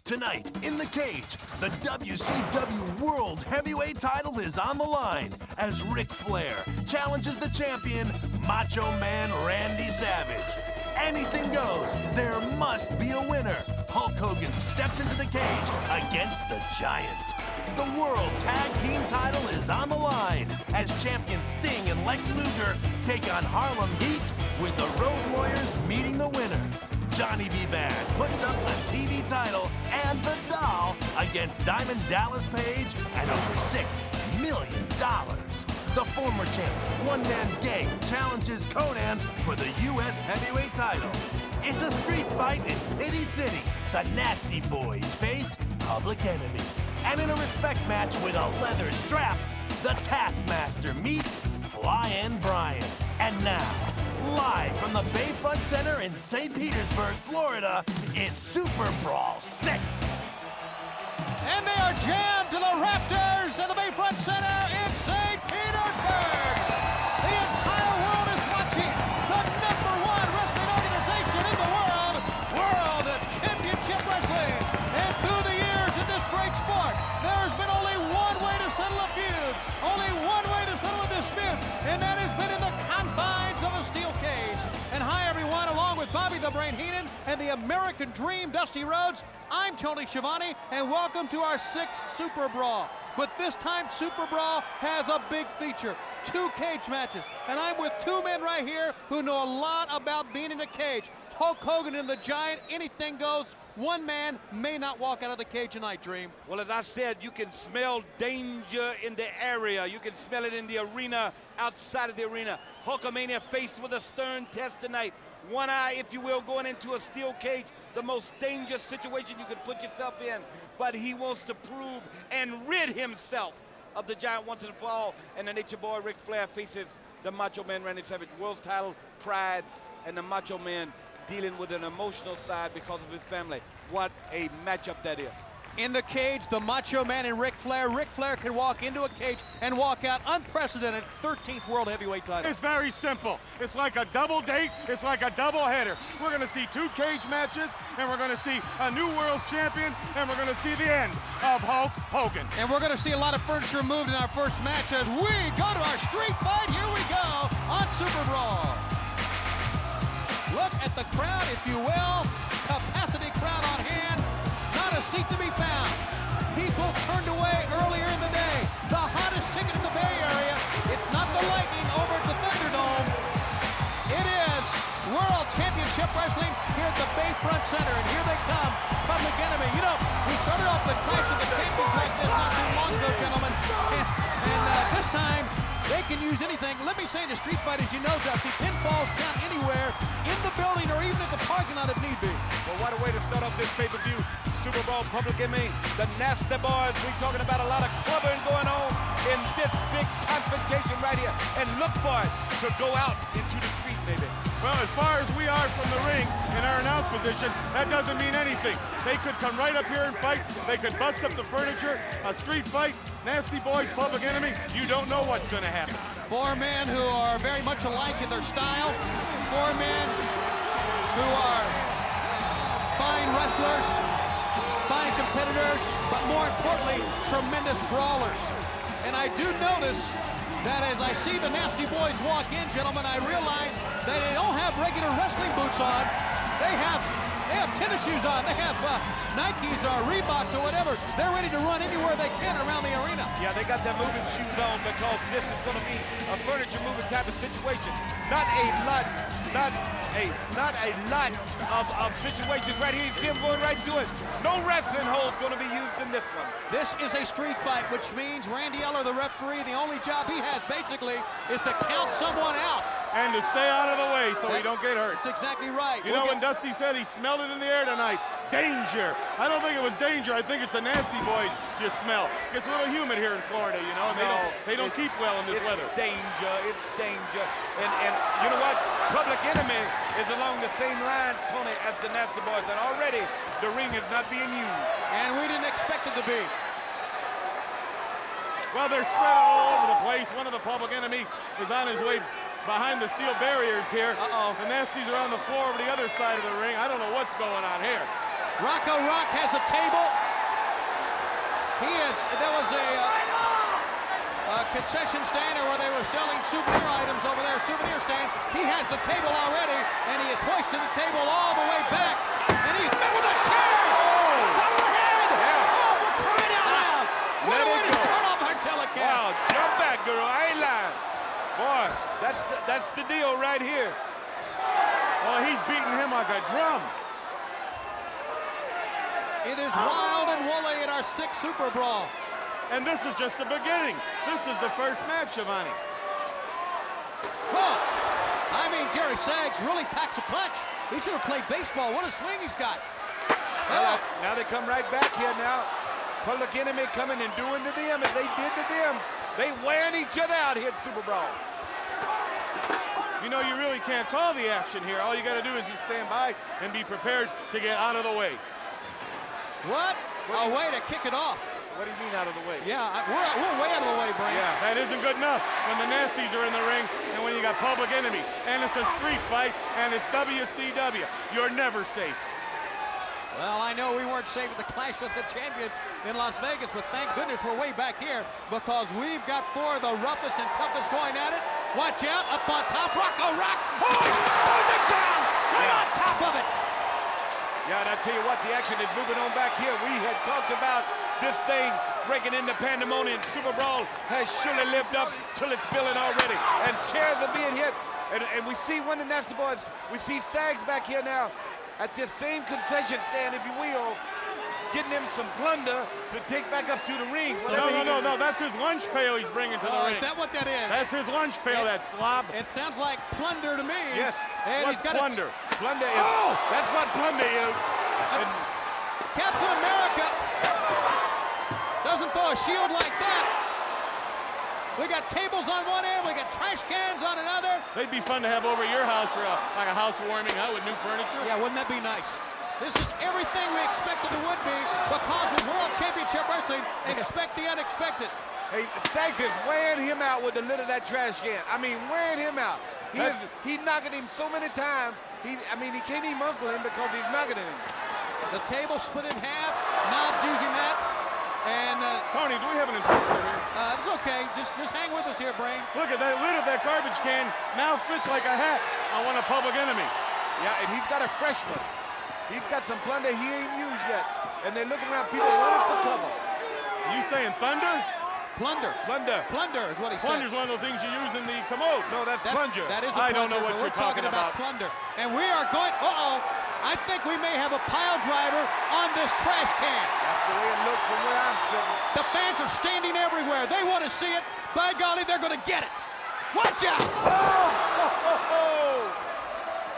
Tonight, in the cage, the WCW World Heavyweight title is on the line as Ric Flair challenges the champion, Macho Man Randy Savage. Anything goes. There must be a winner. Hulk Hogan steps into the cage against the Giant. The World Tag Team title is on the line as champion Sting and Lex Luger take on Harlem Heat with the Road Warriors meeting the winner. Johnny B. Bad puts up the TV title and the doll against Diamond Dallas Page at over $6 million. The former champ, One Man Gang, challenges Conan for the U.S. Heavyweight title. It's a street fight in Pity City. The Nasty Boys face Public Enemy. And in a respect match with a leather strap, the Taskmaster meets Fly-In Brian. And now, live from the Bayfront Center in St. Petersburg, Florida, it's Super Brawl 6. And they are jammed to the rafters of the Bayfront Center in St. Petersburg. The entire world is watching the #1 wrestling organization in the world, World Championship Wrestling. And through the years in this great sport, there's been only one way to settle a feud, only one way to settle a dispute, and that has been in the confines of a steel cage. And hi, everyone, along with Bobby the Brain Heenan and the American Dream, Dusty Rhodes, I'm Tony Schiavone, and welcome to our 6th Super Brawl. But this time, Super Brawl has a big feature, 2 cage matches. And I'm with 2 men right here who know a lot about being in a cage. Hulk Hogan and the Giant, anything goes. One man may not walk out of the cage tonight, Dream. Well, as I said, you can smell danger in the area. You can smell it in the arena, outside of the arena. Hulkamania faced with a stern test tonight. One eye, if you will, going into a steel cage, the most dangerous situation you could put yourself in. But he wants to prove and rid himself of the Giant once and for all. And the Nature Boy Ric Flair faces the Macho Man Randy Savage. World's title, pride, and the Macho Man dealing with an emotional side because of his family. What a matchup that is. In the cage, the Macho Man and Ric Flair. Ric Flair can walk into a cage and walk out unprecedented 13th World Heavyweight title. It's very simple. It's like a double date. It's like a double header. We're going to see 2 cage matches, and we're going to see a new world's champion, and we're going to see the end of Hulk Hogan. And we're going to see a lot of furniture moved in our first match as we go to our street fight. Here we go on Super Brawl. Look at the crowd, if you will. Capacity crowd on hand. Not a seat to be found. People turned away earlier in the day. The hottest ticket in the Bay Area. It's not the Lightning over at the Thunderdome. It is World Championship Wrestling here at the Bayfront Center. And here they come, Public Enemy. You know, we started off the Clash of the Champions like this not too long ago, gentlemen. And this time, they can use anything. Let me say in a street fight, as you know, Dusty, pinfalls count anywhere in the building or even at the parking lot if need be. Well, what a way to start off this pay-per-view. Super Brawl, Public Enemy, the Nasty Boys. We're talking about a lot of clubbing going on in this big confrontation right here. And look for it to go out into the street, baby. Well, as far as we are from the ring in our announce position, that doesn't mean anything. They could come right up here and fight. They could bust up the furniture, a street fight, Nasty Boys, Public Enemy. You don't know what's going to happen. 4 men who are very much alike in their style. 4 men who are fine wrestlers, fine competitors, but more importantly, tremendous brawlers. And I do notice that as I see the Nasty Boys walk in, gentlemen, I realize that they don't have regular wrestling boots on. They have tennis shoes on. They have Nikes or Reeboks or whatever. They're ready to run anywhere they can around the arena. Yeah, they got their moving shoes on because this is going to be a furniture moving type of situation. Not a lot of situations right here. You see him going right through it. No wrestling holes going to be used in this one. This is a street fight, which means Randy Eller, the referee, the only job he has basically is to count someone out. And to stay out of the way so he don't get hurt. That's exactly right. You know, when Dusty said he smelled it in the air tonight, danger. I don't think it was danger. I think it's the Nasty Boys you smell. It's a little humid here in Florida, you know, and they don't keep well in this weather. It's danger. And you know what? Public Enemy is along the same lines, Tony, as the Nasty Boys. And already the ring is not being used. And we didn't expect it to be. Well, they're spread all over the place. One of the Public Enemy is on his way behind the steel barriers here. Uh-oh. The Nasties are on the floor over the other side of the ring. I don't know what's going on here. Rocco Rock has a table. There was a concession stand where they were selling souvenir items over there, souvenir stand. He has the table already, and he has hoisted the table all the way back. And he's met with a chair! Top of the head! Yeah. Oh, for crying out loud! What a way to turn off our telecast! Wow, jump back, girl. I ain't lying. Boy, that's the deal right here. Well, he's beating him like a drum. It is wild and woolly in our 6th Super Brawl. And this is just the beginning. This is the first match, Schiavone. Well, I mean, Jerry Saggs really packs a punch. He should have played baseball. What a swing he's got. Now they come right back here now. Public Enemy coming and doing to them as they did to them. They wearing each other out here at Super Brawl. You know, you really can't call the action here. All you got to do is just stand by and be prepared to get out of the way. What? A way to kick it off. What do you mean out of the way? Yeah, we're way out of the way, Brian. Yeah. That isn't good enough when the Nasties are in the ring and when you got Public Enemy. And it's a street fight and it's WCW. You're never safe. Well, I know we weren't safe at the Clash with the Champions in Las Vegas, but thank goodness we're way back here because we've got 4 of the roughest and toughest going at it. Watch out, up on top, Rocco Rock. Oh, he throws it down right on top of it. Yeah, and I tell you what, the action is moving on back here. We had talked about this thing breaking into pandemonium. Super Brawl has surely lived up till it's spilling already. And chairs are being hit. And we see one of the Nasty Boys, we see Saggs back here now at this same concession stand, if you will, getting him some plunder to take back up to the ring. No, that's his lunch pail he's bringing to the ring. Is that what that is? That's his lunch pail, that slob. It sounds like plunder to me. Yes. And What's he's got plunder? Plunder is, that's what plunder is. And Captain America doesn't throw a shield like that. We got tables on one end, we got trash cans on another. They'd be fun to have over at your house for like a housewarming, with new furniture. Yeah, wouldn't that be nice? This is everything we expected it would be because with World Championship Wrestling, expect the unexpected. hey, Saggs is wearing him out with the lid of that trash can. I mean, wearing him out. He's knocking him so many times. He can't even uncle him because he's knocking him. The table split in half. Knobs using that. And Tony, do we have an interpreter here? it's okay. Just hang with us here, Brain. Look at that lid of that garbage can now fits like a hat on one of Public Enemy. Yeah, and he's got a fresh one. He's got some plunder he ain't used yet. And they're looking around, people running for cover. You saying thunder? Plunder. Plunder. Plunder is what he said. Plunder's one of those things you use in the commode. No, that's plunger. That is a I don't know plunger, what but you're talking about. plunder. And we are going, I think we may have a pile driver on this trash can. That's the way it looks from where I'm sitting. The fans are standing everywhere. They want to see it. By golly, they're going to get it. Watch out!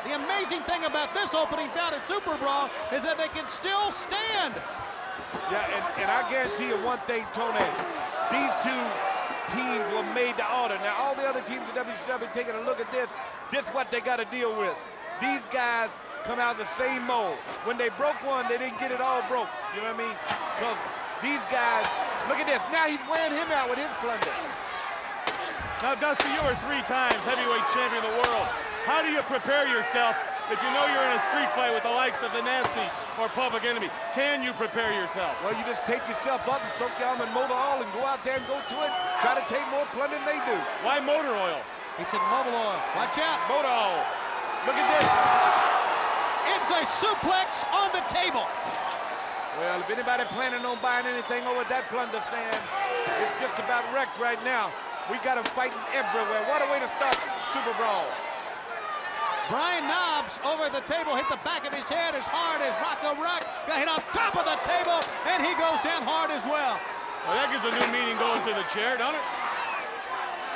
The amazing thing about this opening bout at Super Brawl is that they can still stand. Yeah, and I guarantee you one thing, Tony. These two teams were made to order. Now, all the other teams in WCW taking a look at this. This is what they got to deal with. These guys come out of the same mold. When they broke one, they didn't get it all broke. You know what I mean? Because these guys, look at this. Now he's wearing him out with his plunder. Now, Dusty, you were 3 times heavyweight champion of the world. How do you prepare yourself if you know you're in a street fight with the likes of the Nasty or Public Enemy? Can you prepare yourself? Well, you just take yourself up and soak your arm in motor oil and go out there and go to it. Try to take more plunder than they do. Why motor oil? He said mobile oil. Watch out. Motor oil. Look at this. It's a suplex on the table. Well, if anybody planning on buying anything over at that plunder stand, it's just about wrecked right now. We got them fighting everywhere. What a way to start Super Brawl. Brian Knobs over the table hit the back of his head as hard as Rocco Rock got hit on top of the table, and he goes down hard as well. Well, that gives a new meaning going to the chair, don't it?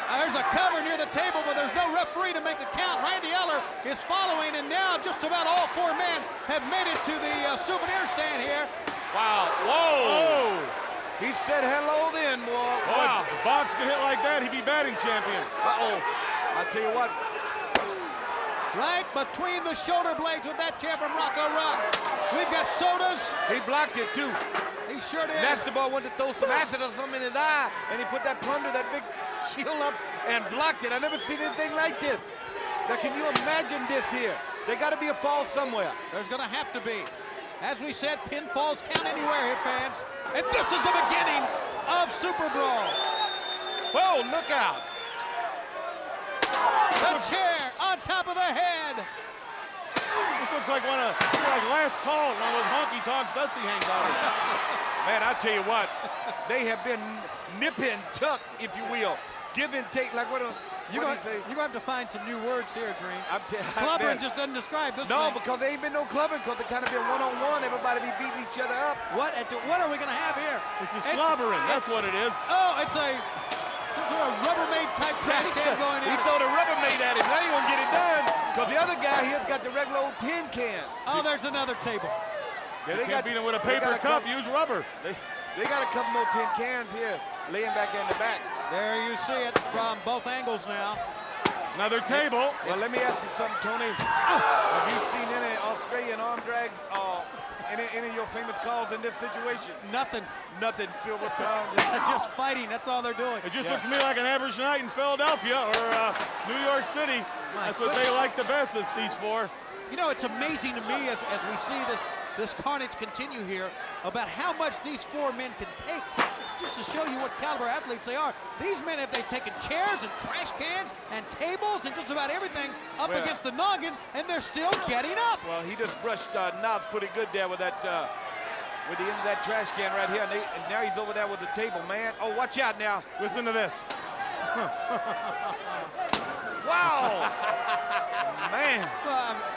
There's a cover near the table, but there's no referee to make the count. Randy Eller is following, and now just about all 4 men have made it to the souvenir stand here. Wow. Whoa. He said hello then, boy. Wow. If the box could hit like that, he'd be batting champion. Uh-oh. I tell you what. Right between the shoulder blades with that chair from Rocco Rock. We've got sodas. He blocked it, too. He sure did. Nasty Boy wanted to throw some acid or something in his eye, and he put that plunder, that big shield up, and blocked it. I never seen anything like this. Now, can you imagine this here? There got to be a fall somewhere. There's going to have to be. As we said, pinfalls count anywhere here, fans. And this is the beginning of Super Brawl. Whoa, look out. The chair on top of the head. This looks like last call, one of those honky-tonks Dusty hangs out with. Man, I tell you what, they have been nip and tuck, if you will. Give and take, like what do you say? You're going to have to find some new words here, Dream. Clubbering Clubbering just doesn't describe this No, thing. because there ain't been no clubbing, because they kind of been one-on-one. Everybody be beating each other up. What are we going to have here? This is slobbering, that's what it is. Oh, it's a some sort of Rubbermaid type trash can going in. He throw the Rubbermaid at him. Now he won't get it done, because the other guy here's got the regular old tin can. Oh, there's another table. Yeah, They can't beat him with a paper cup, use rubber. They got a couple more tin cans here, laying back in the back. There you see it from both angles now. Another table. Well, let me ask you something, Tony. Have you seen any Australian arm drags, any of your famous calls in this situation? Nothing. Nothing, silver tongue. They're just fighting. That's all they're doing. It just looks to me like an average night in Philadelphia or New York City. That's what they like the best, these four. You know, it's amazing to me as we see this carnage continue here about how much these four men can take. Just to show you what caliber athletes they are. These men, they've taken chairs and trash cans and tables and just about everything up against the noggin, and they're still getting up. Well, he just brushed knobs pretty good there with that, with the end of that trash can right here. And now he's over there with the table, man. Oh, watch out now. Listen to this. Wow. Man.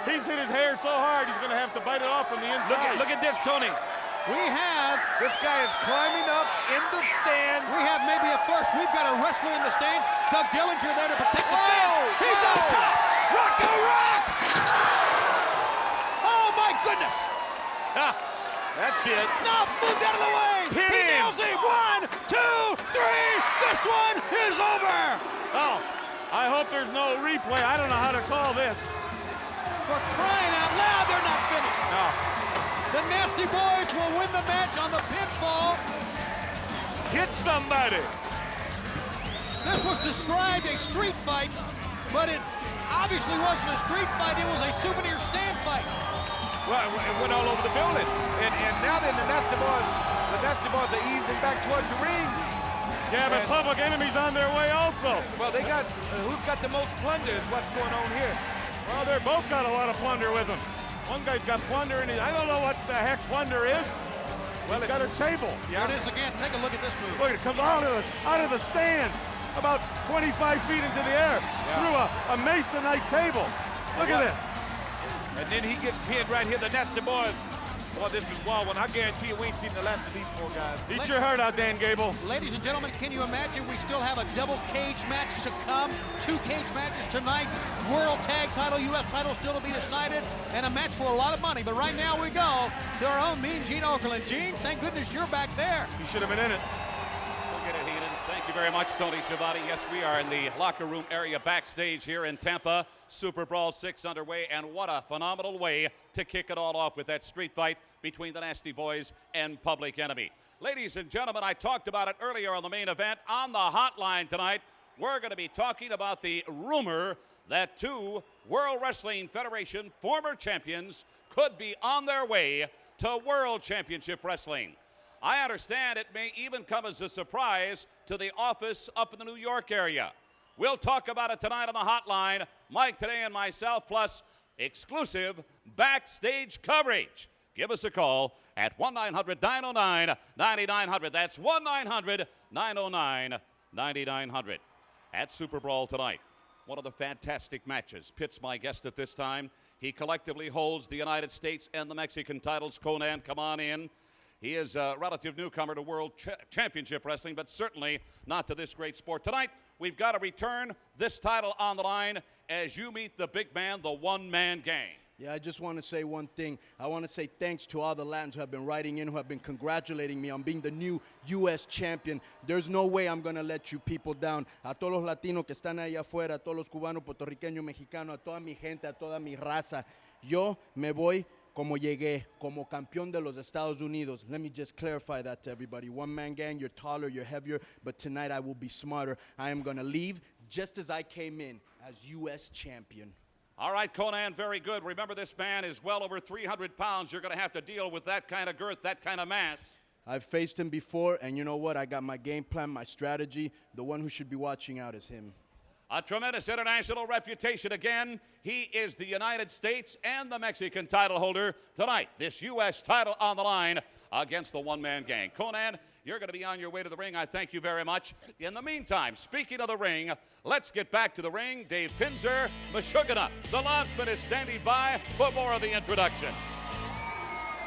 He's hit his hair so hard, he's going to have to bite it off from the inside. Look at this, Tony. This guy is climbing up in the stand. We have maybe a first. We've got a wrestler in the stands. Doug Dillinger there to protect the fans. He's on top. Rock the rock. Oh, my goodness. That's it. No, moved out of the way. Pin He him. nails it. 1, 2, 3. This one is over. Oh, I hope there's no replay. I don't know how to call this. For crying out loud, they're not finished. No. The Nasty Boys will win the match on the pinfall. Hit somebody. This was described a street fight, but it obviously wasn't a street fight. It was a souvenir stand fight. Well, it went all over the building. And now then the Nasty Boys are easing back towards the ring. Yeah, but Public Enemy's on their way also. Well, they got, who's got the most plunder is what's going on here. Well, they're both got a lot of plunder with them. One guy's got plunder in his, I don't know what the heck plunder is. Well, he's got a table. There it is again. Take a look at this move. Look, it comes out of the stand, about 25 feet into the air, through a masonite table. Look at this. And then he gets pinned right here, the Nasty Boys. Boy, this is wild one. I guarantee you we ain't seen the last of these four guys. Eat your heart out, Dan Gable. Ladies and gentlemen, can you imagine we still have a double cage match to come? 2 cage matches tonight. World Tag Title, U.S. title still to be decided, and a match for a lot of money. But right now we go to our own Mean Gene Okerlund. Gene, thank goodness you're back there. He should have been in it. We'll get it, Heenan. Thank you very much, Tony Schiavone. Yes, we are in the locker room area backstage here in Tampa. Super Brawl 6 underway, and what a phenomenal way to kick it all off with that street fight between the Nasty Boys and Public Enemy. Ladies and gentlemen, I talked about it earlier on the main event. On the hotline tonight, we're going to be talking about the rumor that 2 World Wrestling Federation former champions could be on their way to World Championship Wrestling. I understand it may even come as a surprise to the office up in the New York area. We'll talk about it tonight on the hotline. Mike today and myself, plus exclusive backstage coverage. Give us a call at 1-900-909-9900. That's 1-900-909-9900. At Super Brawl tonight, one of the fantastic matches. Pitt's my guest at this time. He collectively holds the United States and the Mexican titles. Conan, come on in. He is a relative newcomer to World Championship Wrestling, but certainly not to this great sport. Tonight, we've got to return this title on the line as you meet the big man, the one-man gang. Yeah, I just want to say one thing. I want to say thanks to all the Latins who have been writing in, who have been congratulating me on being the new U.S. champion. There's no way I'm going to let you people down. A todos los latinos que están allá afuera, a todos los cubanos, puertorriqueños, mexicanos, a toda mi gente, a toda mi raza. Yo me voy como llegué, como campeón de los Estados Unidos. Let me just clarify that to everybody. One-man gang, you're taller, you're heavier, but tonight I will be smarter. I am going to leave just as I came in, as U.S. champion. All right, Conan, very good. Remember, this man is well over 300 pounds. You're going to have to deal with that kind of girth, that kind of mass. I've faced him before, and you know what? I got my game plan, my strategy. The one who should be watching out is him. A tremendous international reputation again. He is the United States and the Mexican title holder. Tonight, this U.S. title on the line against the one-man gang. Conan, you're going to be on your way to the ring. I thank you very much. In the meantime, speaking of the ring, let's get back to the ring. Dave Pinzer, Meshuggah, the Landsman, is standing by for more of the introductions.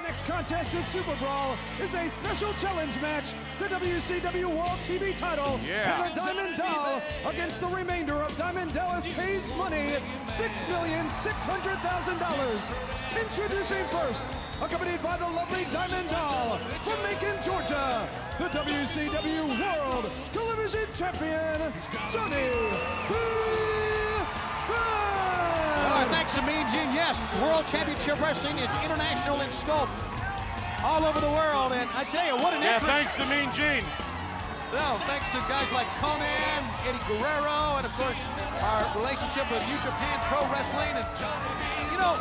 Next contest in Super Brawl is a special challenge match, the WCW World TV title, and the Diamond Doll against the remainder of Diamond Dallas Page's money, $6,600,000. Introducing first, accompanied by the lovely Diamond Doll from Macon, Georgia, the WCW World Television Champion, Johnny B. Thanks to Mean Gene. Yes, World Championship Wrestling is international in scope all over the world. And I tell you, what an entrance. Thanks to Mean Gene. No, thanks to guys like Conan, Eddie Guerrero, and of course, our relationship with New Japan Pro Wrestling. And, you know,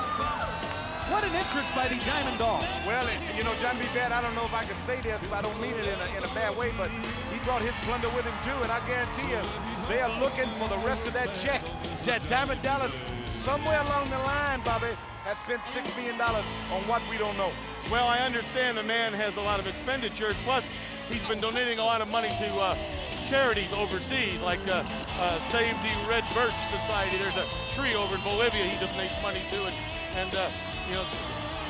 what an entrance by the Diamond Doll. Well, you know, Johnny B. Bad, I don't know if I can say this, but I don't mean it in a bad way, but he brought his plunder with him too, and I guarantee you, they are looking for the rest of that check. That Diamond Dallas, somewhere along the line, Bobby, has spent $6 million on what we don't know. Well, I understand the man has a lot of expenditures, plus he's been donating a lot of money to charities overseas, like Save the Red Birch Society. There's a tree over in Bolivia he donates money to, and you know,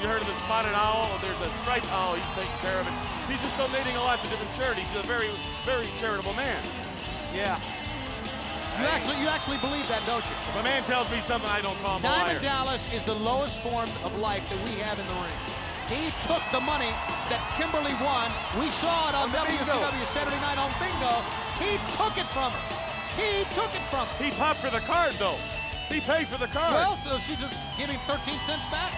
you heard of the spotted owl? There's a striped owl he's taking care of, and he's just donating a lot to different charities. He's a very, very charitable man. Yeah. You actually believe that, don't you? If a man tells me something, I don't call him a liar. Diamond Dallas is the lowest form of life that we have in the ring. He took the money that Kimberly won. We saw it on WCW Saturday Night on Bingo. He took it from her. He took it from her. He popped for the card, though. He paid for the card. Well, so she's just giving 13 cents back.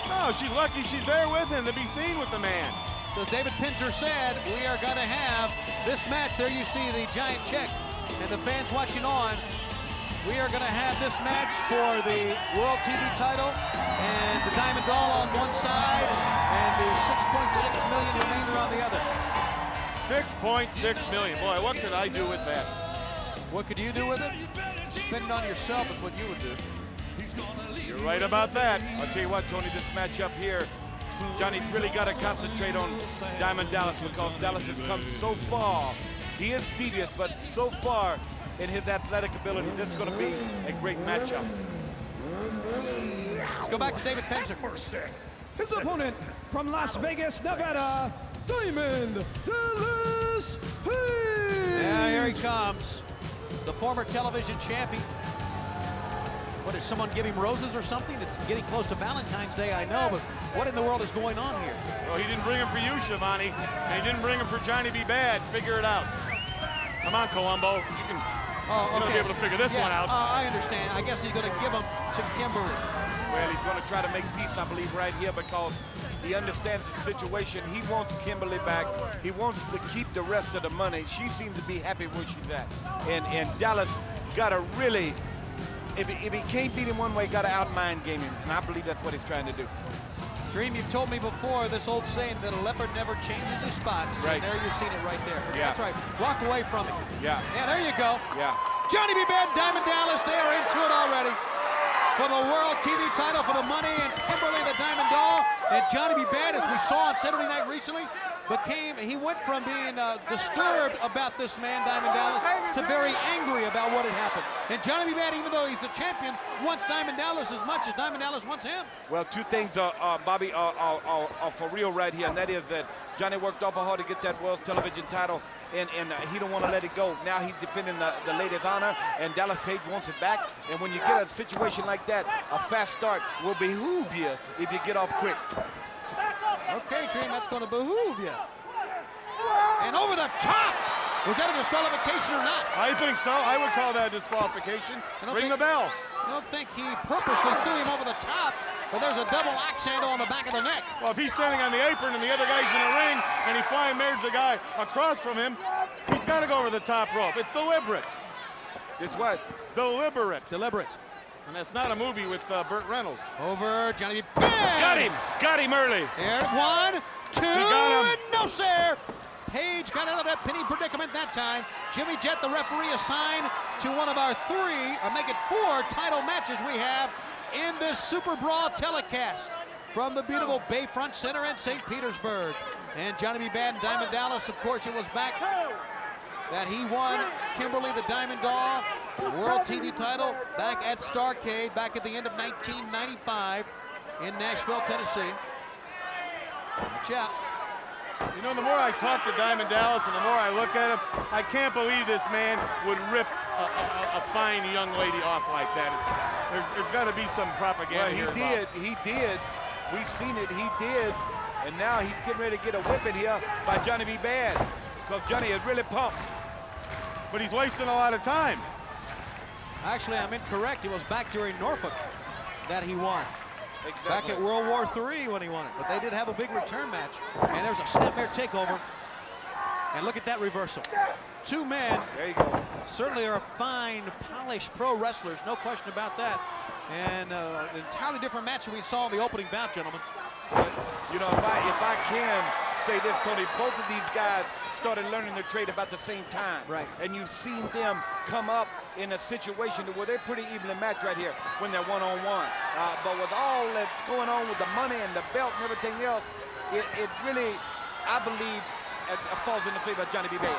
No, she's lucky she's there with him to be seen with the man. So David Pinzer said, we are going to have this match. There you see the giant check. And the fans watching on, we are going to have this match for the World TV title and the Diamond Doll on one side and the $6.6 million remainder on the other. $6.6 million. Boy, what could I do with that? What could you do with it? Spend it on yourself is what you would do. You're right about that. I'll tell you what, Tony, this matchup here, Johnny's really got to concentrate on Diamond Dallas because Dallas has come so far. He is devious, but so far in his athletic ability, this is going to be a great matchup. Let's go back to David Pinzer. His opponent from Las Vegas, Nevada, Diamond Dallas Page. Yeah, here he comes. The former television champion. What, did someone give him roses or something? It's getting close to Valentine's Day, I know, but what in the world is going on here? Well, he didn't bring him for you, Schiavone, and he didn't bring him for Johnny B. Bad. Figure it out. Come on, Columbo. You can be able to figure this one out. I understand. I guess he's going to give him to Kimberly. Well, he's going to try to make peace, I believe, right here because he understands the situation. He wants Kimberly back. He wants to keep the rest of the money. She seems to be happy where she's at. And Dallas got to really, if he can't beat him one way, got to out-mind game him. And I believe that's what he's trying to do. Dream, you've told me before this old saying that a leopard never changes his spots. Right. And there you've seen it right there. Yeah. That's right. Walk away from it. Yeah. Yeah, there you go. Yeah. Johnny B. Bad, Diamond Dallas, they are into it already. For the World TV title, for the money, and Kimberly the Diamond Doll. And Johnny B. Bad, as we saw on Saturday Night recently, he went from being disturbed about this man, Diamond Dallas, to very angry about what had happened. And Johnny B. Bad, even though he's the champion, wants Diamond Dallas as much as Diamond Dallas wants him. Well, two things, Bobby, are for real right here, and that is that Johnny worked awful hard to get that World's Television title, and he don't want to let it go. Now he's defending the lady's honor, and Dallas Page wants it back. And when you get a situation like that, a fast start will behoove you if you get off quick. Okay, Dream, that's going to behoove you. And over the top! Was that a disqualification or not? I think so. I would call that a disqualification. Ring the bell. I don't think he purposely threw him over the top, but there's a double axe handle on the back of the neck. Well, if he's standing on the apron and the other guy's in the ring and he flying mares the guy across from him, he's got to go over the top rope. It's deliberate. It's what? Deliberate. Deliberate. And that's not a movie with Burt Reynolds. Over Johnny B. Bad. Got him early. Here, 1, 2, got him. and no, sir. Page got out of that penny predicament that time. Jimmy Jett, the referee, assigned to one of our 3, or make it 4 title matches we have in this Super Brawl telecast from the beautiful Bayfront Center in St. Petersburg. And Johnny B. Bad and Diamond Dallas, of course, it was back that he won Kimberly the Diamond Doll World TV title back at Starrcade back at the end of 1995 in Nashville, Tennessee. Watch out. You know, the more I talk to Diamond Dallas and the more I look at him, I can't believe this man would rip a fine young lady off like that. There's got to be some propaganda here. He did. We've seen it, he did. And now he's getting ready to get a whipping here by Johnny B. Bad, because Johnny is really pumped. But he's wasting a lot of time. Actually, I'm incorrect. It was back during Norfolk that he won. Exactly. Back at World War III when he won it. But they did have a big return match. And there's a snapmare takeover. And look at that reversal. 2 men. There you go. Certainly are fine, polished pro wrestlers. No question about that. And an entirely different match than we saw in the opening bout, gentlemen. You know, if I can say this, Tony, both of these guys started learning their trade about the same time. Right. And you've seen them come up in a situation where they're pretty evenly matched right here when they're one-on-one. But with all that's going on with the money and the belt and everything else, it really, I believe, falls in the favor of Johnny B. Bad.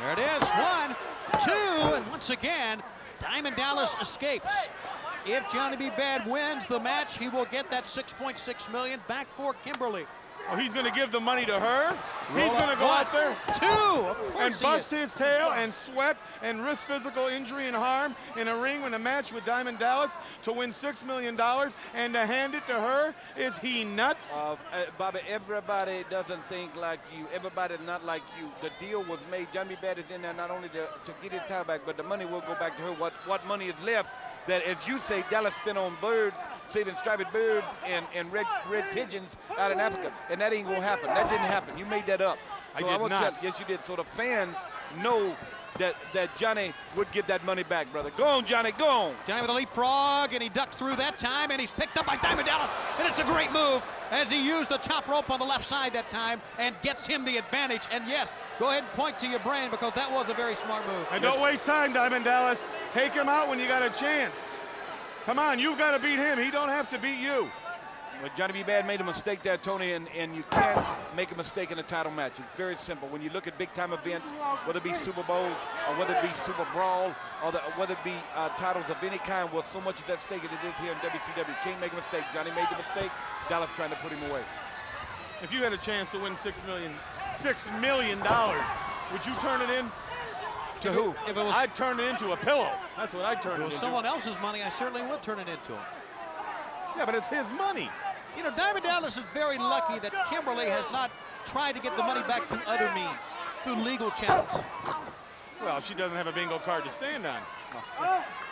There it is, 1, 2, and once again, Diamond Dallas escapes. If Johnny B. Bad wins the match, he will get that $6.6 million back for Kimberly. Oh, he's going to give the money to her? Roll He's going to go up. out there 2, of course and he bust is. his tail and sweat and risk physical injury and harm in a ring in a match with Diamond Dallas to win $6 million and to hand it to her? Is he nuts? Bobby, everybody doesn't think like you. Everybody not like you. The deal was made. Johnny B. Bad is in there not only to get his title back, but the money will go back to her. What money is left that, as you say, Dallas spent on birds, saving striped birds and red pigeons out in Africa. And that ain't gonna happen. That didn't happen. You made that up. So I did will not. tell you, yes, you did. So the fans know that Johnny would get that money back, brother. Go on, Johnny, go on. Johnny with a leapfrog, and he ducks through that time, and he's picked up by Diamond Dallas, and it's a great move as he used the top rope on the left side that time and gets him the advantage. And yes, go ahead and point to your brain, because that was a very smart move. And don't waste time, Diamond Dallas. Take him out when you got a chance. Come on, you've got to beat him. He don't have to beat you. But Johnny B. Bad made a mistake there, Tony, and you can't make a mistake in a title match. It's very simple. When you look at big-time events, whether it be Super Bowls or whether it be Super Brawl or whether it be titles of any kind, well, so much is at stake as it is here in WCW. You can't make a mistake. Johnny made the mistake. Dallas trying to put him away. If you had a chance to win $6 million, would you turn it in? To who? If it was, I'd turn it into a pillow. That's what I'd turn if it it was into. someone else's money, I certainly would turn it into him. Yeah, but it's his money. You know, Diamond Dallas is very lucky that Kimberly has not tried to get the money back through other means, through legal channels. Well, she doesn't have a bingo card to stand on.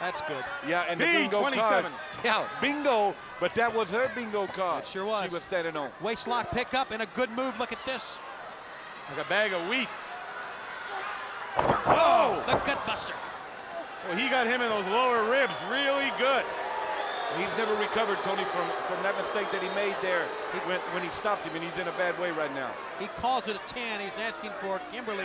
That's good. Yeah, and the bingo B27. card. Yeah, bingo, but that was her bingo card. It sure was. She was standing on. Waistlock pickup and a good move. Look at this. Like a bag of wheat. Oh, the gut buster. Well, he got him in those lower ribs really good. He's never recovered, Tony, from that mistake that he made there when he stopped him, and he's in a bad way right now. He calls it a 10. He's asking for Kimberly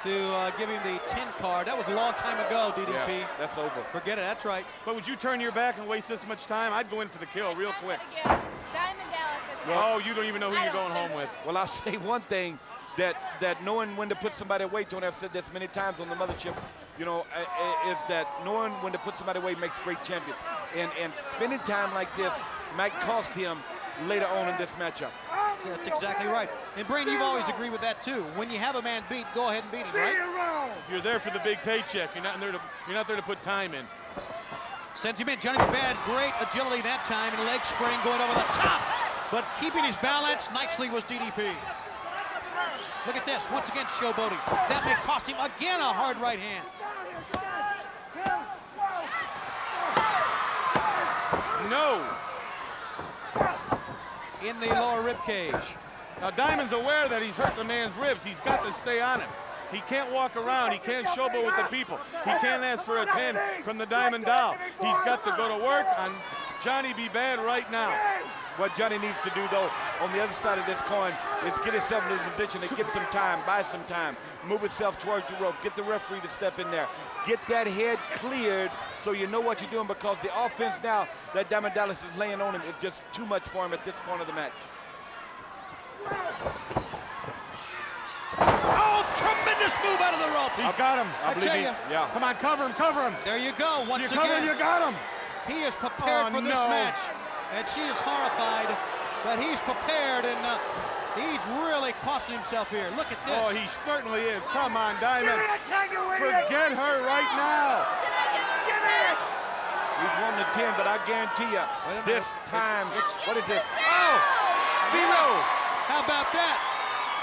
to give him the 10 card. That was a long time ago, DDP. Yeah, that's over. Forget it, that's right. But would you turn your back and waste this much time? I'd go in for the kill real quick. Diamond Dallas a 10. Oh, you don't even know who I you're don't going think home with. Well, I'll say one thing, that knowing when to put somebody away, Tony, I've said this many times on the mothership, you know, is that knowing when to put somebody away makes great champions. And spending time like this might cost him later on in this matchup. That's exactly right. And Brain, you've always agreed with that too. When you have a man beat, go ahead and beat him, right? You're there for the big paycheck. You're not there to put time in. Sends him in. Johnny B. Bad, great agility that time, and leg spring going over the top. But keeping his balance nicely was DDP. Look at this, once again showboating. That may cost him again a hard right hand. No. In the lower rib cage. Now, Diamond's aware that he's hurt the man's ribs. He's got to stay on him. He can't walk around. He can't showboat with the people. He can't ask for a 10 from the Diamond Doll. He's got to go to work on Johnny B. Bad right now. What Johnny needs to do, though, on the other side of this coin, is get himself in a position to get some time, buy some time, move himself towards the rope, get the referee to step in there, get that head cleared so you know what you're doing, because the offense now that Diamond Dallas is laying on him is just too much for him at this point of the match. Oh, tremendous move out of the ropes. He's got him. I tell you. Yeah. Come on, cover him, cover him. There you go, once You cover him, again. you got him. He is prepared for this match, and she is horrified, but he's prepared, and he's really costing himself here. Look at this. Oh, he certainly is. Come on, Diamond. Forget her right now. He's won the 10, but I guarantee you, this time, what is this? Oh, zero. How about that?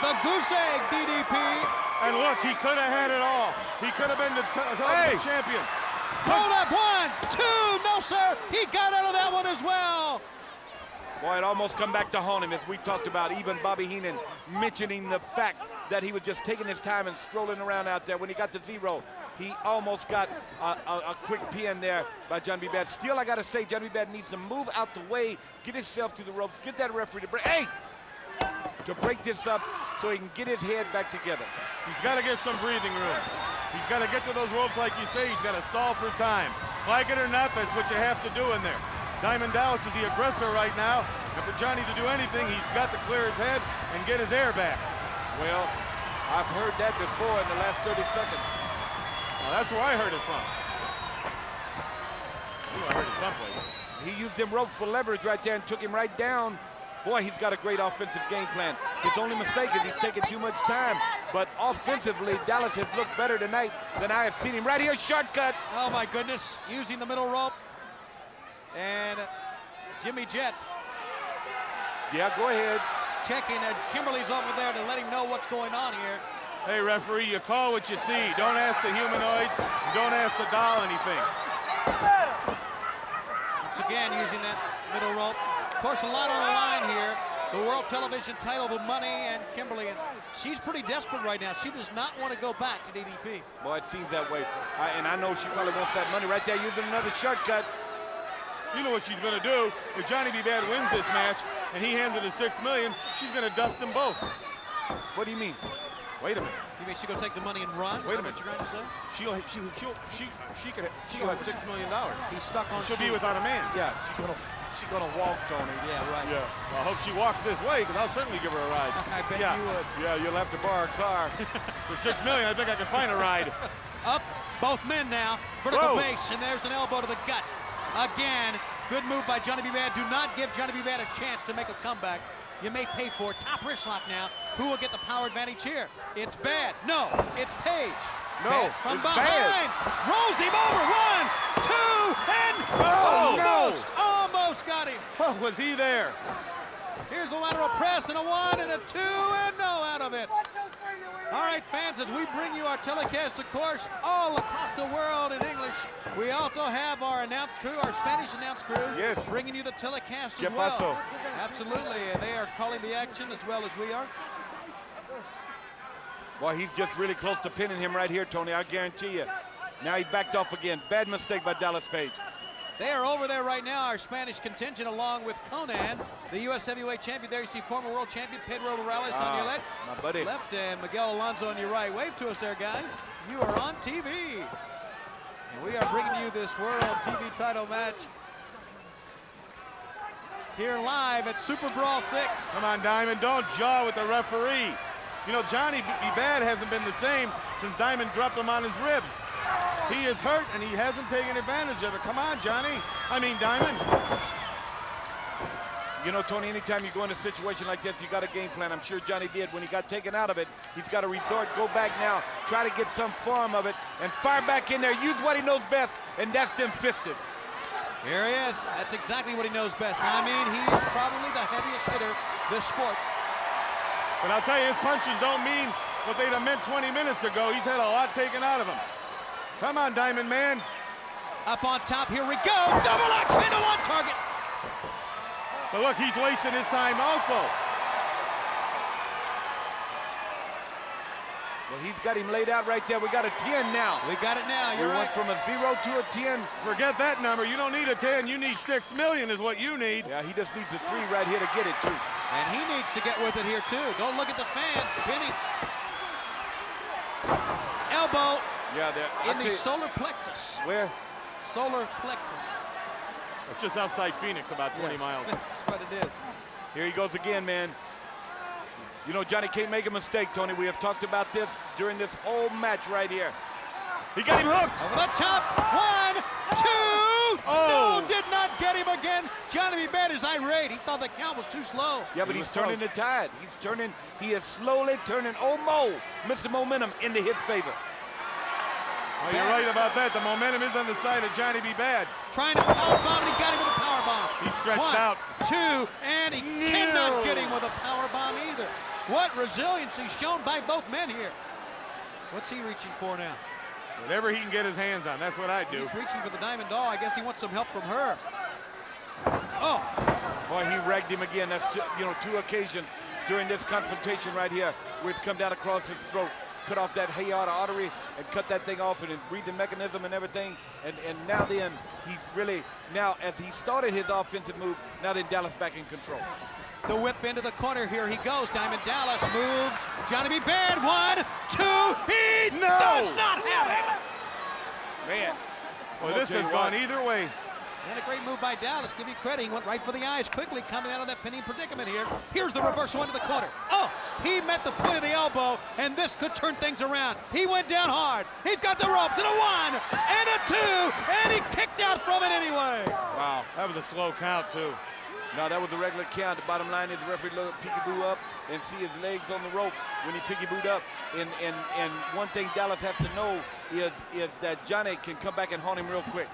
The goose egg DDP. And look, he could have had it all. He could have been the television champion. Hold up, 1, 2, no sir, he got out of that one as well. Boy, it almost come back to haunt him, as we talked about, even Bobby Heenan mentioning the fact that he was just taking his time and strolling around out there. When he got to zero, he almost got a quick pin there by Johnny B. Bad. Still, I gotta say, Johnny B. Bad needs to move out the way, get himself to the ropes, get that referee to break, to break this up so he can get his head back together. He's got to get some breathing room. He's got to get to those ropes like you say. He's got to stall for time. Like it or not, that's what you have to do in there. Diamond Dallas is the aggressor right now, and for Johnny to do anything, he's got to clear his head and get his air back. Well, I've heard that before in the last 30 seconds. Well, that's where I heard it from. I heard it someplace. He used them ropes for leverage right there and took him right down. Boy, he's got a great offensive game plan. His only mistake is he's taking too much time. But offensively, Dallas has looked better tonight than I have seen him. Right here, shortcut. Oh my goodness, using the middle rope. And Jimmy Jet. Yeah, go ahead. Checking, and Kimberly's over there to let him know what's going on here. Hey, referee, you call what you see. Don't ask the humanoids. Don't ask the doll anything. Once again, using that middle rope. Of course, a lot on the line here. The World Television title, the money, and Kimberly. And she's pretty desperate right now. She does not want to go back to DDP. Boy, it seems that way. And I know she probably wants that money right there, using another shortcut. You know what she's going to do. If Johnny B. Bad wins this match and he hands her the $6 million, she's going to dust them both. What do you mean? Wait a minute. You mean she go take the money and run? Wait a minute. What you're trying to say? She'll have $6 million. He's stuck on. She'll be without a man. Yeah, she's gonna walk, Tony. Yeah, right. Yeah. Well, I hope she walks this way, because I'll certainly give her a ride. I bet Yeah. you would. Yeah, you'll have to borrow a car. For $6 million, I think I can find a ride. Up, both men now. Vertical Whoa. base, and there's an elbow to the gut. Again, good move by Johnny B. Bad. Do not give Johnny B. Bad a chance to make a comeback. You may pay for it. Top wrist lock now. Who will get the power advantage here? It's Bad. No, it's Page. No, Bad from it's behind. Rolls him over. 1, 2, and almost got him. Oh, was he there? Here's the lateral press, and a 1 and a 2, and no out of it. All right, fans, as we bring you our telecast, of course, all across the world in English, we also have our announce crew, our Spanish announce crew, Yes. bringing you the telecast ¿Qué as well. pasó? Absolutely, and they are calling the action as well as we are. Well, he's just really close to pinning him right here, Tony, I guarantee you. Now he backed off again. Bad mistake by Dallas Page. They are over there right now, our Spanish contingent, along with Conan, the U.S. heavyweight champion. There you see former world champion Pedro Morales on your left. My buddy. Left, and Miguel Alonso on your right. Wave to us there, guys. You are on TV. And we are bringing you this World TV title match here live at Super Brawl 6. Come on, Diamond, don't jaw with the referee. You know, Johnny B. Bad hasn't been the same since Diamond dropped him on his ribs. He is hurt, and he hasn't taken advantage of it. Come on, Johnny. I mean, Diamond. You know, Tony, anytime you go in a situation like this, you got a game plan. I'm sure Johnny did. When he got taken out of it, he's got to resort, go back now, try to get some form of it, and fire back in there, use what he knows best, and that's them fisted. Here he is. That's exactly what he knows best. I mean, he is probably the heaviest hitter this sport. But I'll tell you, his punches don't mean what they'd have meant 20 minutes ago. He's had a lot taken out of him. Come on, Diamond Man. Up on top, here we go. Double axe handle on target. But look, he's wasting his time also. Well, he's got him laid out right there. We got a 10 now. We got it now. We You're went right. from a 0 to a 10. Forget that number. You don't need a 10. You need 6 million is what you need. Yeah, he just needs a 3 right here to get it, too. And he needs to get with it here, too. Don't look at the fans. Pinning. Elbow Yeah, there. in the solar plexus. Where? Solar plexus. It's just outside Phoenix, about 20 miles. That's what it is. Here he goes again, man. You know, Johnny can't make a mistake, Tony. We have talked about this during this whole match right here. He got him hooked. Over the top. 1, 2. Oh. No, did not get him again. Johnny B. Bad is irate. He thought the count was too slow. Yeah, but he's turning the tide. He's turning. He is slowly turning. Oh, Mr. Momentum into his favor. Oh, you're right about that. The momentum is on the side of Johnny B. Bad. Trying to powerbomb, and he got him with a powerbomb. He's stretched 1, out. 2, and he cannot get him with a powerbomb either. What resiliency shown by both men here. What's he reaching for now? Whatever he can get his hands on, that's what I do. He's reaching for the Diamond Doll. I guess he wants some help from her. Oh, Boy, he ragged him again. That's, two occasions during this confrontation right here where it's come down across his throat. Cut off that aorta artery and cut that thing off and his breathing mechanism and everything. And now then, he's really, now as he started his offensive move, now then Dallas back in control. the whip into the corner. Here he goes. Diamond Dallas moved. Johnny B. Bad. 1, 2. He does not have him. Man. Well, this has gone either way. And a great move by Dallas. Give you credit. He went right for the eyes quickly coming out of that pinning predicament here. Here's the reversal into the corner. Oh, he met the point of the elbow, and this could turn things around. He went down hard. He's got the ropes, and a 1, and a 2, and he kicked out from it anyway. Wow. That was a slow count, too. No, that was a regular count. The bottom line is the referee look peekaboo up and see his legs on the rope when he peekabooed up. And one thing Dallas has to know is that Johnny can come back and haunt him real quick.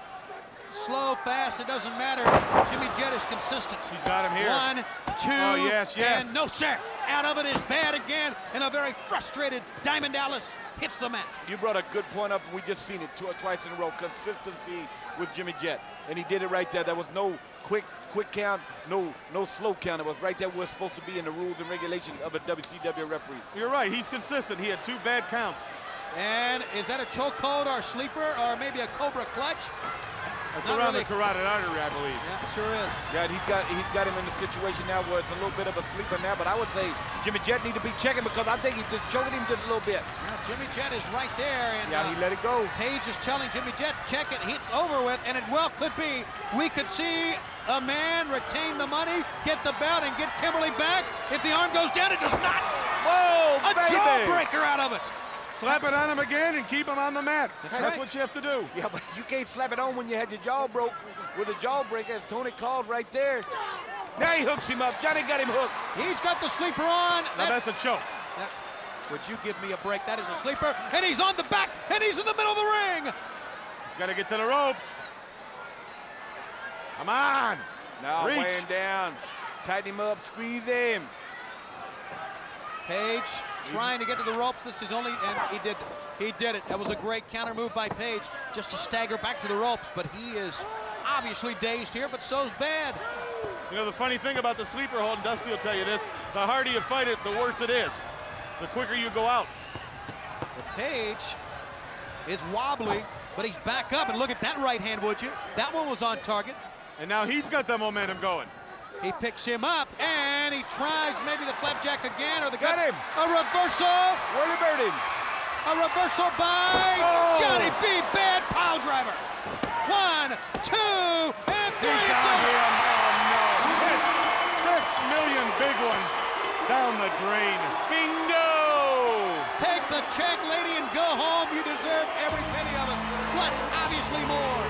Slow, fast, it doesn't matter. Jimmy Jett is consistent. He's got him here. 1, 2, Oh, yes, yes. and no, sir. Out of it is Bad again, and a very frustrated Diamond Dallas hits the mat. You brought a good point up, and we just seen it twice in a row. Consistency with Jimmy Jett, and he did it right there. There was no quick count, no slow count. It was right there where it's supposed to be in the rules and regulations of a WCW referee. You're right. He's consistent. He had 2 bad counts. And is that a chokehold or a sleeper or maybe a Cobra clutch? That's Not around really. the carotid artery, I believe. Yeah, sure is. Yeah, he's got him in the situation now where it's a little bit of a sleeper now, but I would say Jimmy Jett need to be checking because I think he's just choking him just a little bit. Yeah, Jimmy Jett is right there. And, Yeah, he let it go. Page is telling Jimmy Jett, check it, it's over with, and it well could be. We could see a man retain the money, get the belt, and get Kimberly back. If the arm goes down, it does not. Whoa, A baby! jawbreaker out of it. Slap it on him again and keep him on the mat. That's right. what you have to do. Yeah, but you can't slap it on when you had your jaw broke with a jawbreaker, as Tony called right there. Now he hooks him up. Johnny got him hooked. He's got the sleeper on. Now that's a choke. Would you give me a break? That is a sleeper, and he's on the back, and he's in the middle of the ring. He's got to get to the ropes. Come on. Now Reach. weighing down. Tighten him up, squeeze him. Page trying to get to the ropes. This is only, and he did it. That was a great counter move by Page, just to stagger back to the ropes. But he is obviously dazed here, but so's Bad. You know, the funny thing about the sleeper hold, and Dusty will tell you this, the harder you fight it, the worse it is. The quicker you go out. But Page is wobbly, but he's back up. And look at that right hand, would you? That one was on target. And now he's got the momentum going. He picks him up, and he tries maybe the flapjack again, or the Got him. A reversal. Whirly bird him. A reversal by Johnny B. Bad pile driver. 1, 2, and 3. He's down here. Oh, no. Yes. 6 million big ones down the drain. Bingo! Take the check, lady, and go home. You deserve every penny of it, plus obviously more.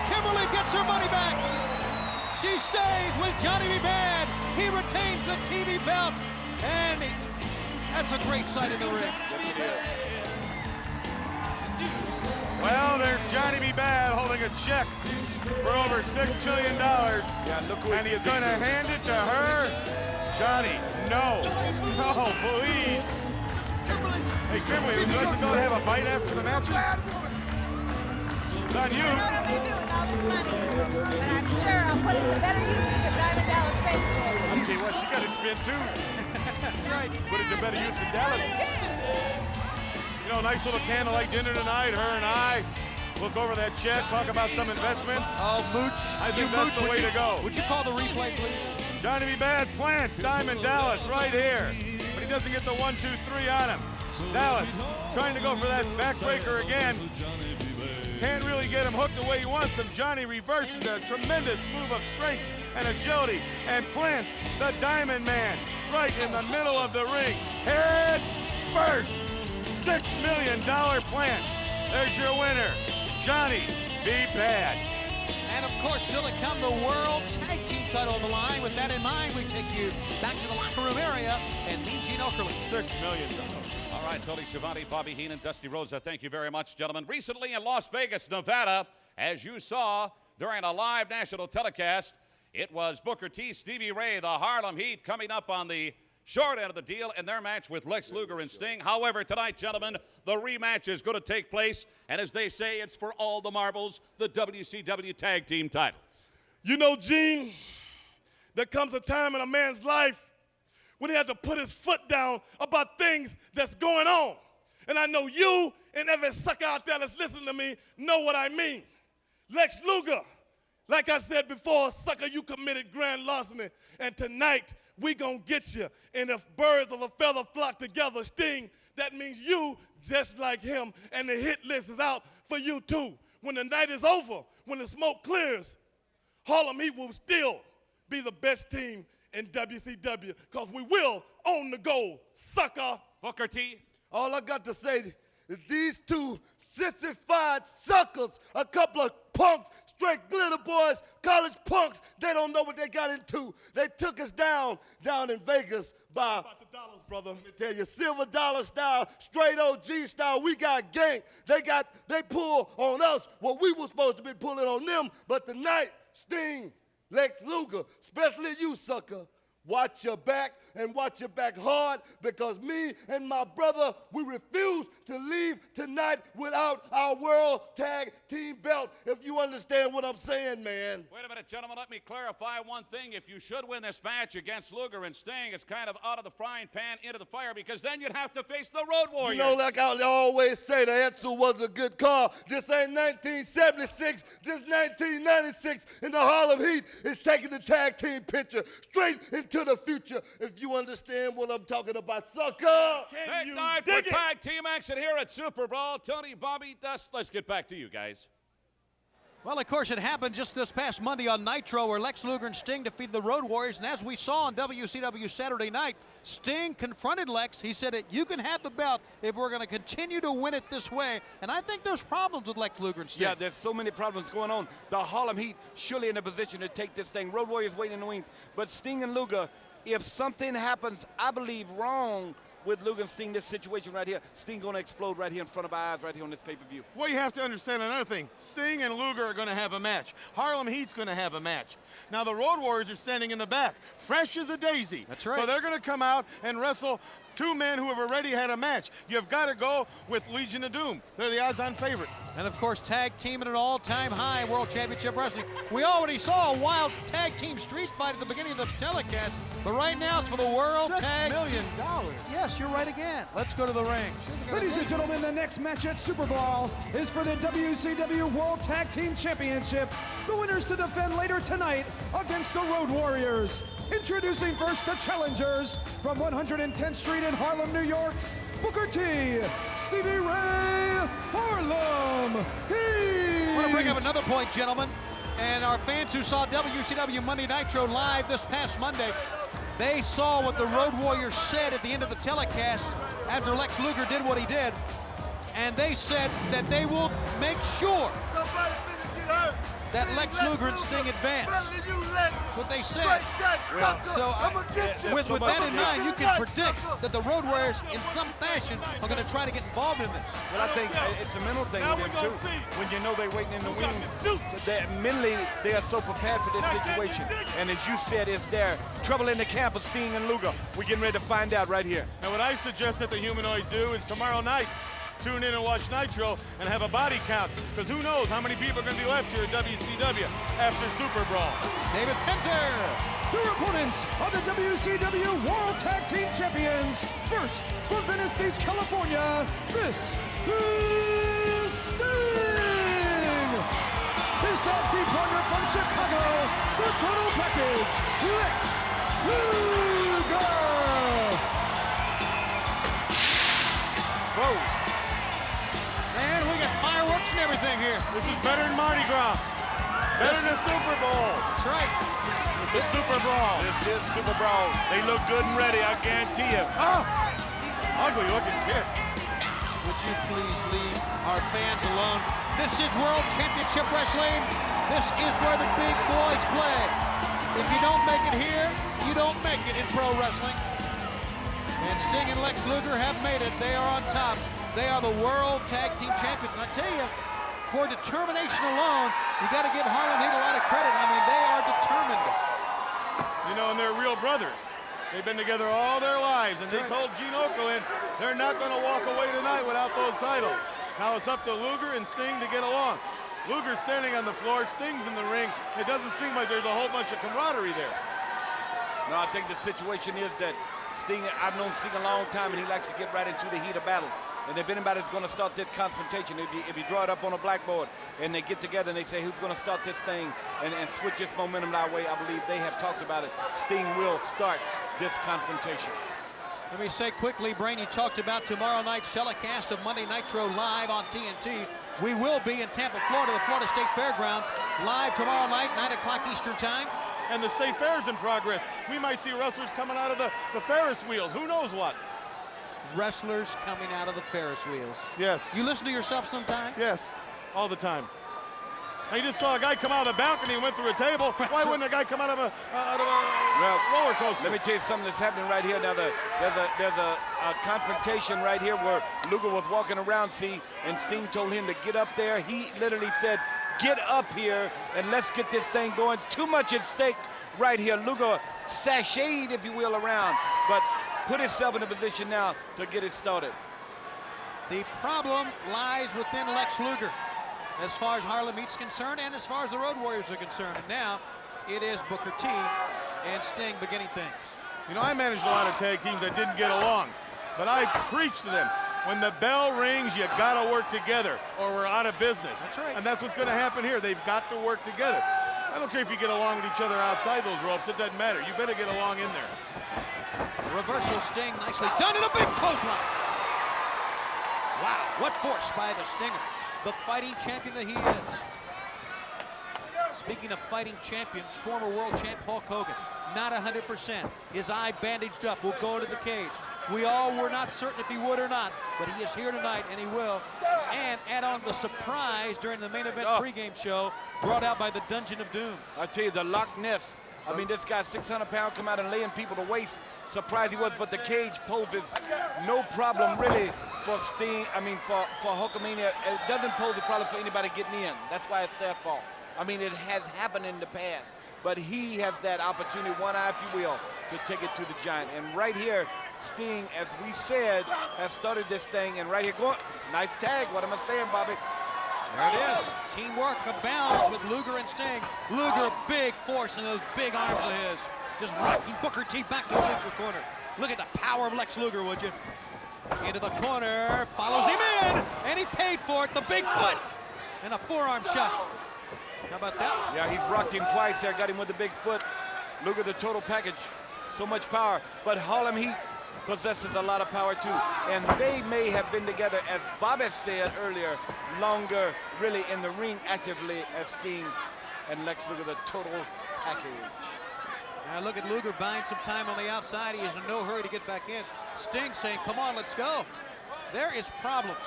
Kimberly gets her money back. She stays with Johnny B. Bad. He retains the TV belts, and that's a great sight in the ring. Yes, it is. Well, there's Johnny B. Bad holding a check for over $6 million. Yeah, look who And he's going to hand it to her. Johnny, no. No, please. Hey, Kimberly, would you like to go and have a bite after the match? It's on you. I don't know what you're doing all this money, but I'm sure I'll put it to better use than Diamond Dallas paid for. I'll tell you what, she got to spin too. That's right. Put it to better use than Dallas. You know, nice little candlelight dinner tonight, her and I. Look over that check, talk about some investments. Oh, Mooch. I think that's the way to go. Would you call the replay, please? Johnny B. Bad plants, Diamond Dallas right here. But he doesn't get the 1, 2, 3 on him. Dallas trying to go for that backbreaker again. Can't really get him hooked the way he wants him. Johnny reverses a tremendous move of strength and agility and plants the Diamond Man right in the middle of the ring. Head first. $6 million plant. There's your winner, Johnny B. Bad. And of course, still to come, the World Tag Team title on the line. With that in mind, we take you back to the locker room area and meet Gene Okerlund. $6 million. All right, Tony Schiavone, Bobby Heenan, Dusty Rosa, thank you very much, gentlemen. Recently in Las Vegas, Nevada, as you saw during a live national telecast, it was Booker T, Stevie Ray, the Harlem Heat coming up on the short end of the deal in their match with Lex Luger and Sting. However, tonight, gentlemen, the rematch is going to take place, and as they say, it's for all the marbles, the WCW Tag Team titles. You know, Gene, there comes a time in a man's life when he has to put his foot down about things that's going on. And I know you and every sucker out there that's listening to me know what I mean. Lex Luger, like I said before, sucker, you committed grand larceny, and tonight we gonna get you. And if birds of a feather flock together, Sting, that means you just like him, and the hit list is out for you too. When the night is over, when the smoke clears, Harlem Heat will still be the best team in WCW, because we will own the gold, sucker. Booker T. All I got to say is these two sissified suckers, a couple of punks, straight glitter boys, college punks, they don't know what they got into. They took us down in Vegas by about the dollars, brother. Let me tell you, silver dollar style, straight OG style. We got gang. They pull on us what we were supposed to be pulling on them. But tonight, Sting, Lex Luger, especially you, sucker, watch your back and watch your back hard, because me and my brother, we refuse to leave tonight without our World Tag Team belt, if you understand what I'm saying, man. Wait a minute, gentlemen, let me clarify one thing. If you should win this match against Luger and Sting, it's kind of out of the frying pan into the fire, because then you'd have to face the Road Warriors. You know, like I always say, the answer was a good call. This ain't 1976, this 1996, and the Harlem Heat is taking the tag team picture straight into the future, if you understand what I'm talking about, sucker. Big night for tag team action here at Super Brawl. Tony, Bobby, Dust, let's get back to you guys. Well, of course, it happened just this past Monday on Nitro, where Lex Luger and Sting defeated the Road Warriors. And as we saw on WCW Saturday night, Sting confronted Lex. He said, you can have the belt if we're going to continue to win it this way. And I think there's problems with Lex Luger and Sting. Yeah, there's so many problems going on. The Harlem Heat surely in a position to take this thing. Road Warriors waiting in the wings. But Sting and Luger, if something happens, I believe, wrong with Luger and Sting, this situation right here, Sting going to explode right here in front of our eyes right here on this pay-per-view. Well, you have to understand another thing. Sting and Luger are going to have a match. Harlem Heat's going to have a match. Now, the Road Warriors are standing in the back, fresh as a daisy. That's right. So they're going to come out and wrestle two men who have already had a match. You've got to go with Legion of Doom. They're the odds-on favorite. And, of course, tag team at an all-time high, World Championship Wrestling. We already saw a wild tag team street fight at the beginning of the telecast, but right now it's for the World Tag $6 million. Yes, you're right again. Let's go to the ring. Ladies and gentlemen, the next match at Super Brawl is for the WCW World Tag Team Championship. The winners to defend later tonight against the Road Warriors. Introducing first the challengers from 110th Street in Harlem, New York, Booker T, Stevie Ray, Harlem Heat. I want to bring up another point, gentlemen, and our fans who saw WCW Monday Nitro live this past Monday, they saw what the Road Warriors said at the end of the telecast after Lex Luger did what he did, and they said that they will make sure that Lex Luger and Sting advance. That's what they said. With that in mind, you can predict that the Road Warriors, in some fashion, are going to try to get involved in this. Well, I think it's a mental thing with them, too. When you know they're waiting in the wings, mentally, they are so prepared for this situation. And as you said, it's there. Trouble in the camp of Sting and Luger. We're getting ready to find out right here. And what I suggest that the Humanoids do is tomorrow night, tune in and watch Nitro and have a body count, because who knows how many people are going to be left here at WCW after Super Brawl. David Pinter. their opponents are the WCW World Tag Team Champions. First, from Venice Beach, California, this is Sting. His tag team partner from Chicago, the Total Package, Lex Luger. Whoa. Man, we got fireworks and everything here. This is better than Mardi Gras. Better than Super Bowl. That's right. This is Super Brawl. This is Super Brawl. They look good and ready, I guarantee you. Oh! Ugly looking kid. Would you please leave our fans alone? This is World Championship Wrestling. This is where the big boys play. If you don't make it here, you don't make it in pro wrestling. And Sting and Lex Luger have made it. They are on top. They are the World Tag Team Champions. And I tell you, for determination alone, you got to give Harlem Heat a lot of credit. I mean, they are determined. You know, and they're real brothers. They've been together all their lives, and they told Gene Okerlund they're not going to walk away tonight without those titles. Now it's up to Luger and Sting to get along. Luger's standing on the floor, Sting's in the ring. It doesn't seem like there's a whole bunch of camaraderie there. No, I think the situation is that Sting, I've known Sting a long time, and he likes to get right into the heat of battle. And if anybody's going to start that confrontation, if you draw it up on a blackboard and they get together and they say who's going to start this thing and switch this momentum our way, I believe they have talked about it. Sting will start this confrontation. Let me say quickly, Brain, you talked about tomorrow night's telecast of Monday Nitro live on TNT. We will be in Tampa, Florida, the Florida State Fairgrounds, live tomorrow night, 9 o'clock Eastern Time. And the state fair is in progress. We might see wrestlers coming out of the Ferris wheels. Who knows what? Wrestlers coming out of the Ferris wheels. Yes. You listen to yourself sometime? Yes, all the time. I just saw a guy come out of the balcony and went through a table. Why wouldn't a guy come out of a roller coaster? Let me tell you something that's happening right here. Now, there's a confrontation right here where Luger was walking around, and Sting told him to get up there. He literally said, get up here and let's get this thing going. Too much at stake right here. Luger sashayed, if you will, around, but put himself in a position now to get it started. The problem lies within Lex Luger as far as Harlem Heat's concerned and as far as the Road Warriors are concerned. And now it is Booker T and Sting beginning things. You know, I managed a lot of tag teams that didn't get along, but I preached to them, when the bell rings, you gotta work together or we're out of business. That's right. And that's what's gonna happen here. They've got to work together. I don't care if you get along with each other outside those ropes, it doesn't matter. You better get along in there. Reversal Sting, nicely done, and a big clothesline. Wow, what force by the Stinger, the fighting champion that he is. Speaking of fighting champions, former world champ Hulk Hogan, not 100%. His eye bandaged up, will go into the cage. We all were not certain if he would or not, but he is here tonight, and he will. And add on the surprise during the main event pregame show, brought out by the Dungeon of Doom. I tell you, the Loch Ness. I mean, this guy, 600 pounds, come out and laying people to waste. Surprised he was, but the cage poses no problem really for Sting. I mean, for Hulkamania. It doesn't pose a problem for anybody getting in. That's why it's their fault. I mean, it has happened in the past, but he has that opportunity, one eye, if you will, to take it to the Giant. And right here, Sting, as we said, has started this thing, and right here, going, nice tag. What am I saying, Bobby? There it is. Teamwork abounds with Luger and Sting. Luger, big force in those big arms of his. Just rocking Booker T back to the neutral corner. Look at the power of Lex Luger, would you? Into the corner, follows him in, and he paid for it. The big foot and a forearm shot. How about that? Yeah, he's rocked him twice there, got him with the big foot. Look at the total package. So much power. But Harlem Heat possesses a lot of power too. And they may have been together, as Bobby said earlier, longer really in the ring actively as Sting and Lex Luger, the total package. Now look at Luger buying some time on the outside. He is in no hurry to get back in. Sting saying, come on, let's go. There is problems.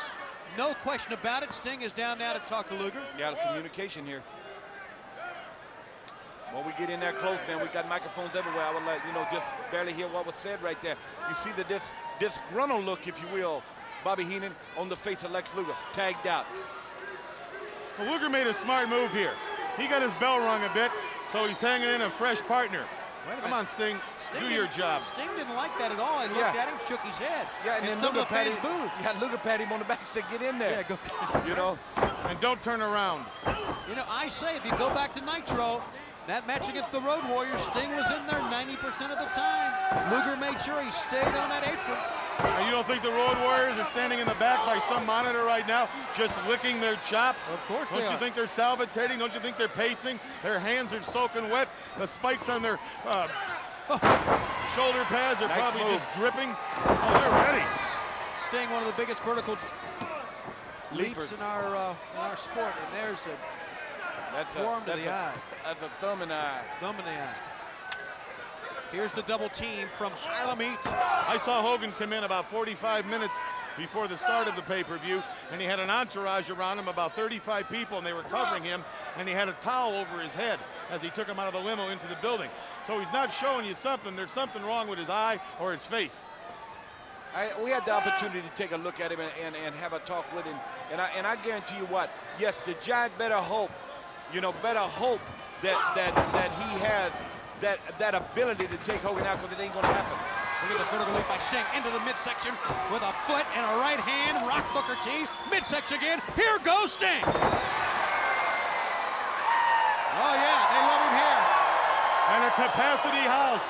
No question about it. Sting is down now to talk to Luger. Yeah, the communication here. When we get in there close, man, we got microphones everywhere. I would like, just barely hear what was said right there. You see the disgruntled look, if you will, Bobby Heenan on the face of Lex Luger, tagged out. Well, Luger made a smart move here. He got his bell rung a bit, so he's hanging in a fresh partner. Come on, Sting, do your job. Sting didn't like that at all. He looked at him, shook his head. Yeah, and then some Luger of the fans booed. Yeah, Luger pat him on the back, said, get in there. Yeah, go. You know? And don't turn around. You know, I say, if you go back to Nitro, That match against the Road Warriors, Sting was in there 90% of the time. Luger made sure he stayed on that apron. And you don't think the Road Warriors are standing in the back by some monitor right now, just licking their chops? Of course Don't they you are. think they're salivating? Don't you think they're pacing? Their hands are soaking wet. The spikes on their shoulder pads are probably just dripping. Oh, they're ready. Sting, one of the biggest vertical leaps in our sport, and there's a forearm to the eye. That's a thumb in the eye. Thumb in the eye. Here's the double team from Harlem Heat. I saw Hogan come in about 45 minutes before the start of the pay-per-view, and he had an entourage around him, about 35 people, and they were covering him, and he had a towel over his head as he took him out of the limo into the building. So he's not showing you something. There's something wrong with his eye or his face. We had the opportunity to take a look at him and have a talk with him, and I guarantee you what, yes, the Giant better hope that he has that ability to take Hogan out, because it ain't gonna happen. Look at the vertical leap by Sting into the midsection with a foot and a right hand. Rock Booker T. Midsection again. Here goes Sting. Oh yeah, they love him here. And a capacity house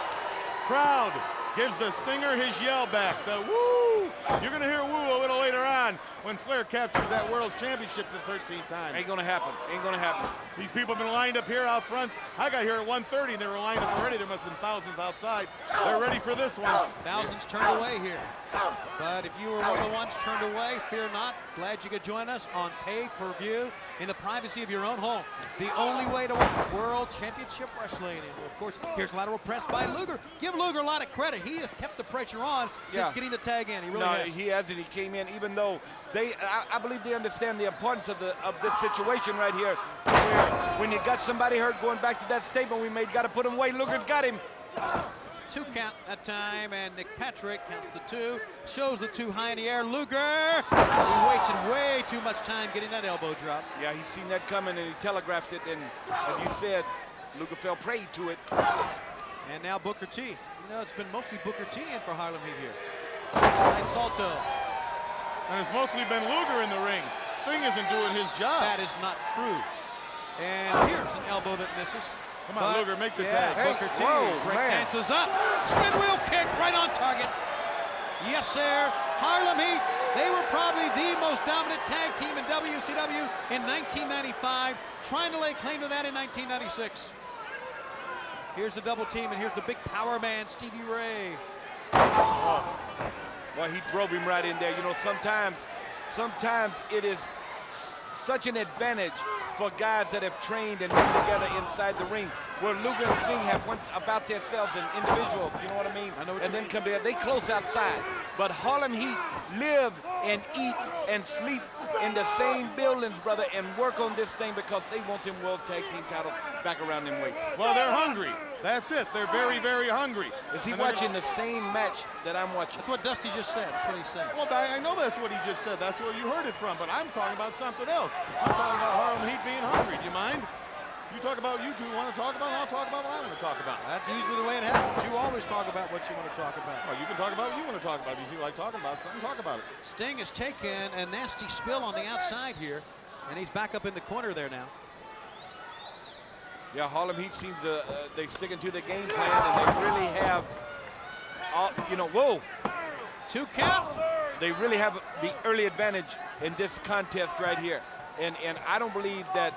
crowd gives the Stinger his yell back. The woo! You're gonna hear woo a little later on when Flair captures that World Championship the 13th time. Ain't gonna happen. Ain't gonna happen. These people have been lined up here out front. I got here at 1:30 and they were lined up already. There must have been thousands outside. They're ready for this one. Thousands turned away here. But if you were one of the ones turned away, fear not. Glad you could join us on pay-per-view in the privacy of your own home. The only way to watch World Championship Wrestling. And of course, here's lateral press by Luger. Give Luger a lot of credit. He has kept the pressure on since getting the tag in. He really has. He hasn't. He came in, even though I believe they understand the importance of this situation right here, where when you got somebody hurt, going back to that statement we made, got to put him away. Luger's got him. 2 count that time, and Nick Patrick counts the 2, shows the 2 high in the air. Luger, he wasted way too much time getting that elbow drop. Yeah, he's seen that coming and he telegraphed it, and as you said, Luger fell prey to it. And now Booker T. You know, it's been mostly Booker T in for Harlem Heat here. Side salto. And it's mostly been Luger in the ring. Sting isn't doing his job. That is not true. And here's an elbow that misses. Come on, Luger, make the tag. Hey, Booker T. Breakdances up. Spin wheel kick right on target. Yes, sir. Harlem Heat. They were probably the most dominant tag team in WCW in 1995, trying to lay claim to that in 1996. Here's the double team, and here's the big power man, Stevie Ray. Well, he drove him right in there. You know, sometimes it is such an advantage for guys that have trained and been together inside the ring, where Luger and Sting have went about themselves and individuals, you know what I mean? I know what and you then mean. come together. They close outside. But Harlem Heat live and eat and sleep in the same buildings, brother, and work on this thing because they want them World Tag Team title back around them weights. Well, they're hungry. That's it. They're very, very hungry. Is he watching the same match that I'm watching? That's what Dusty just said. That's what he said. Well, I know that's what he just said. That's where you heard it from. But I'm talking about something else. I'm talking about Harlem Heat being hungry. Do you mind? You talk about what you two want to talk about, and I'll talk about what I want to talk about. That's usually the way it happens. You always talk about what you want to talk about. Well, you can talk about what you want to talk about. If you like talking about something, talk about it. Sting has taken a nasty spill on the outside here, and he's back up in the corner there now. Yeah, Harlem Heat seems to, they sticking to the game plan, and they really have, you know, whoa. 2 count. They really have the early advantage in this contest right here. And I don't believe that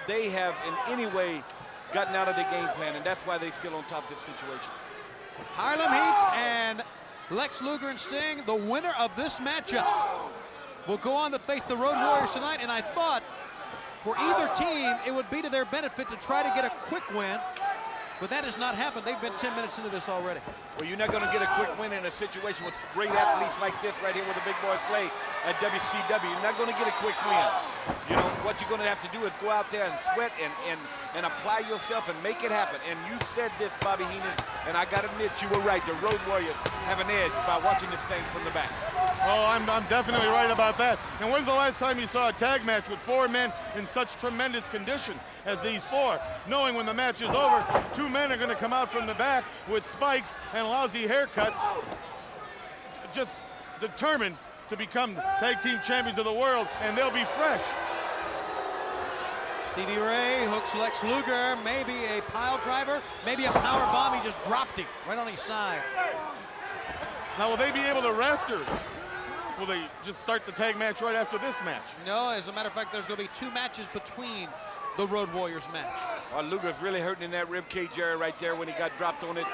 they have in any way gotten out of the game plan, and that's why they're still on top of this situation. Harlem Heat and Lex Luger and Sting, the winner of this matchup, will go on to face the Road Warriors tonight, and I thought for either team, it would be to their benefit to try to get a quick win, but that has not happened. They've been 10 minutes into this already. Well, you're not going to get a quick win in a situation with great athletes like this right here where the big boys play at WCW. You're not going to get a quick win. You know, what you're going to have to do is go out there and sweat and apply yourself and make it happen. And you said this, Bobby Heenan, and I got to admit you were right. The Road Warriors have an edge by watching this thing from the back. Oh, I'm definitely right about that. And when's the last time you saw a tag match with 4 men in such tremendous condition as these 4? Knowing when the match is over, 2 men are going to come out from the back with spikes and lousy haircuts, just determined to become tag team champions of the world, and they'll be fresh. Stevie Ray hooks Lex Luger, maybe a pile driver, maybe a power bomb. He just dropped him right on his side. Now, will they be able to rest, or will they just start the tag match right after this match? No, as a matter of fact, there's going to be 2 matches between the Road Warriors match. Well, Luger's really hurting in that rib cage area right there when he got dropped on it.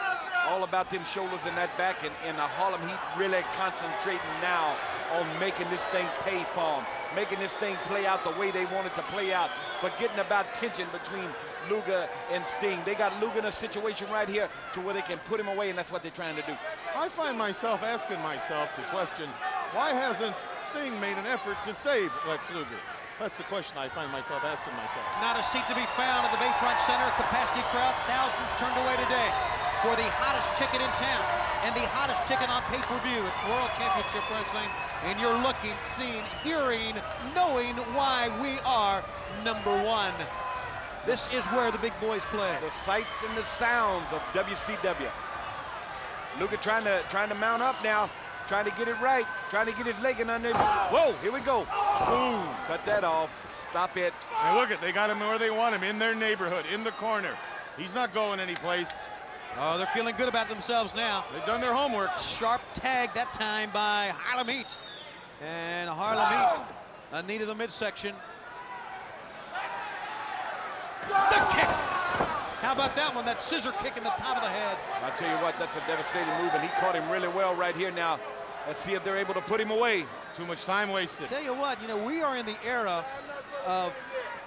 All about them shoulders and that back, and Harlem Heat really concentrating now on making this thing pay for him, making this thing play out the way they want it to play out, forgetting about tension between Luger and Sting. They got Luger in a situation right here to where they can put him away, and that's what they're trying to do. I find myself asking myself the question, why hasn't Sting made an effort to save Lex Luger? That's the question I find myself asking myself. Not a seat to be found at the Bayfront Center. Capacity crowd, thousands turned away today for the hottest ticket in town and the hottest ticket on pay-per-view. It's World Championship Wrestling, and you're looking, seeing, hearing, knowing why we are #1. This is where the big boys play. The sights and the sounds of WCW. Luger trying to mount up now, trying to get it right, trying to get his leg in under. Whoa, here we go. Boom, cut that off. Stop it. And look, they got him where they want him, in their neighborhood, in the corner. He's not going anyplace. Oh, they're feeling good about themselves now. They've done their homework. Sharp tag that time by Harlem Heat. And Harlem Heat, a knee to the midsection. The kick. How about that one, that scissor kick in the top of the head? I'll tell you what, that's a devastating move, and he caught him really well right here now. Let's see if they're able to put him away. Too much time wasted. Tell you what, you know, we are in the era of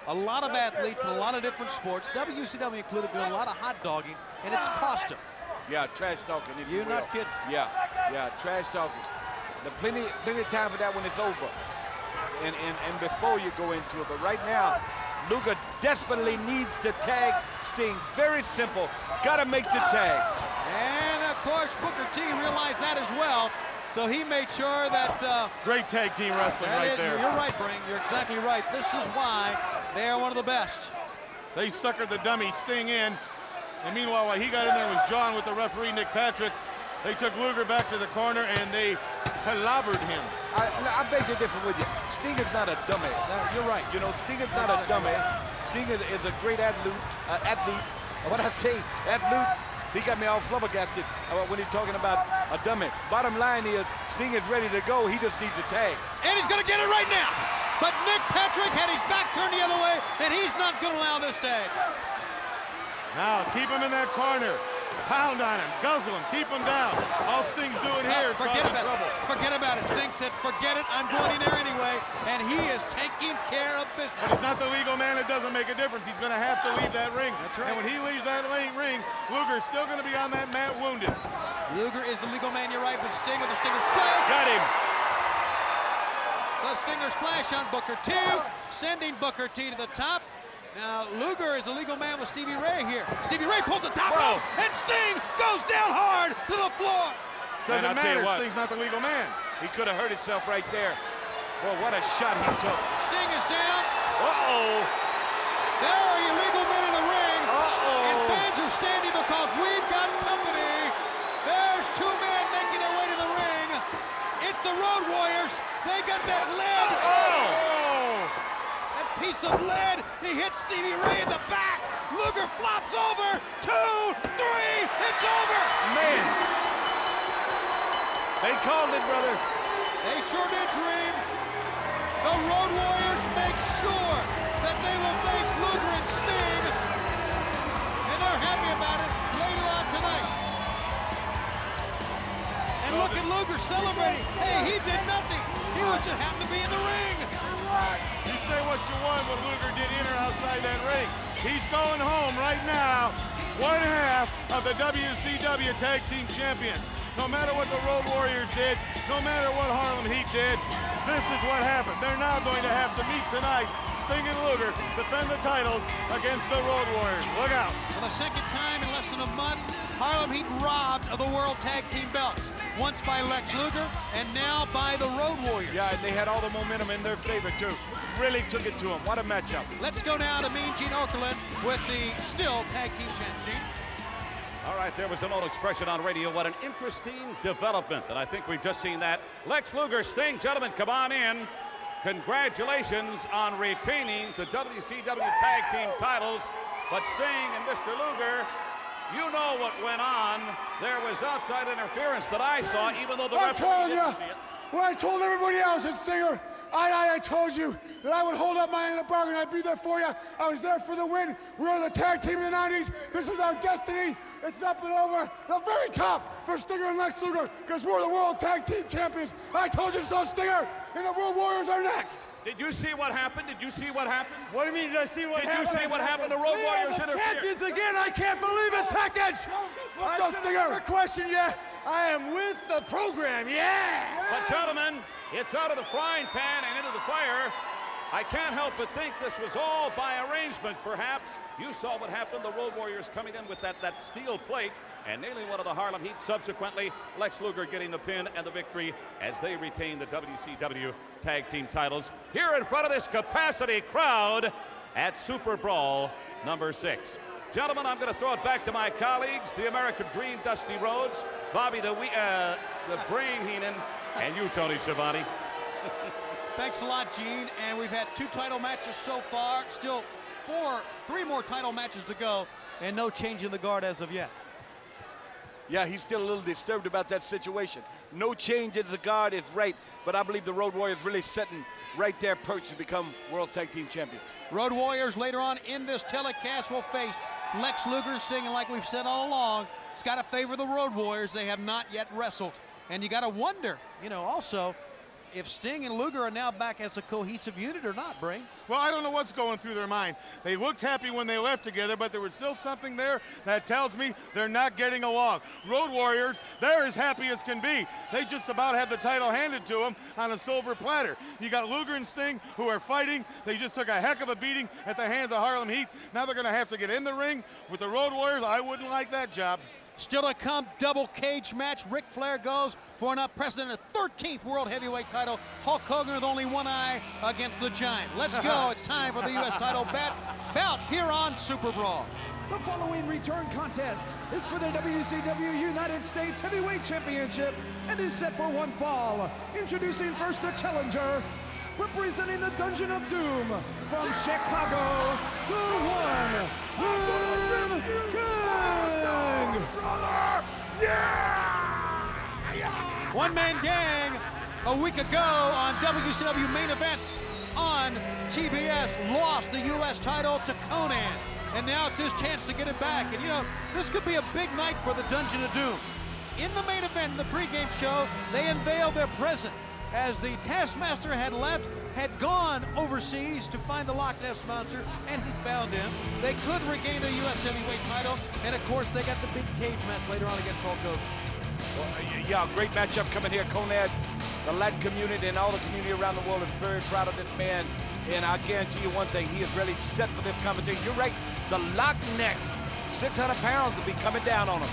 a lot of athletes in a lot of different sports, WCW included, doing a lot of hot dogging, and it's cost them. Yeah, trash talking. If you You're not kidding. Yeah, trash talking. The plenty of time for that when it's over, and before you go into it. But right now, Luger desperately needs to tag Sting. Very simple. Got to make the tag. And of course, Booker T realized that as well. So he made sure that... Great tag team wrestling right there. You're right, Bring. You're exactly right. This is why they are one of the best. They suckered the dummy Sting in. And meanwhile, while he got in there was John with the referee, Nick Patrick. They took Luger back to the corner and they clobbered him. I beg to differ with you. Sting is not a dummy. You're right. You know, Sting is not a dummy. Sting is a great athlete. When I say athlete, he got me all flabbergasted when he's talking about a dummy. Bottom line is, Sting is ready to go. He just needs a tag. And he's going to get it right now. But Nick Patrick had his back turned the other way, and he's not going to allow this tag. Now, keep him in that corner. Pound on him, guzzle him, keep him down. All Sting's doing here is causing trouble. Forget about it. Sting said, forget it, I'm going in there anyway. And he is taking care of business. But he's not the legal man. It doesn't make a difference. He's going to have to leave that ring. That's right. And when he leaves that ring, Luger's still going to be on that mat wounded. Luger is the legal man, you're right, but Sting with the Stinger Splash. Got him. The Stinger Splash on Booker T, sending Booker T to the top. Now, Luger is a legal man with Stevie Ray here. Stevie Ray pulls the top rope, and Sting goes down hard to the floor. Doesn't matter, Sting's not the legal man. He could have hurt himself right there. Well, what a shot he took. Sting is down. Uh-oh. There are your legal men in the ring. Uh-oh. And fans are standing because we've got company. There's 2 men making their way to the ring. It's the Road Warriors. They got that lead. Oh. That piece of lead. He hits Stevie Ray in the back. Luger flops over. 2, 3. It's over. Man. They called it, brother. They sure did, Dream. The Road Warriors make sure that they will face Luger and Sting. And they're happy about it later on tonight. And look at Luger celebrating. Hey, he did nothing. He just happened to be in the ring. You say what you want, but Luger did in or outside that ring. He's going home right now, 1/2 of the WCW Tag Team Champions. No matter what the Road Warriors did, no matter what Harlem Heat did, this is what happened. They're now going to have to meet tonight. Sting and Luger defend the titles against the Road Warriors. Look out. For the second time in less than a month, Harlem Heat robbed of the World Tag Team belts. Once by Lex Luger, and now by the Road Warriors. Yeah, and they had all the momentum in their favor, too. Really took it to them. What a matchup. Let's go now to Mean Gene Okerlund with the still Tag Team champs, Gene. All right, there was an old expression on radio. What an interesting development. And I think we've just seen that. Lex Luger, Sting, gentlemen, come on in. congratulations on retaining the WCW Tag Team titles. But Sting and Mr. Luger, you know what went on. There was outside interference that I saw, even though the referee didn't see it. Well, I told everybody else at Stinger, I told you that I would hold up my end of the bargain. I'd be there for you. I was there for the win. We were the tag team in the 90s. This is our destiny. It's up and over the very top for Stinger and Lex Luger because we're the World Tag Team Champions. I told you so, Stinger, and the Road Warriors are next. Did you see what happened? Did you see what happened? What do you mean, did I see what happened? Did you see what happened? The Road Warriors interfered. Champions again, I can't believe it, package! I should never question you. I am with the program, yeah! But gentlemen, it's out of the frying pan and into the fire. I can't help but think this was all by arrangement, perhaps. You saw what happened, the Road Warriors coming in with that steel plate and nailing one of the Harlem Heat. Subsequently, Lex Luger getting the pin and the victory as they retain the WCW Tag Team titles here in front of this capacity crowd at Super Brawl number 6. Gentlemen, I'm going to throw it back to my colleagues, the American Dream, Dusty Rhodes, Bobby the Brain Heenan, and you, Tony Schiavone. Thanks a lot, Gene. And we've had 2 title matches so far. Still 3 more title matches to go, and no change in the guard as of yet. Yeah, he's still a little disturbed about that situation. No change in the guard is right, but I believe the Road Warriors really setting right there perched to become World Tag Team Champions. Road Warriors later on in this telecast will face Lex Luger and Sting, and like we've said all along, it's got to favor the Road Warriors. They have not yet wrestled. And you got to wonder, also, if Sting and Luger are now back as a cohesive unit or not, Brain. Well, I don't know what's going through their mind. They looked happy when they left together, but there was still something there that tells me they're not getting along. Road Warriors, they're as happy as can be. They just about had the title handed to them on a silver platter. You got Luger and Sting who are fighting. They just took a heck of a beating at the hands of Harlem Heat. Now they're going to have to get in the ring with the Road Warriors. I wouldn't like that job. Still to come, double cage match. Ric Flair goes for an unprecedented 13th World Heavyweight title. Hulk Hogan with only one eye against the Giant. Let's go. It's time for the U.S. title bout here on Super Brawl. The following return contest is for the WCW United States Heavyweight Championship and is set for one fall. Introducing first the challenger, representing the Dungeon of Doom from Chicago, the One-Man Gang! One-Man Gang a week ago on WCW Main Event on TBS lost the U.S. title to Conan. And now it's his chance to get it back. And this could be a big night for the Dungeon of Doom. In the main event, in the pregame show, they unveiled their present as the Taskmaster had gone overseas to find the Loch Ness Monster, and he found him. They could regain the U.S. Heavyweight title, and of course, they got the big cage match later on against Hulk Hogan. Well, yeah, great matchup coming here. Conrad, the Latin community and all the community around the world is very proud of this man. And I guarantee you one thing, he is really set for this competition. You're right, the Loch Ness, 600 pounds will be coming down on him.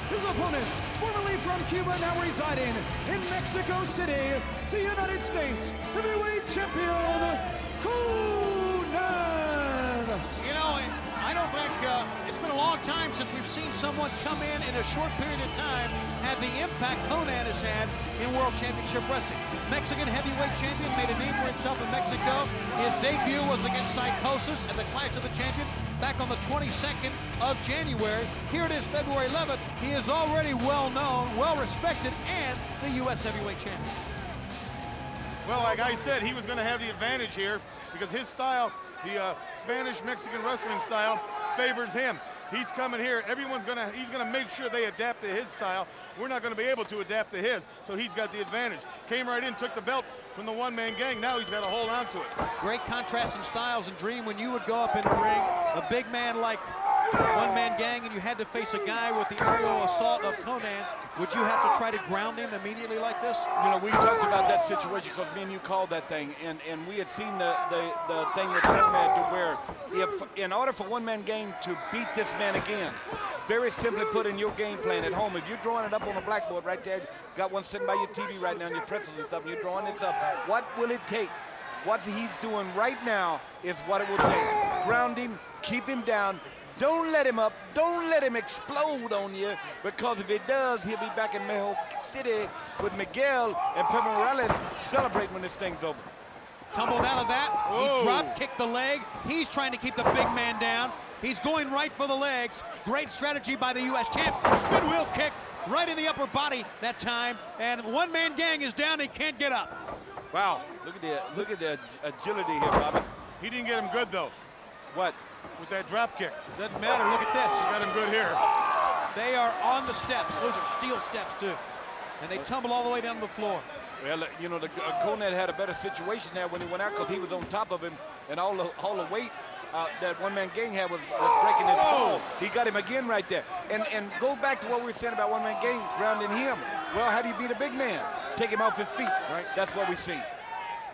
His opponent, formerly from Cuba, now residing in Mexico City, the United States Heavyweight Champion, Conan! I don't think it's been a long time since we've seen someone come in a short period of time have the impact Conan has had in World Championship Wrestling. Mexican heavyweight champion, made a name for himself in Mexico. His debut was against Psychosis at the Clash of the Champions back on the 22nd of January. Here it is, February 11th. He is already well known, well respected, and the U.S. heavyweight champion. Well, like I said, he was going to have the advantage here because his style, the Spanish-Mexican wrestling style, favors him. He's coming here. He's gonna make sure they adapt to his style. We're not gonna be able to adapt to his, so he's got the advantage. Came right in, took the belt from the One-Man Gang. Now he's got to hold on to it. Great contrast in styles. And Dream, when you would go up in the ring, a big man like One-Man Gang, and you had to face a guy with the aerial assault of Conan, would you have to try to ground him immediately like this? We talked about that situation because me and you called that thing, and we had seen the thing with Conan to where in order for One-Man Gang to beat this man again, very simply put in your game plan at home, if you're drawing it up on a blackboard right there, got one sitting by your TV right now and your pretzels and stuff, and you're drawing this up, what will it take? What he's doing right now is what it will take. Ground him, keep him down. Don't let him up. Don't let him explode on you, because if he does, he'll be back in Mexico City with Miguel and Pedro Morales celebrating when this thing's over. tumbled out of that. Whoa. He drop kicked the leg. He's trying to keep the big man down. He's going right for the legs. Great strategy by the U.S. champ. Spin wheel kick right in the upper body that time. And one-man gang is down. He can't get up. Wow, look at the agility here, Bobby. He didn't get him good, though, What? with that drop kick. Doesn't matter. Look at this. Got him good here. They are on the steps. Those are steel steps, too. And they tumble all the way down to the floor. Well, you know, Konad had a better situation there when he went out because he was on top of him, and all the weight that one-man gang had was breaking his fall. He got him again right there. And go back to what we were saying about one-man gang grounding him. Well, how do you beat a big man? Take him off his feet. Right. That's what we see.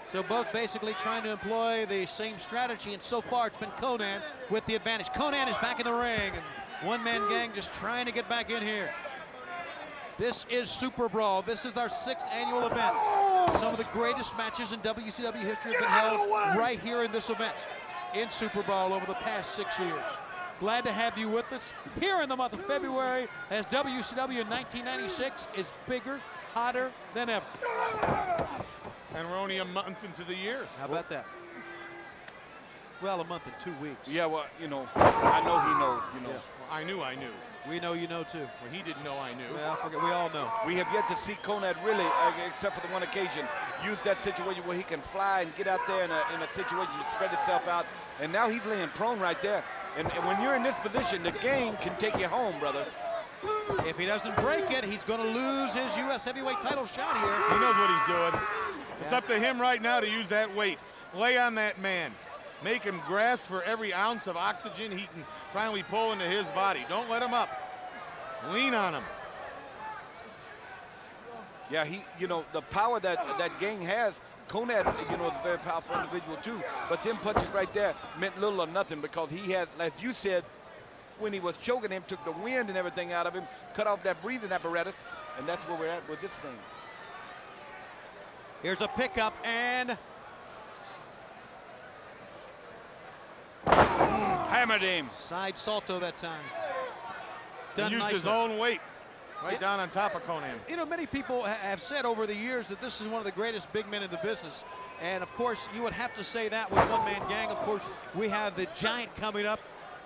So both basically trying to employ the same strategy, and so far it's been Konnan with the advantage. Konnan is back in the ring, and one-man gang just trying to get back in here. This is Super Brawl. This is our 6th annual event. Some of the greatest matches in WCW history have been held right here in this event in Super Brawl over the past 6 years. Glad to have you with us here in the month of February as WCW in 1996 is bigger, hotter than ever. And we're only a month into the year. How about that? Well, a month and 2 weeks. Yeah, well, you know, I know he knows, you know. Yeah. Well, I knew. We know you know, too. Well, he didn't know I knew. Well, we all know. We have yet to see Konad really, except for the one occasion, use that situation where he can fly and get out there in a situation to spread himself out. And now he's laying prone right there. And when you're in this position, the game can take you home, brother. If he doesn't break it, he's going to lose his U.S. heavyweight title shot here. He knows what he's doing. It's up to him right now to use that weight. Lay on that man. Make him grasp for every ounce of oxygen he can finally pull into his body. Don't let him up. Lean on him. Yeah, you know, the power that gang has, Konad, you know, is a very powerful individual too. But them punches right there meant little or nothing because he had, as you said, when he was choking him, took the wind and everything out of him, cut off that breathing apparatus, and that's where we're at with this thing. Here's a pickup and hammered him. Side salto that time. Done He used nicely. his own weight right down on top of Konnan. You know, many people have said over the years that this is one of the greatest big men in the business. And of course, you would have to say that with one-man gang. Of course, we have the Giant coming up,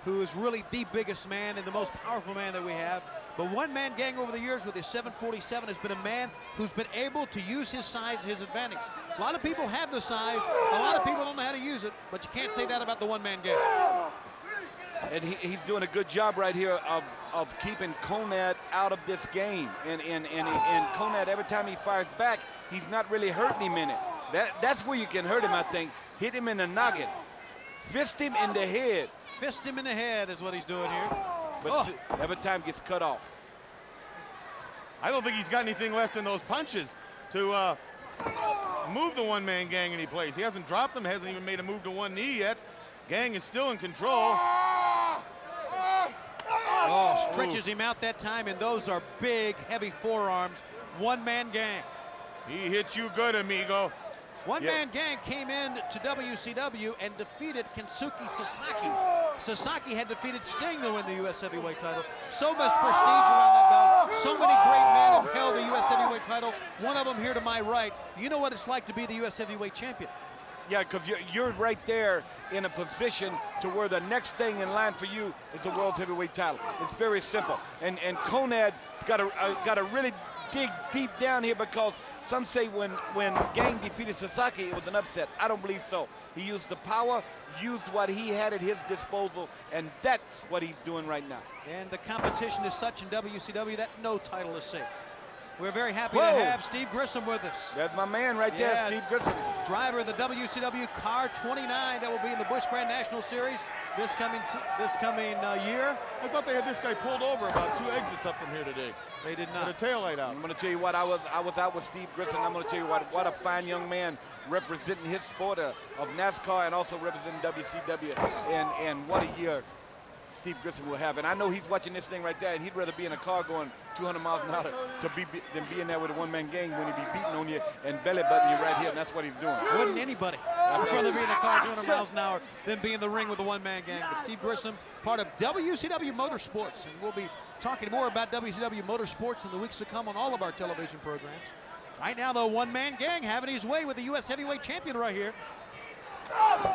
who is really the biggest man and the most powerful man that we have. But one-man gang over the years with his 747 has been a man who's been able to use his size, his advantage. A lot of people have the size, a lot of people don't know how to use it, but you can't say that about the one-man gang. And he's doing a good job right here of keeping Konad out of this game. And Konad, every time he fires back, he's not really hurting him in it. That's where you can hurt him, I think. Hit him in the noggin. Fist him in the head. Fist him in the head is what he's doing here. But every time gets cut off. I don't think he's got anything left in those punches to move the one-man gang any place. He hasn't dropped them, hasn't even made a move to one knee yet. Gang is still in control. Oh, stretches him out that time, and those are big, heavy forearms. One-man gang. He hit you good, amigo. One-man gang came in to WCW and defeated Kensuke Sasaki. Sasaki had defeated Sting to win the U.S. heavyweight title. So much prestige around that belt. So many great men have held the U.S. heavyweight title. One of them here to my right. You know what it's like to be the U.S. heavyweight champion. Yeah, because you're right there in a position to where the next thing in line for you is the world's heavyweight title. It's very simple. And Konad got to really dig deep down here because some say when Gang defeated Sasaki, it was an upset. I don't believe so. He used the power, used what he had at his disposal, and that's what he's doing right now. And the competition is such in WCW that no title is safe. We're very happy Whoa. to have Steve Grissom with us. That's my man right there, Steve Grissom. Driver of the WCW Car 29 that will be in the Busch Grand National Series this coming year. I thought they had this guy pulled over about 2 exits up from here today. They did not. With a taillight out. I'm going to tell you what, I was out with Steve Grissom. I'm going to tell you what a fine young man representing his sport of NASCAR and also representing WCW. And what a year Steve Grissom will have. And I know he's watching this thing right there, and he'd rather be in a car going 200 miles an hour than be in there with a one-man gang when he be beating on you and belly button you right here, and that's what he's doing. Wouldn't anybody? I'd rather be in a car 200 miles an hour than be in the ring with a one-man gang. But Steve Grissom, part of WCW Motorsports, and we'll be talking more about WCW Motorsports in the weeks to come on all of our television programs. Right now, the one-man gang having his way with the U.S. heavyweight champion right here.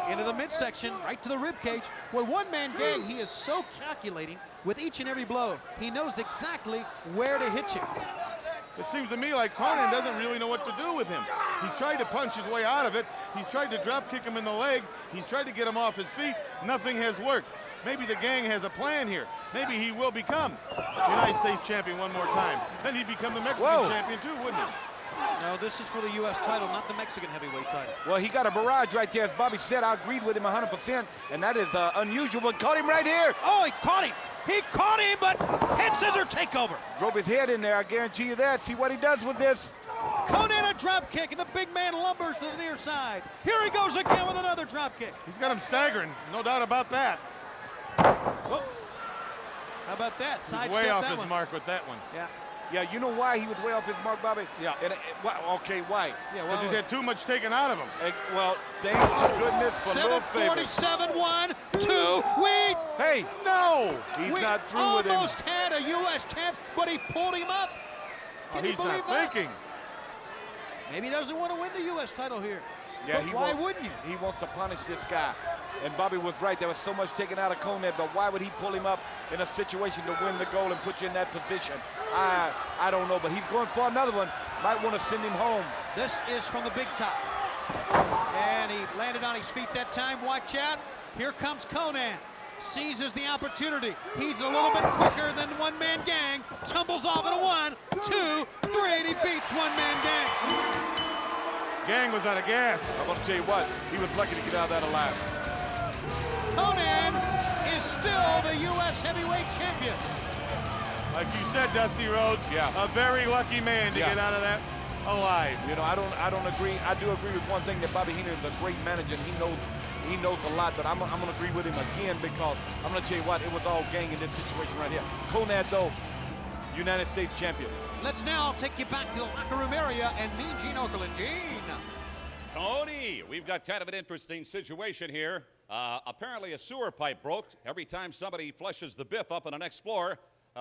into the midsection, right to the rib cage. With one-man gang, he is so calculating with each and every blow. He knows exactly where to hit you. It seems to me like Konnan doesn't really know what to do with him. He's tried to punch his way out of it. He's tried to drop kick him in the leg. He's tried to get him off his feet. Nothing has worked. Maybe the gang has a plan here. Maybe he will become United States champion one more time. Then he'd become the Mexican champion too, wouldn't he? No, this is for the U.S. title, not the Mexican heavyweight title. Well, he got a barrage right there. As Bobby said, I agreed with him 100%, and that is unusual, but caught him right here. Oh, he caught him. He caught him, but head scissor takeover. Drove his head in there, I guarantee you that. See what he does with this. Konnan a drop kick, and the big man lumbers to the near side. Here he goes again with another drop kick. He's got him staggering, no doubt about that. Oh. How about that? He's way off his mark with that one. Yeah. Yeah, you know why he was way off his mark, Bobby? Yeah. Okay, why? Yeah, because he's had too much taken out of him. Well, thank goodness for little favors. 7:47, 1, 2, we... Hey, no! He's not through with him. Almost had a U.S. champ, but he pulled him up. Can you believe that? Thinking. Maybe he doesn't want to win the U.S. title here. Yeah, but why wouldn't you? He wants to punish this guy. And Bobby was right. There was so much taken out of Konnan, but why would he pull him up in a situation to win the gold and put you in that position? I don't know, but he's going for another one. Might want to send him home. This is from the big top. And he landed on his feet that time. Watch out. Here comes Konnan. Seizes the opportunity. He's a little bit quicker than the one-man gang. Tumbles off in a 1, 2, 3, and he beats one-man gang. Gang was out of gas. I'm going to tell you what, he was lucky to get out of that alive. Konnan is still the U.S. heavyweight champion. Like you said, Dusty Rhodes, a very lucky man to get out of that alive. You know, I don't agree. I do agree with one thing, that Bobby Heenan is a great manager, and he knows a lot, but I'm going to agree with him again, because I'm going to tell you what, it was all gang in this situation right here. Konnan, though, United States champion. Let's now take you back to the locker room area and meet Gene Okerlund. Gene. Tony, we've got kind of an interesting situation here. Apparently a sewer pipe broke. Every time somebody flushes the biff up on the next floor,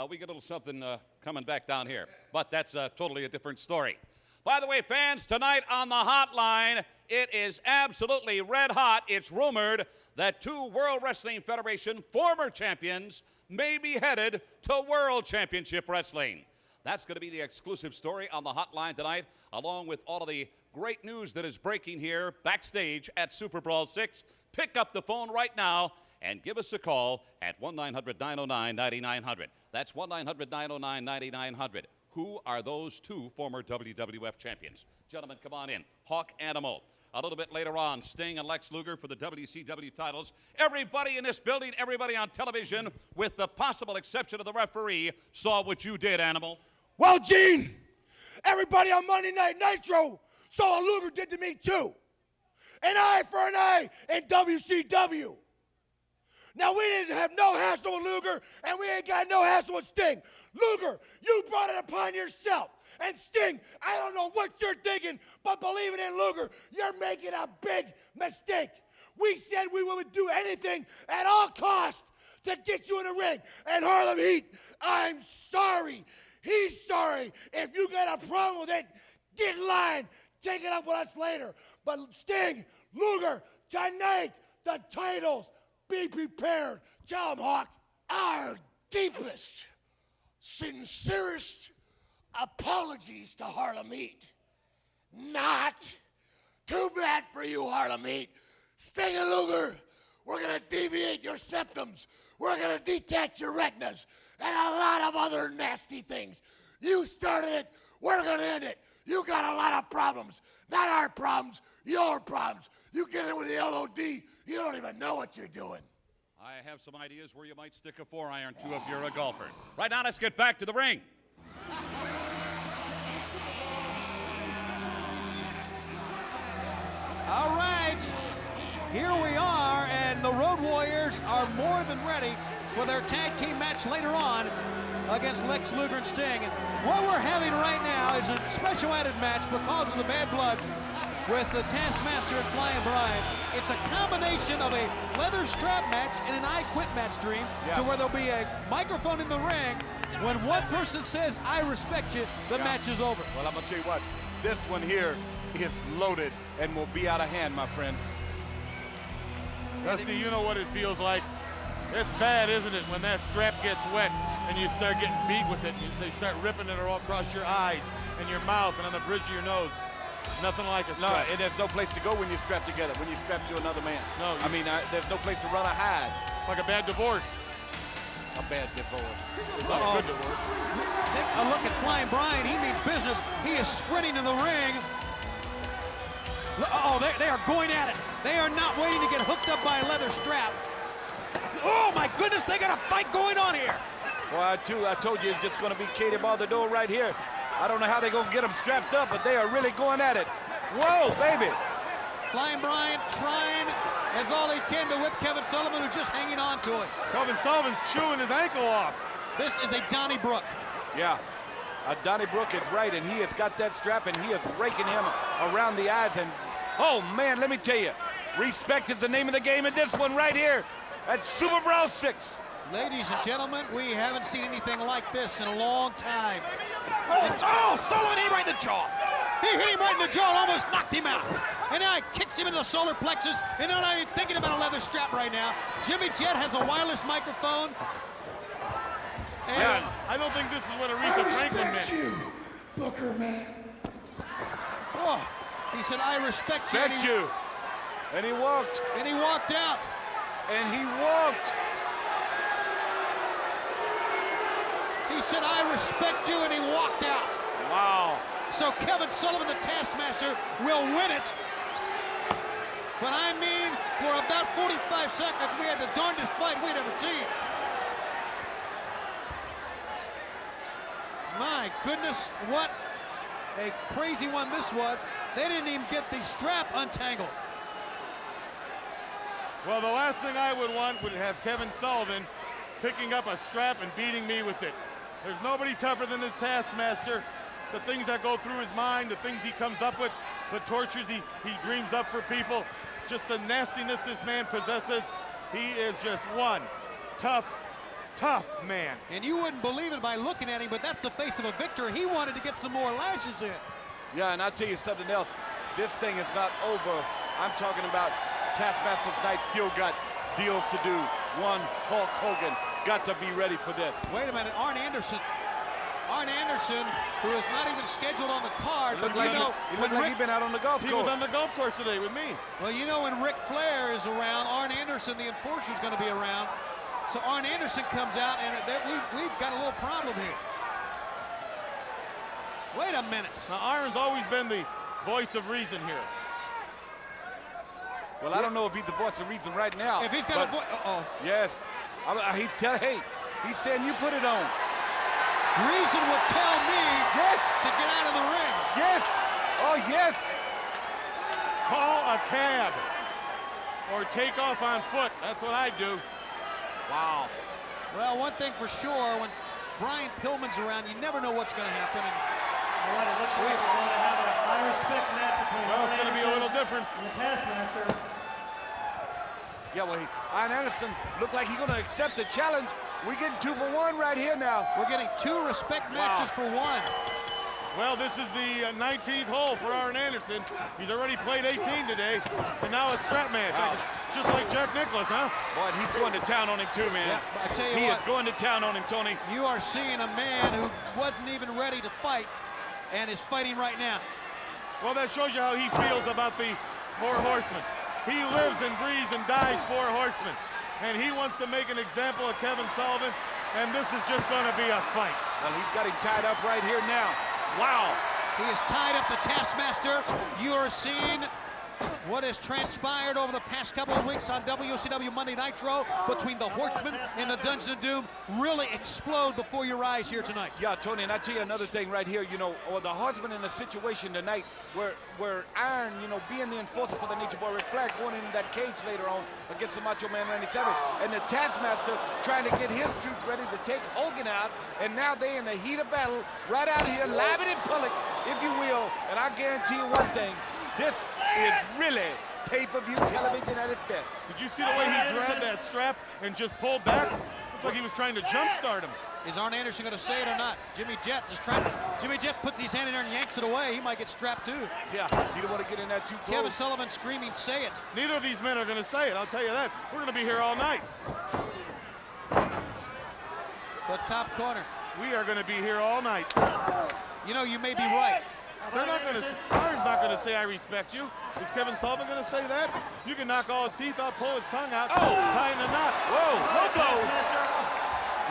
we get a little something coming back down here. But that's totally a different story. By the way, fans, tonight on the hotline, it is absolutely red hot. It's rumored that 2 World Wrestling Federation former champions may be headed to World Championship Wrestling. That's going to be the exclusive story on the hotline tonight, along with all of the great news that is breaking here backstage at Super Brawl 6. Pick up the phone right now and give us a call at 1-900-909-9900. That's 1-900-909-9900. Who are those 2 former WWF champions? Gentlemen, come on in. Hawk Animal. A little bit later on, Sting and Lex Luger for the WCW titles. Everybody in this building, everybody on television, with the possible exception of the referee, saw what you did, Animal. Well, Gene, everybody on Monday Night Nitro saw what Luger did to me, too. An eye for an eye in WCW. Now, we didn't have no hassle with Luger, and we ain't got no hassle with Sting. Luger, you brought it upon yourself. And Sting, I don't know what you're thinking, but believing in Luger, you're making a big mistake. We said we would do anything at all costs to get you in the ring. And Harlem Heat, I'm sorry. He's sorry. If you got a problem with it, get in line. Take it up with us later. But Sting, Luger, tonight, the titles, be prepared. Tell them, Hawk. Our deepest, sincerest apologies to Harlem Heat. Not. Too bad for you, Harlem Heat. Sting and Luger, we're going to deviate your septums. We're going to detach your retinas and a lot of other nasty things. You started it. We're going to end it. You got a lot of problems. Not our problems, your problems. You get in with the LOD, you don't even know what you're doing. I have some ideas where you might stick a 4-iron too if you're a golfer. Right now, let's get back to the ring. All right, here we are, and the Road Warriors are more than ready for their tag team match later on against Lex Luger and Sting. And what we're having right now is a special added match because of the bad blood with the Taskmaster and Flying Brian. It's a combination of a leather strap match and an I Quit match, Dream, to where there'll be a microphone in the ring. When one person says, I respect you, the match is over. Well, I'm going to tell you what, this one here is loaded and will be out of hand, my friends. Dusty, you know what it feels like. It's bad, isn't it, when that strap gets wet and you start getting beat with it. They start ripping it all across your eyes and your mouth and on the bridge of your nose. Nothing like a strap. No, and there's no place to go when you're strapped together, when you're strapped to another man. No, I mean, there's no place to run or hide. It's like a bad divorce. A bad divorce. It's not a good divorce. Take a look at Flying Brian. He means business. He is sprinting in the ring. Oh, they are going at it. They are not waiting to get hooked up by a leather strap. Oh, my goodness, they got a fight going on here. Well, I told you it's just going to be Katie Baldador right here. I don't know how they're going to get them strapped up, but they are really going at it. Whoa, baby. Flying Brian trying as all he can to whip Kevin Sullivan, who's just hanging on to it. Kevin Sullivan's chewing his ankle off. This is a Donnybrook. Yeah, Donnybrook is right, and he has got that strap, and he is raking him around the eyes. And, oh, man, let me tell you, respect is the name of the game in this one right here at Super Brawl 6. Ladies and gentlemen, we haven't seen anything like this in a long time. Oh, Sullivan hit him right in the jaw. He hit him right in the jaw and almost knocked him out. And now he kicks him in the solar plexus, and they're not even thinking about a leather strap right now. Jimmy Jet has a wireless microphone. And yeah, I don't think this is what Aretha Franklin meant. You, Booker man. Oh, he said, I respect you. Respect you. And he walked. And he walked out. And he walked. He said, I respect you, and he walked out. Wow. So Kevin Sullivan, the Taskmaster, will win it. But I mean, for about 45 seconds, we had the darndest fight we'd ever seen. My goodness, what a crazy one this was. They didn't even get the strap untangled. Well, the last thing I would want would have Kevin Sullivan picking up a strap and beating me with it. There's nobody tougher than this Taskmaster. The things that go through his mind, the things he comes up with, the tortures he dreams up for people, just the nastiness this man possesses. He is just one tough man. And you wouldn't believe it by looking at him, but that's the face of a victor. He wanted to get some more lashes in. Yeah, and I'll tell you something else. This thing is not over. I'm talking about Taskmaster's night still got deals to do. One, Hulk Hogan got to be ready for this. Wait a minute, Arn Anderson, who is not even scheduled on the card. He looked like he'd been out on the golf course. He was on the golf course today with me. Well, you know, when Ric Flair is around, Arn Anderson, the enforcer, is going to be around. So Arn Anderson comes out, and we've got a little problem here. Wait a minute. Now, Arn's always been the voice of reason here. Well, I don't know if he's the voice of reason right now. If he's got a voice, yes. He's saying you put it on. Reason would tell me yes to get out of the ring. Yes. Oh, yes. Call a cab or take off on foot. That's what I do. Wow. Well, one thing for sure, when Brian Pillman's around, you never know what's going to happen. All right, it looks like we're going to have a high respect match between Well, it's going to be a little different. And the Taskmaster. Yeah, well, Arn Anderson looked like he's going to accept the challenge. We're getting 2 for 1 right here now. We're getting 2 respect matches for 1. Well, this is the 19th hole for Arn Anderson. He's already played 18 today, and now a strap match. Wow. Just like Jack Nicklaus, huh? Boy, and he's going to town on him too, man. Yeah, I tell you he what, is going to town on him, Tony. You are seeing a man who wasn't even ready to fight and is fighting right now. Well, that shows you how he feels about the 4 horsemen. He lives and breathes and dies 4 horsemen. And he wants to make an example of Kevin Sullivan, and this is just going to be a fight. Well, he's got him tied up right here now. Wow. He has tied up the Taskmaster. You are seeing what has transpired over the past couple of weeks on WCW Monday Nitro between the Horsemen and the Dungeon of Doom really explode before your eyes here tonight. Yeah, Tony, and I tell you another thing right here, you know, the Horsemen in a situation tonight where Iron, you know, being the enforcer for the Nature Boy Ric Flair going into that cage later on against the Macho Man Randy Savage, and the Taskmaster trying to get his troops ready to take Hogan out, and now they in the heat of battle right out here, live and in public, if you will, and I guarantee you one thing, this is really pay-per-view television at its best. Did you see the way he grabbed that strap and just pulled back? Looks like he was trying to jumpstart him. Is Arn Anderson going to say it or not? Jimmy Jet puts his hand in there and yanks it away. He might get strapped too. Yeah, you don't want to get in that too close. Kevin Sullivan screaming, say it. Neither of these men are going to say it, I'll tell you that. We're going to be here all night. The top corner. We are going to be here all night. You know, you may be right. They're not going to. Arn's not going to say I respect you. Is Kevin Sullivan going to say that? You can knock all his teeth out, pull his tongue out, tying the knot. Whoa, low blow.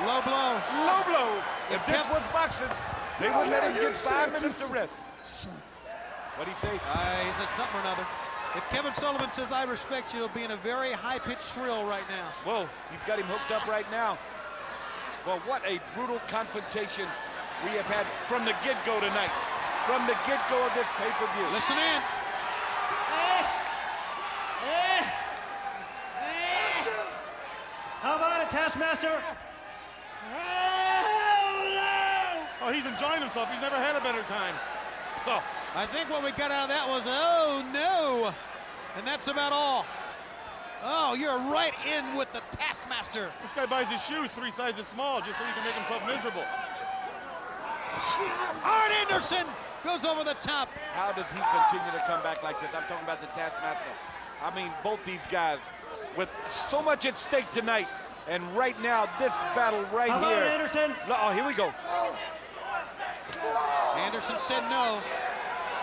Low blow. Low blow. If this was boxing, they would let him get 5 minutes to rest. What'd he say? He said something or another. If Kevin Sullivan says I respect you, it'll be in a very high-pitched shrill right now. Whoa, he's got him hooked up right now. Well, what a brutal confrontation we have had from the get-go tonight. From the get-go of this pay-per-view. Listen in. How about it, Taskmaster? Oh, he's enjoying himself. He's never had a better time. Oh. I think what we got out of that was, oh, no. And that's about all. Oh, you're right in with the Taskmaster. This guy buys his shoes 3 sizes small just so he can make himself miserable. Arn Anderson goes over the top. How does he continue to come back like this? I'm talking about the Taskmaster. I mean, both these guys with so much at stake tonight. And right now, this battle right How here. about Anderson? Oh, here we go. Anderson said no.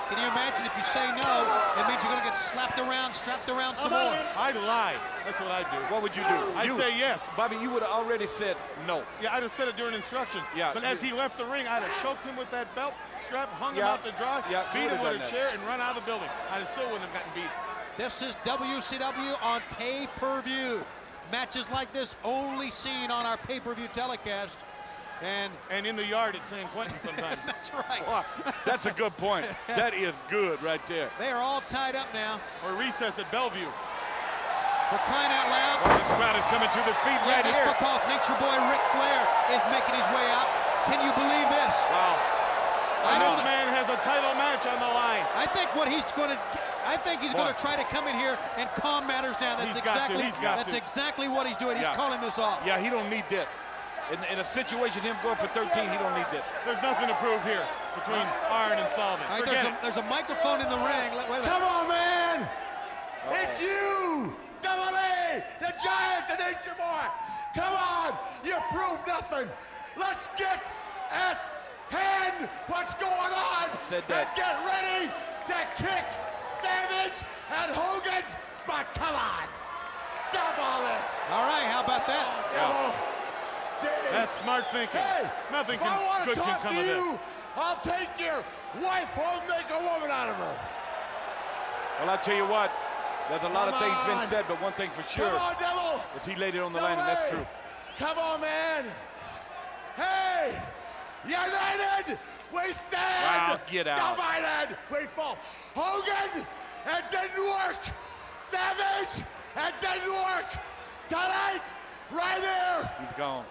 Can you imagine if you say no, it means you're going to get slapped around, strapped around some more. I'd lie. That's what I'd do. What would you do? I'd say yes. Bobby, you would have already said no. Yeah, I'd have said it during instructions. Yeah. But as he left the ring, I'd have choked him with that belt strap, hung him out to dry, beat him with a chair, and run out of the building. I still wouldn't have gotten beat. This is WCW on pay-per-view. Matches like this only seen on our pay-per-view telecast. And in the yard at San Quentin sometimes. That's right. Wow, that's a good point. That is good right there. They are all tied up now. Or recess at Bellevue. For crying out loud. Well, this crowd is coming to their feet right it's here. because Nature Boy Ric Flair is making his way out. Can you believe this? Wow. And this man has a title match on the line. I think what he's going to try to come in here and calm matters down. That's exactly what he's doing. He's calling this off. Yeah, he don't need this. In a situation, him going for 13, he don't need this. There's nothing to prove here between Arn and Sullivan. All right, there's a microphone in the ring. Wait a minute. Come on, man! It's you! Double A! The Giant, the Nature Boy! Come on! You proved nothing! Let's get at hand what's going on! Said that. And get ready to kick Savage and Hogan's butt! Come on! Stop all this! All right, how about that? That's smart thinking. Hey, Nothing if I want good to can talk come to of you, this. I'll take your wife home, make a woman out of her. Well, I'll tell you what, there's a lot of things been on. said, but one thing for sure Come on, Devil. is he laid it on the line, and that's true. Come on, man. Hey, united we stand. Wow, get out. Divided we fall. Hogan, it didn't work. Savage, it didn't work. Tonight, right here. He's gone.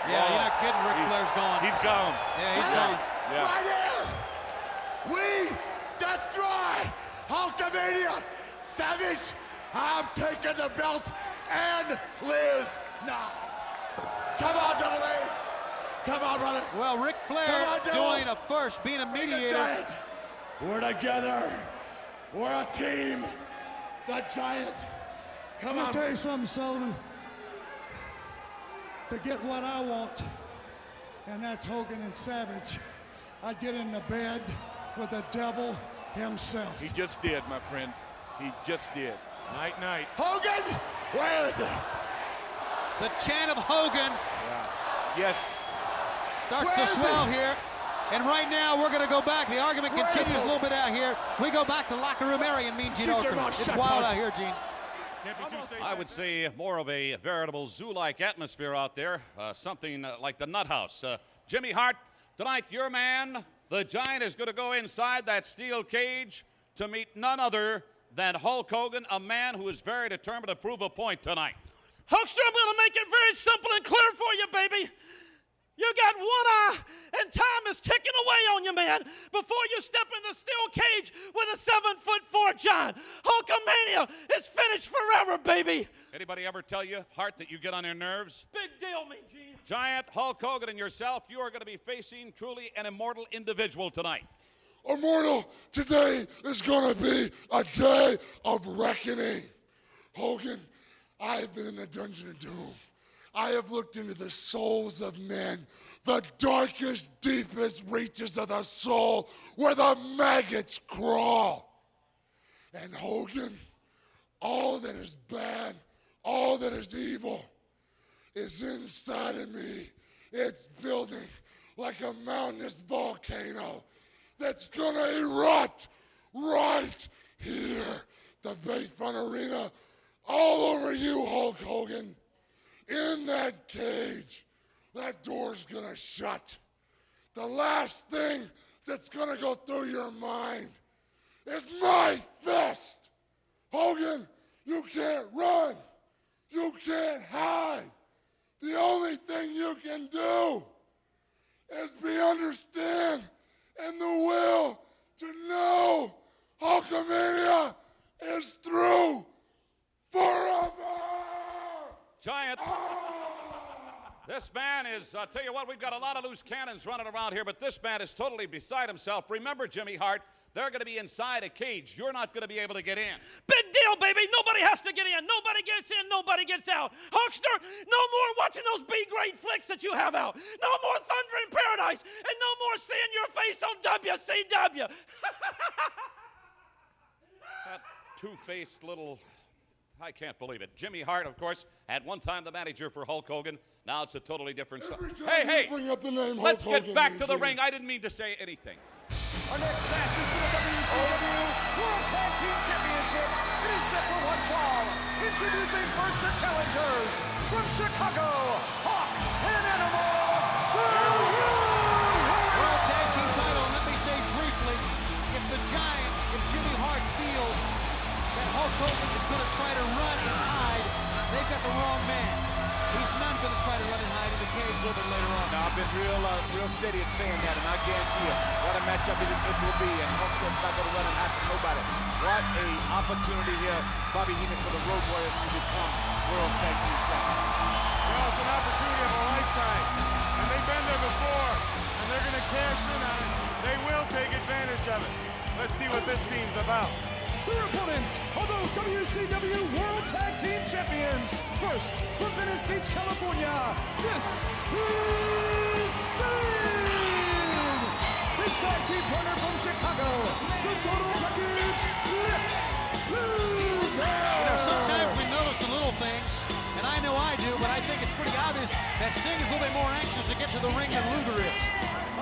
Yeah, you're not kidding. Ric Flair's gone. He's gone. Yeah, he's gone. Yeah. Right here, we destroy Hulkamania. Savage, I'm taking the belt and Liz now. Come on, Double A. Come on, brother. Well, Ric Flair doing a first, being a mediator. Giant. We're together. We're a team. The Giant. Come on. Let me tell you something, Sullivan. To get what I want, and that's Hogan and Savage, I'd get in the bed with the devil himself. He just did, my friends. He just did. Night, night. Hogan, where is it? The chant of Hogan Yes. starts Where to is swell it? here. And right now, we're going to go back. The argument Where is continues a it? little bit out here. We go back to locker room area and meet Gene Keep your Okerlund. mouth It's shut, wild bud. out here, Gene. Can't be too safe. I would say more of a veritable zoo-like atmosphere out there, something like the Nut House. Jimmy Hart, tonight your man, the Giant, is going to go inside that steel cage to meet none other than Hulk Hogan, a man who is very determined to prove a point tonight. Hulkster, I'm going to make it very simple and clear for you, baby. You got one eye, and time is ticking away on you, man, before you step in the steel cage with a 7'4" giant. Hulkamania is finished forever, baby. Anybody ever tell you, Hart, that you get on their nerves? Big deal, Mean Gene. Giant, Hulk Hogan, and yourself, you are going to be facing truly an immortal individual tonight. Immortal, today is going to be a day of reckoning. Hogan, I have been in the Dungeon of Doom. I have looked into the souls of men, the darkest, deepest reaches of the soul where the maggots crawl. And Hogan, all that is bad, all that is evil is inside of me. It's building like a mountainous volcano that's gonna erupt right here. The Bayfront Arena, all over you, Hulk Hogan. In that cage, that door's gonna shut. The last thing that's gonna go through your mind is my fist. Hogan, you can't run. You can't hide. The only thing you can do is be understand and the will to know Hulkamania is through forever. Giant. This man is, I'll tell you what, we've got a lot of loose cannons running around here, but this man is totally beside himself. Remember, Jimmy Hart, they're going to be inside a cage. You're not going to be able to get in. Big deal, baby. Nobody has to get in. Nobody gets in. Nobody gets out. Hulkster, no more watching those B-grade flicks that you have out. No more Thunder in Paradise. And no more seeing your face on WCW. That two-faced little... I can't believe it. Jimmy Hart, of course, at one time the manager for Hulk Hogan. Now it's a totally different stuff. Hey, bring up the name let's Hulk get Hogan, back to the AJ. ring. I didn't mean to say anything. Our next match is for the WCW World Tag Team Championship. It is set for one fall. Introducing first the challengers from Chicago, Hawk and Animal. World Tag Team title, let me say briefly, if the Giant, if Jimmy Hart feels that Hulk Hogan is going to try to run and hide, they've got the wrong man. He's not going to try to run and hide in the cage a little bit later on. Now, I've been real steady at saying that, and I guarantee you, what a matchup it will be, and Hulkster's not going to run and hide from nobody. What a opportunity here, Bobby Heenan, for the Road Warriors to become World Tag Team Champions. Well, it's an opportunity of a lifetime, and they've been there before, and they're going to cash in on it. They will take advantage of it. Let's see what this team's about. Their opponents are those WCW World Tag Team Champions. First, from Venice Beach, California, this is Sting. His tag team partner from Chicago, the Total Package Lips Luger. You know, sometimes we notice the little things, and I know I do, but I think it's pretty obvious that Sting is a little bit more anxious to get to the ring than Luger is.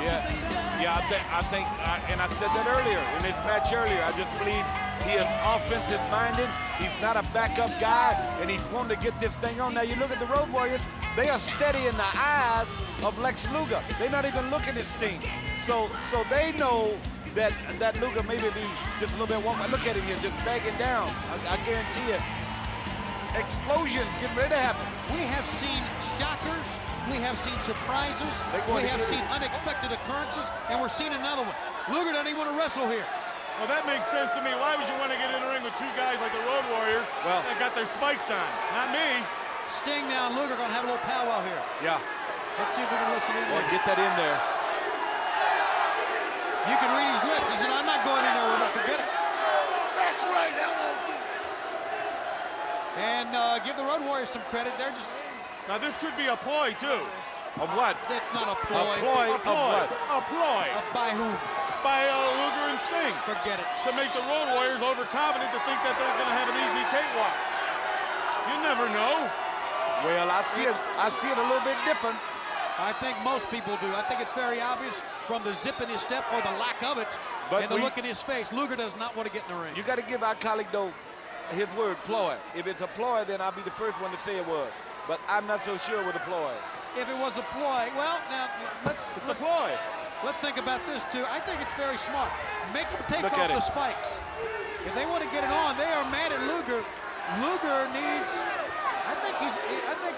I think, and I said that earlier in this match earlier. I just believe he is offensive-minded. He's not a backup guy, and he's wanting to get this thing on. Now, you look at the Road Warriors, they are steady in the eyes of Lex Luger. They're not even looking at Sting. So they know that Luger maybe be just a little bit warm. Look at him here, just bagging down. I guarantee you, explosions getting ready to happen. We have seen shockers. We have seen surprises. We have seen unexpected occurrences, and we're seeing another one. Luger doesn't even want to wrestle here. Well, that makes sense to me. Why would you want to get in the ring with two guys like the Road Warriors that got their spikes on? Not me. Sting now and Luger going to have a little powwow here. Yeah. Let's see if we can listen in. Well, get that in there. You can read his lips. He said, I'm not going in there with it. Forget it. That's right. And give the Road Warriors some credit. They're just... Now, this could be a ploy, too. Of what? That's not a ploy. A ploy of what? A ploy. By whom? By Luger and Sting. Forget it. To make the Road Warriors overconfident to think that they're going to have an easy cakewalk. You never know. Well, I see it a little bit different. I think most people do. I think it's very obvious from the zip in his step or the lack of it, But and the look in his face. Luger does not want to get in the ring. You got to give our colleague, though, his word, ploy. If it's a ploy, then I'll be the first one to say it was. But I'm not so sure with a ploy. If it was a ploy, well, now, let's a ploy. Let's think about this, too. I think it's very smart. Make them take off the spikes. If they want to get it on, they are mad at Luger. Luger needs... I think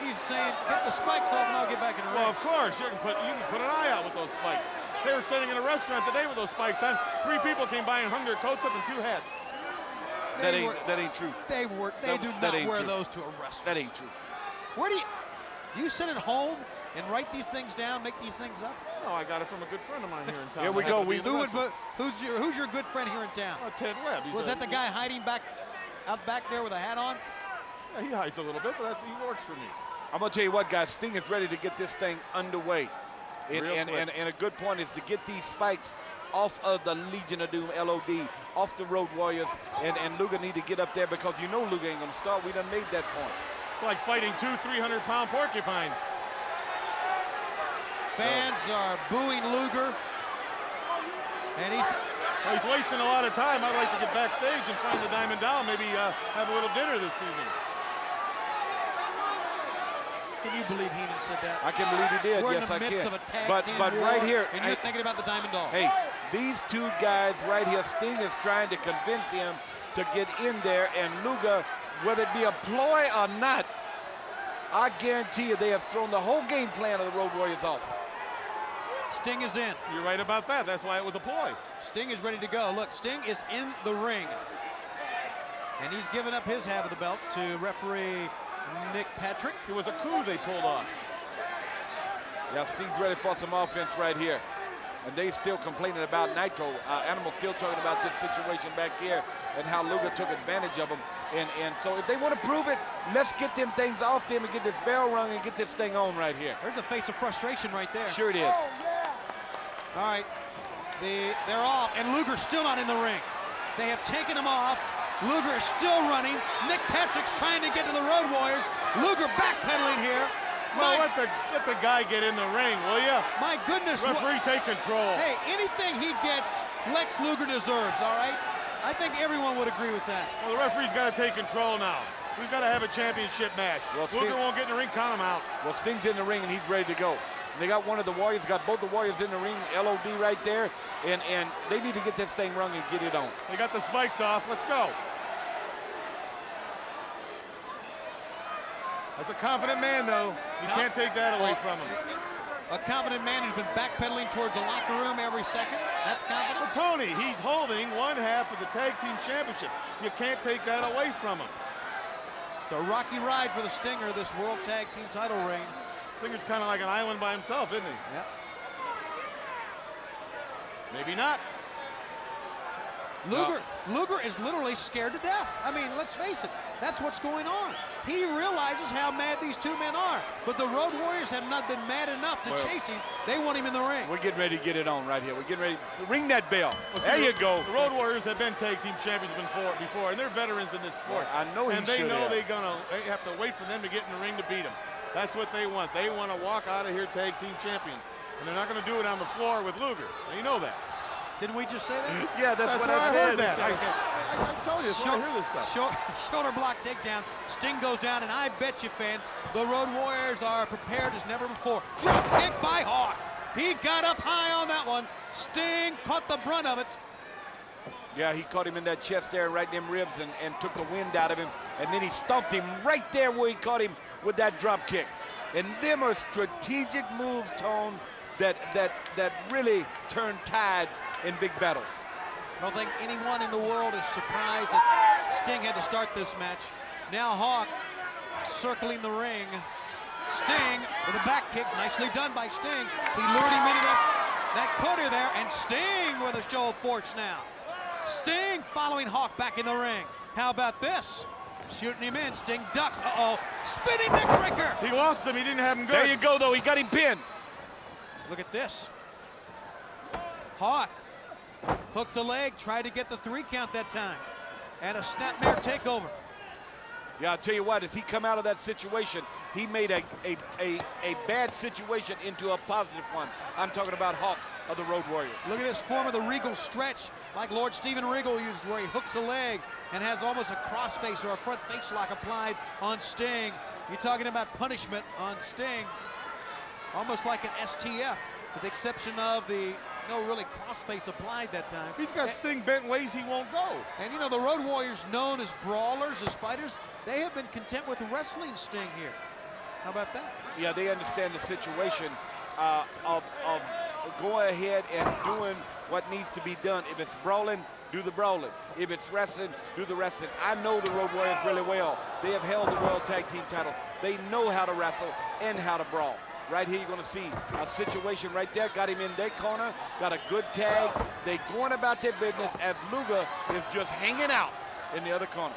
he's saying, get the spikes off and I'll get back in the ring. Well, of course. You can put an eye out with those spikes. They were sitting in a restaurant today with those spikes on. 3 people came by and hung their coats up and 2 hats. That ain't true. They do not wear those to a wrestler. That ain't true. Where do you sit at home and write these things down, make these things up? No, I got it from a good friend of mine here in town. Here we go. Who's your good friend here in town? Ted Webb. Was that the guy hiding out back there with a hat on? Yeah, he hides a little bit, but he works for me. I'm gonna tell you what, guys. Sting is ready to get this thing underway, and a good point is to get these spikes off of the Legion of Doom, LOD, off the Road Warriors, and Luger need to get up there because you know Luger ain't gonna start. We done made that point. It's like fighting 2 300-pound porcupines. Fans are booing Luger, and he's wasting a lot of time. I'd like to get backstage and find the Diamond Doll, maybe have a little dinner this evening. Can you believe Heenan said that? I can believe he did. We're Yes, I can. in the midst of a tag team but war, right here, and you're thinking about the Diamond Doll. Hey, these two guys right here, Sting is trying to convince him to get in there, and Luger, whether it be a ploy or not, I guarantee you they have thrown the whole game plan of the Road Warriors off. Sting is in. You're right about that. That's why it was a ploy. Sting is ready to go. Look, Sting is in the ring. And he's given up his half of the belt to referee Nick Patrick. It was a coup they pulled off. Yeah, Sting's ready for some offense right here. And they still complaining about Nitro. Animal still talking about this situation back here and how Luger took advantage of them. And so if they want to prove it, let's get them things off them and get this bell rung and get this thing on right here. There's a face of frustration right there. Sure it is. Oh, yeah. All right, they're off, and Luger's still not in the ring. They have taken him off. Luger is still running. Nick Patrick's trying to get to the Road Warriors. Luger backpedaling here. Well, let the guy get in the ring, will ya? My goodness. Referee, take control. Hey, anything he gets, Lex Luger deserves, all right? I think everyone would agree with that. Well, the referee's got to take control now. We've got to have a championship match. Well, Luger won't get in the ring, count him out. Well, Sting's in the ring, and he's ready to go. They got one of the Warriors, got both the Warriors in the ring, LOD right there, and they need to get this thing rung and get it on. They got the spikes off. Let's go. That's a confident man, though. You can't take that away from him. A confident man who's been backpedaling towards the locker room every second. That's confident. But Tony, he's holding one half of the tag team championship. You can't take that away from him. It's a rocky ride for the Stinger, this World Tag Team title reign. Stinger's kind of like an island by himself, isn't he? Yep. Maybe not. Luger is literally scared to death. I mean, let's face it, that's what's going on. He realizes how mad these two men are, but the Road Warriors have not been mad enough to chase him. They want him in the ring. We're getting ready to get it on right here. We're getting ready to ring that bell. Well, there you go. The Road Warriors have been tag team champions before, and they're veterans in this sport. Well, I know and they know they have to wait for them to get in the ring to beat them. That's what they want. They want to walk out of here tag team champions, and they're not going to do it on the floor with Luger. And you know that. Didn't we just say that? Yeah, that's what I heard. I told you, that's why I hear this stuff. Shoulder block takedown. Sting goes down, and I bet you, fans, the Road Warriors are prepared as never before. Drop kick by Hawk. He got up high on that one. Sting caught the brunt of it. Yeah, he caught him in that chest there, right in them ribs, and took the wind out of him. And then he stomped him right there where he caught him with that drop kick. And them are strategic moves, Tone, that really turn tides in big battles. I don't think anyone in the world is surprised that Sting had to start this match. Now Hawk circling the ring. Sting with a back kick, nicely done by Sting. He lured him into that corner there, and Sting with a show of force now. Sting following Hawk back in the ring. How about this? Shooting him in, Sting ducks, spinning neck breaker. He lost him, he didn't have him good. There you go, though, he got him pinned. Look at this. Hawk hooked a leg, tried to get the 3 count that time. And a snapmare takeover. Yeah, I'll tell you what, as he come out of that situation, he made a bad situation into a positive one. I'm talking about Hawk of the Road Warriors. Look at this form of the Regal stretch, like Lord Steven Regal used, where he hooks a leg and has almost a crossface or a front face lock applied on Sting. You're talking about punishment on Sting, almost like an STF, with the exception of the no really crossface applied that time. He's got Sting bent ways he won't go. And you know, the Road Warriors, known as brawlers, as fighters, they have been content with wrestling Sting here. How about that? Yeah, they understand the situation of go ahead and doing what needs to be done. If it's brawling, do the brawling. If it's wrestling, do the wrestling. I know the Road Warriors really well. They have held the World Tag Team titles. They know how to wrestle and how to brawl. Right here, you're going to see a situation right there. Got him in their corner, got a good tag. They going about their business as Luger is just hanging out in the other corner.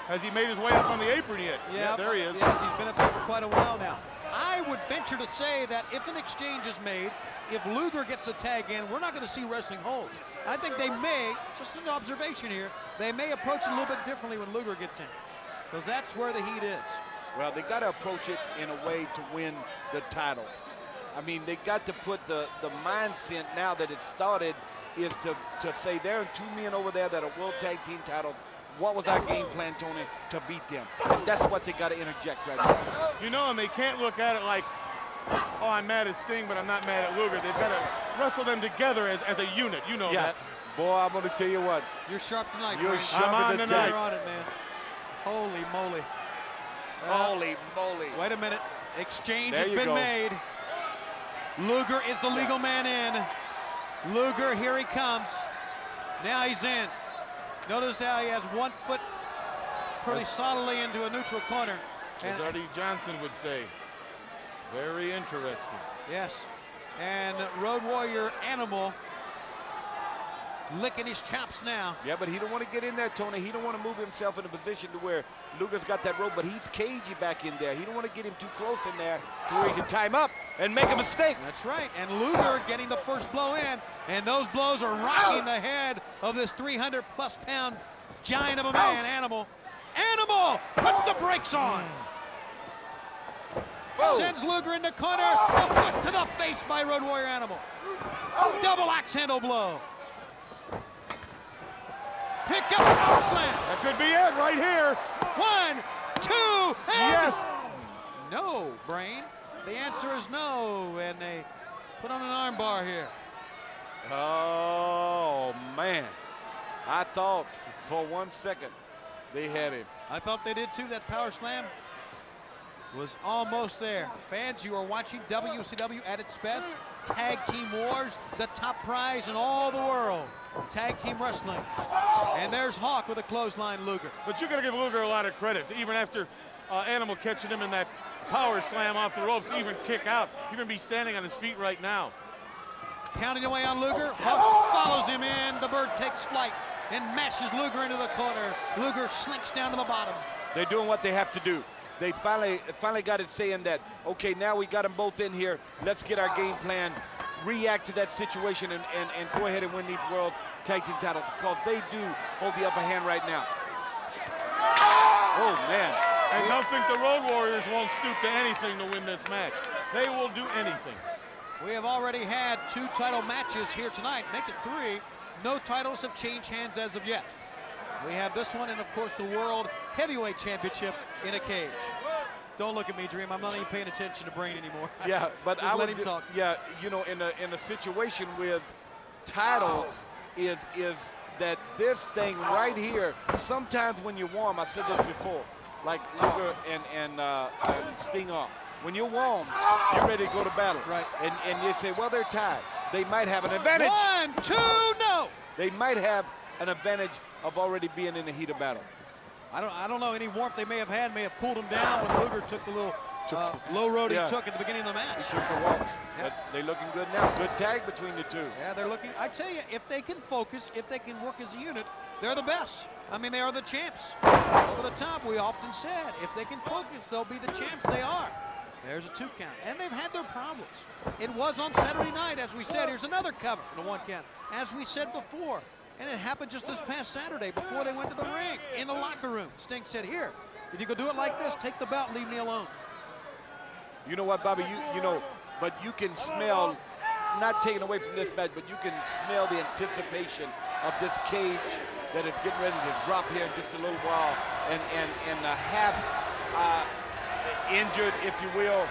Has he made his way up on the apron yet? Yeah, there he is. Yes, he's been up there for quite a while now. I would venture to say that if an exchange is made, if Luger gets a tag in, we're not going to see wrestling holds. I think they may, just an observation here, they may approach it a little bit differently when Luger gets in, because that's where the heat is. Well, they got to approach it in a way to win the titles. I mean, they got to put the mindset now that it started is to say there are 2 men over there that are World Tag Team titles. What was our game plan, Tony, to beat them? And that's what they got to interject right now. You know, and they can't look at it like, oh, I'm mad at Sting, but I'm not mad at Luger. They've got to wrestle them together as a unit. You know that. Boy, I'm going to tell you what. You're sharp tonight, You're Brady. sharp I'm on as a tonight. You're on it, man. Holy moly. Holy moly. Wait a minute. Exchange There has you been go. made. Luger is the legal man in. Luger, here he comes. Now he's in. Notice how he has 1 foot pretty solidly into a neutral corner. As Artie Johnson would say, very interesting. Yes. And Road Warrior Animal licking his chops now. Yeah, but he don't want to get in there, Tony. He don't want to move himself in a position to where Luger's got that rope, but he's cagey back in there. He don't want to get him too close in there to where he can tie him up and make a mistake. That's right. And Luger getting the first blow in, and those blows are rocking the head of this 300-plus pound giant of a man, Animal. Animal puts the brakes on. Sends Luger in the corner. A foot to the face by Road Warrior Animal. Double axe handle blow. Pick up power slam. That could be it right here. 1, 2, and Yes. no, Brain. The answer is no, and they put on an arm bar here. Oh, man. I thought for 1 second they had him. I thought they did too. That power slam was almost there. Fans, you are watching WCW at its best. Tag Team Wars, the top prize in all the world. Tag Team Wrestling. And there's Hawk with a clothesline Luger. But you got to give Luger a lot of credit. Even after Animal catching him in that power slam off the ropes, even kick out, even be standing on his feet right now. Counting away on Luger. Hawk follows him in. The bird takes flight and mashes Luger into the corner. Luger slinks down to the bottom. They're doing what they have to do. They finally got it saying that, okay, now we got them both in here. Let's get our game plan, react to that situation, and go ahead and win these World Tag Team titles, because they do hold the upper hand right now. Oh, man. And don't think the Road Warriors won't stoop to anything to win this match. They will do anything. We have already had 2 title matches here tonight, make it 3. No titles have changed hands as of yet. We have this one and, of course, the World Heavyweight Championship in a cage. Don't look at me, Dream. I'm not even paying attention to Brain anymore. Yeah, but Just I let would him talk. Yeah, you know, in a situation with titles is that this thing right here, sometimes when you're warm, I said this before, like Luger and Sting are. When you're warm, you're ready to go to battle. Right. And you say, well, they're tied. They might have an advantage. 1, 2, no! They might have an advantage of already being in the heat of battle. I don't know, any warmth they may have had may have cooled them down when Luger took the little low road he took at the beginning of the match. He took the walks. But they're looking good now. Good tag between the two. Yeah, they're looking. I tell you, if they can focus, if they can work as a unit, they're the best. I mean, they are the champs. Over the top, we often said, if they can focus, they'll be the champs. They are. There's a 2 count. And they've had their problems. It was on Saturday night, as we said. Here's another cover in a 1 count. As we said before. And it happened just this past Saturday before they went to the ring in the locker room. Sting said, here, if you could do it like this, take the belt, leave me alone. You know what, Bobby, you know, but you can smell, not taken away from this match, but you can smell the anticipation of this cage that is getting ready to drop here in just a little while, and half injured, if you will.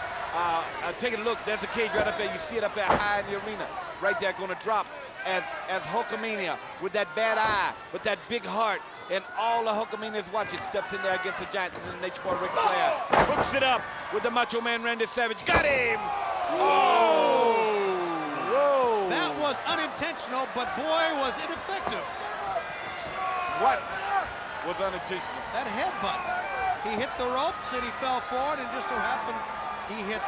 Take a look, there's a cage right up there. You see it up there high in the arena. Right there, going to drop as Hulkamania with that bad eye, with that big heart, and all the Hulkamania's watching, steps in there against the giant in the Nature Boy Ric Flair. Hooks it up with the Macho Man Randy Savage. Got him! Oh! was unintentional, but boy, was it effective. What was unintentional? That headbutt. He hit the ropes and he fell forward, and just so happened he hit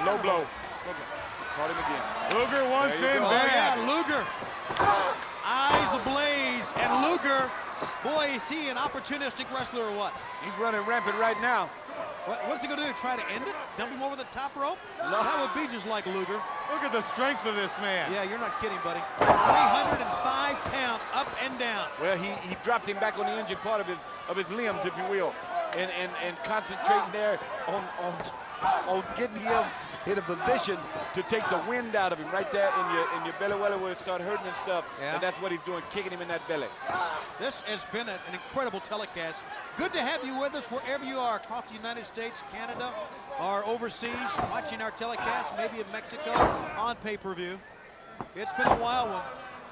low blow. Caught him again. Luger once in Oh, bad. yeah, Luger. Eyes ablaze, and Luger, boy, is he an opportunistic wrestler or what? He's running rampant right now. What's he gonna do? Try to end it? Dump him over the top rope? That would be just like Luger. Look at the strength of this man. Yeah, you're not kidding, buddy. 305 pounds up and down. Well, he dropped him back on the injured part of his limbs, if you will, and concentrating there on getting him in a position to take the wind out of him right there in your belly where it start hurting and stuff. Yeah. And that's what he's doing, kicking him in that belly. This has been an incredible telecast. Good to have you with us wherever you are across the United States, Canada, or overseas, watching our telecast, maybe in Mexico, on pay-per-view. It's been a wild one.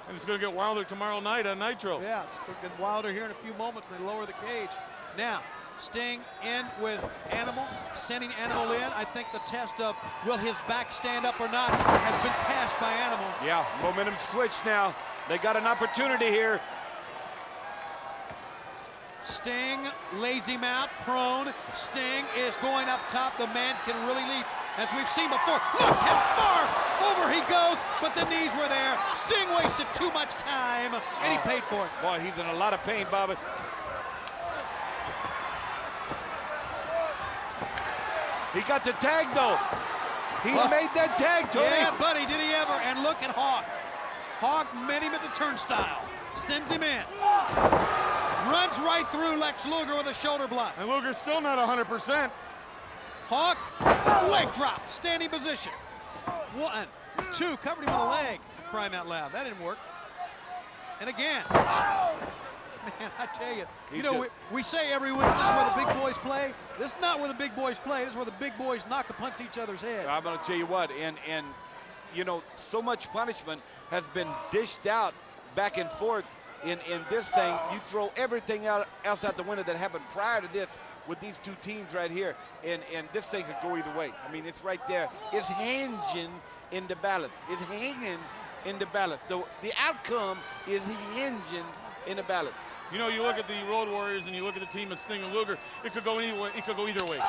And it's going to get wilder tomorrow night on Nitro. Yeah, it's going to get wilder here in a few moments. They lower the cage. Now, Sting in with Animal, sending Animal in. I think the test of will his back stand up or not has been passed by Animal. Yeah, momentum switch now. They got an opportunity here. Sting lays him out, prone. Sting is going up top. The man can really leap, as we've seen before. Look how far over he goes, but the knees were there. Sting wasted too much time, and he paid for it. Boy, he's in a lot of pain, Bobby. He got the tag, though. He made that tag, Tony. Yeah, buddy, did he ever. And look at Hawk. Hawk met him at the turnstile. Sends him in. Runs right through Lex Luger with a shoulder block. And Luger's still not 100%. Hawk, leg drop, standing position. 1, 2, covered him with a leg, for crying out loud. That didn't work. And again. Man, I tell you, we say every week, this is where the big boys play. This is not where the big boys play. This is where the big boys knock upon each other's head. I'm going to tell you what, and you know, so much punishment has been dished out back and forth in this thing. You throw everything else out the window that happened prior to this with these two teams right here, and this thing could go either way. I mean, it's right there. It's hinging in the balance. It's hanging in the balance. The outcome is hinging in the balance. You know, you look at the Road Warriors and you look at the team of Sting and Luger, it could go anyway. It could go either way.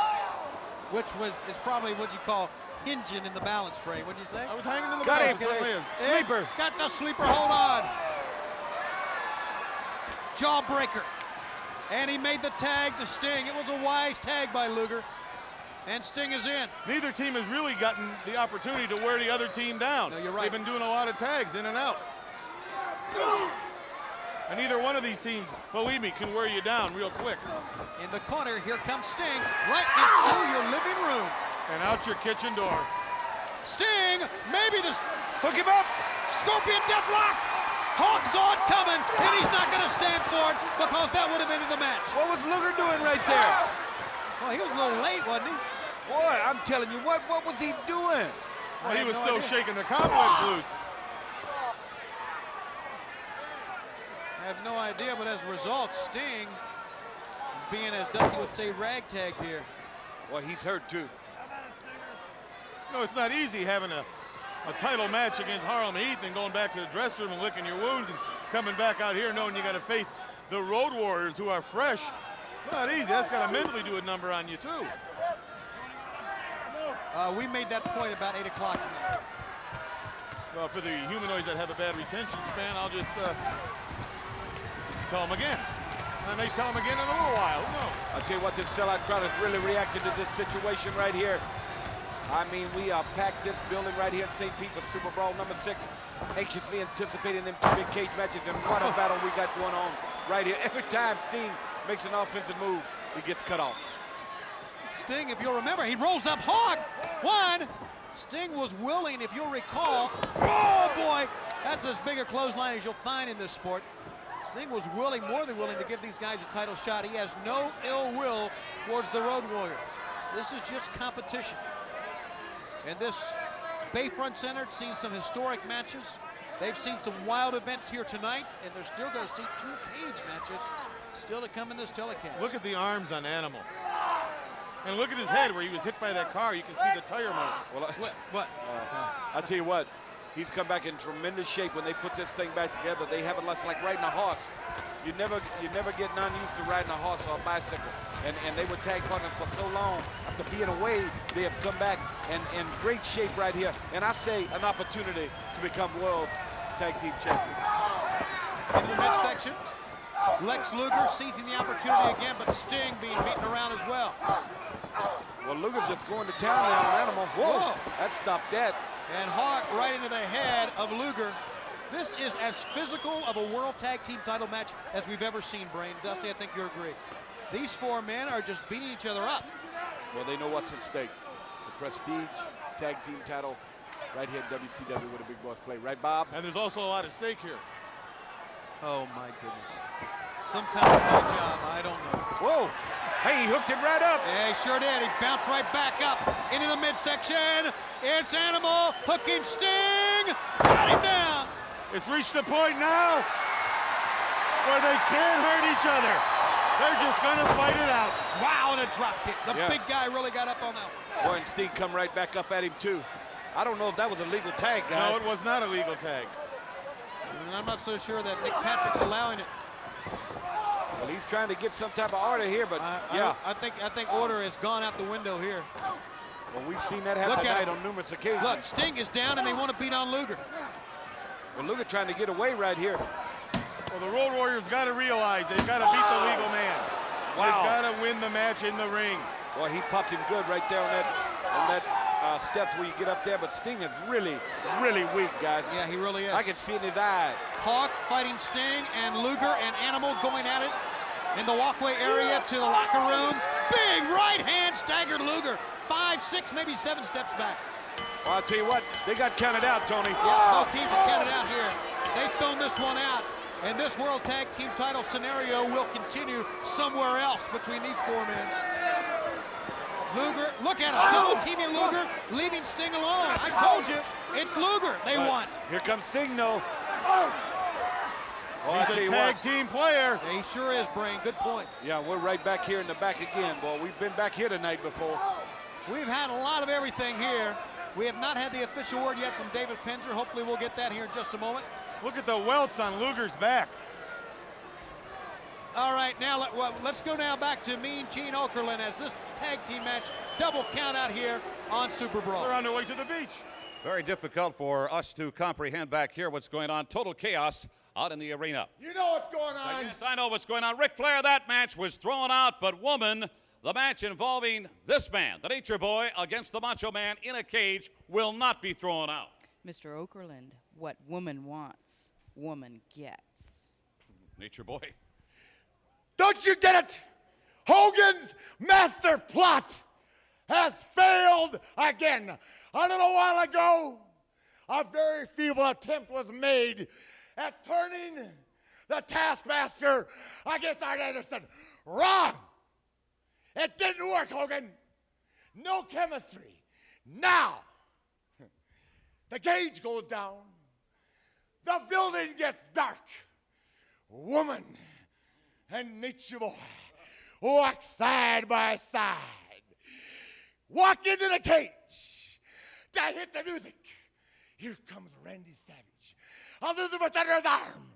Which is probably what you call hinging in the balance, Bray. What'd you say? I was hanging in the Got balance. him. Sleeper. Got the sleeper. Hold on. Jawbreaker. And he made the tag to Sting. It was a wise tag by Luger. And Sting is in. Neither team has really gotten the opportunity to wear the other team down. No, you're right. They've been doing a lot of tags in and out. And neither one of these teams, believe me, can wear you down real quick. In the corner, here comes Sting, right into your living room. And out your kitchen door. Sting, maybe this. Hook him up. Scorpion Deathlock. Hawk saw it coming, and he's not going to stand for it because that would have ended the match. What was Luger doing right there? Well, he was a little late, wasn't he? Boy, I'm telling you, what was he doing? Well, he was still shaking the cobwebs loose. I have no idea, but as a result, Sting is being, as Dusty would say, ragtag here. Well, he's hurt too. No, it's not easy having a title match against Harlem Heat and going back to the dressing room and licking your wounds and coming back out here knowing you got to face the Road Warriors who are fresh. It's not easy. That's got to mentally do a number on you too. We made that point about 8 o'clock tonight. Well, for the humanoids that have a bad retention span, I'll just tell them again. I may tell them again in a little while. Who knows? I'll tell you what, this sellout crowd has really reacted to this situation right here. I mean, we packed this building right here in St. Pete for Super Brawl number 6, anxiously anticipating them 2 big cage matches, and what a battle we got going on right here. Every time Sting makes an offensive move, he gets cut off. Sting, if you'll remember, he rolls up Hawk. 1. Sting was willing, if you'll recall. Oh, boy. That's as big a clothesline as you'll find in this sport. Sting was willing, more than willing, to give these guys a title shot. He has no ill will towards the Road Warriors. This is just competition. And this Bayfront Center has seen some historic matches. They've seen some wild events here tonight, and they're still going to see 2 cage matches still to come in this telecast. Look at the arms on Animal. And look at his head where he was hit by that car. You can see the tire marks. Well, What? I'll tell you what, He's come back in tremendous shape when they put this thing back together. They have it less like riding a horse. You never get none used to riding a horse or a bicycle. And they were tag partners for so long. After being away, they have come back in great shape right here. And I say an opportunity to become world's tag team champions. Into the midsection. Lex Luger seizing the opportunity again, but Sting being beaten around as well. Well, Luger's just going to town now on Animal. Whoa, that stopped that. And Hawk right into the head of Luger. This is as physical of a World Tag Team title match as we've ever seen, Brain. Dusty, I think you agree. These four men are just beating each other up. Well, they know what's at stake. The prestige tag team title right here at WCW with a Big Boss play. Right, Bob? And there's also a lot at stake here. Oh, my goodness. Sometimes my job, I don't know. Whoa. Hey, he hooked him right up. Yeah, he sure did. He bounced right back up into the midsection. It's Animal hooking Sting. Got him down. It's reached the point now where they can't hurt each other. They're just going to fight it out. Wow, and a drop kick. The big guy really got up on that one. Boy, and Sting come right back up at him, too. I don't know if that was a legal tag, guys. No, it was not a legal tag. And I'm not so sure that Nick Patrick's allowing it. Well, he's trying to get some type of order here, but yeah. I think order has gone out the window here. Well, we've seen that happen tonight on numerous occasions. Look, Sting is down and they want to beat on Luger. Well, Luger trying to get away right here. Well, the Road Warriors got to realize they've got to beat the legal man. Wow. They've got to win the match in the ring. Well, he popped him good right there on that steps where you get up there, but Sting is really, really weak, guys. Yeah, he really is. I can see it in his eyes. Hawk fighting Sting and Luger and Animal going at it in the walkway area to the locker room. Big right hand staggered Luger. 5, 6, maybe 7 steps back. Well, I'll tell you what, they got counted out, Tony. Yeah, both teams are counted out here. They've thrown this one out. And this World Tag Team title scenario will continue somewhere else between these four men. Luger, look at him, double teaming Luger, leaving Sting alone. I told you, it's Luger they want. Here comes Sting, though. Oh, He's a tag team player. Yeah, he sure is, Brain. Good point. Yeah, we're right back here in the back again, boy. We've been back here tonight before. We've had a lot of everything here. We have not had the official word yet from David Penzer. Hopefully we'll get that here in just a moment. Look at the welts on Luger's back. All right, now let's go now back to Mean Gene Okerlund as this tag team match double count out here on Super Brawl. They're on their way to the beach. Very difficult for us to comprehend back here what's going on. Total chaos out in the arena. You know what's going on. Yes, I know what's going on. Ric Flair, that match was thrown out, but woman, the match involving this man, the Nature Boy, against the Macho Man in a cage will not be thrown out. Mr. Okerlund, what woman wants, woman gets. Nature Boy. Don't you get it? Hogan's master plot has failed again. A little while ago, a very feeble attempt was made at turning the Taskmaster against Arn Anderson. Wrong! It didn't work, Hogan. No chemistry. Now, the gauge goes down. The building gets dark. Woman and Nature Boy walk side by side. Walk into the cage. I hit the music. Here comes Randy Savage. Elizabeth under his arm.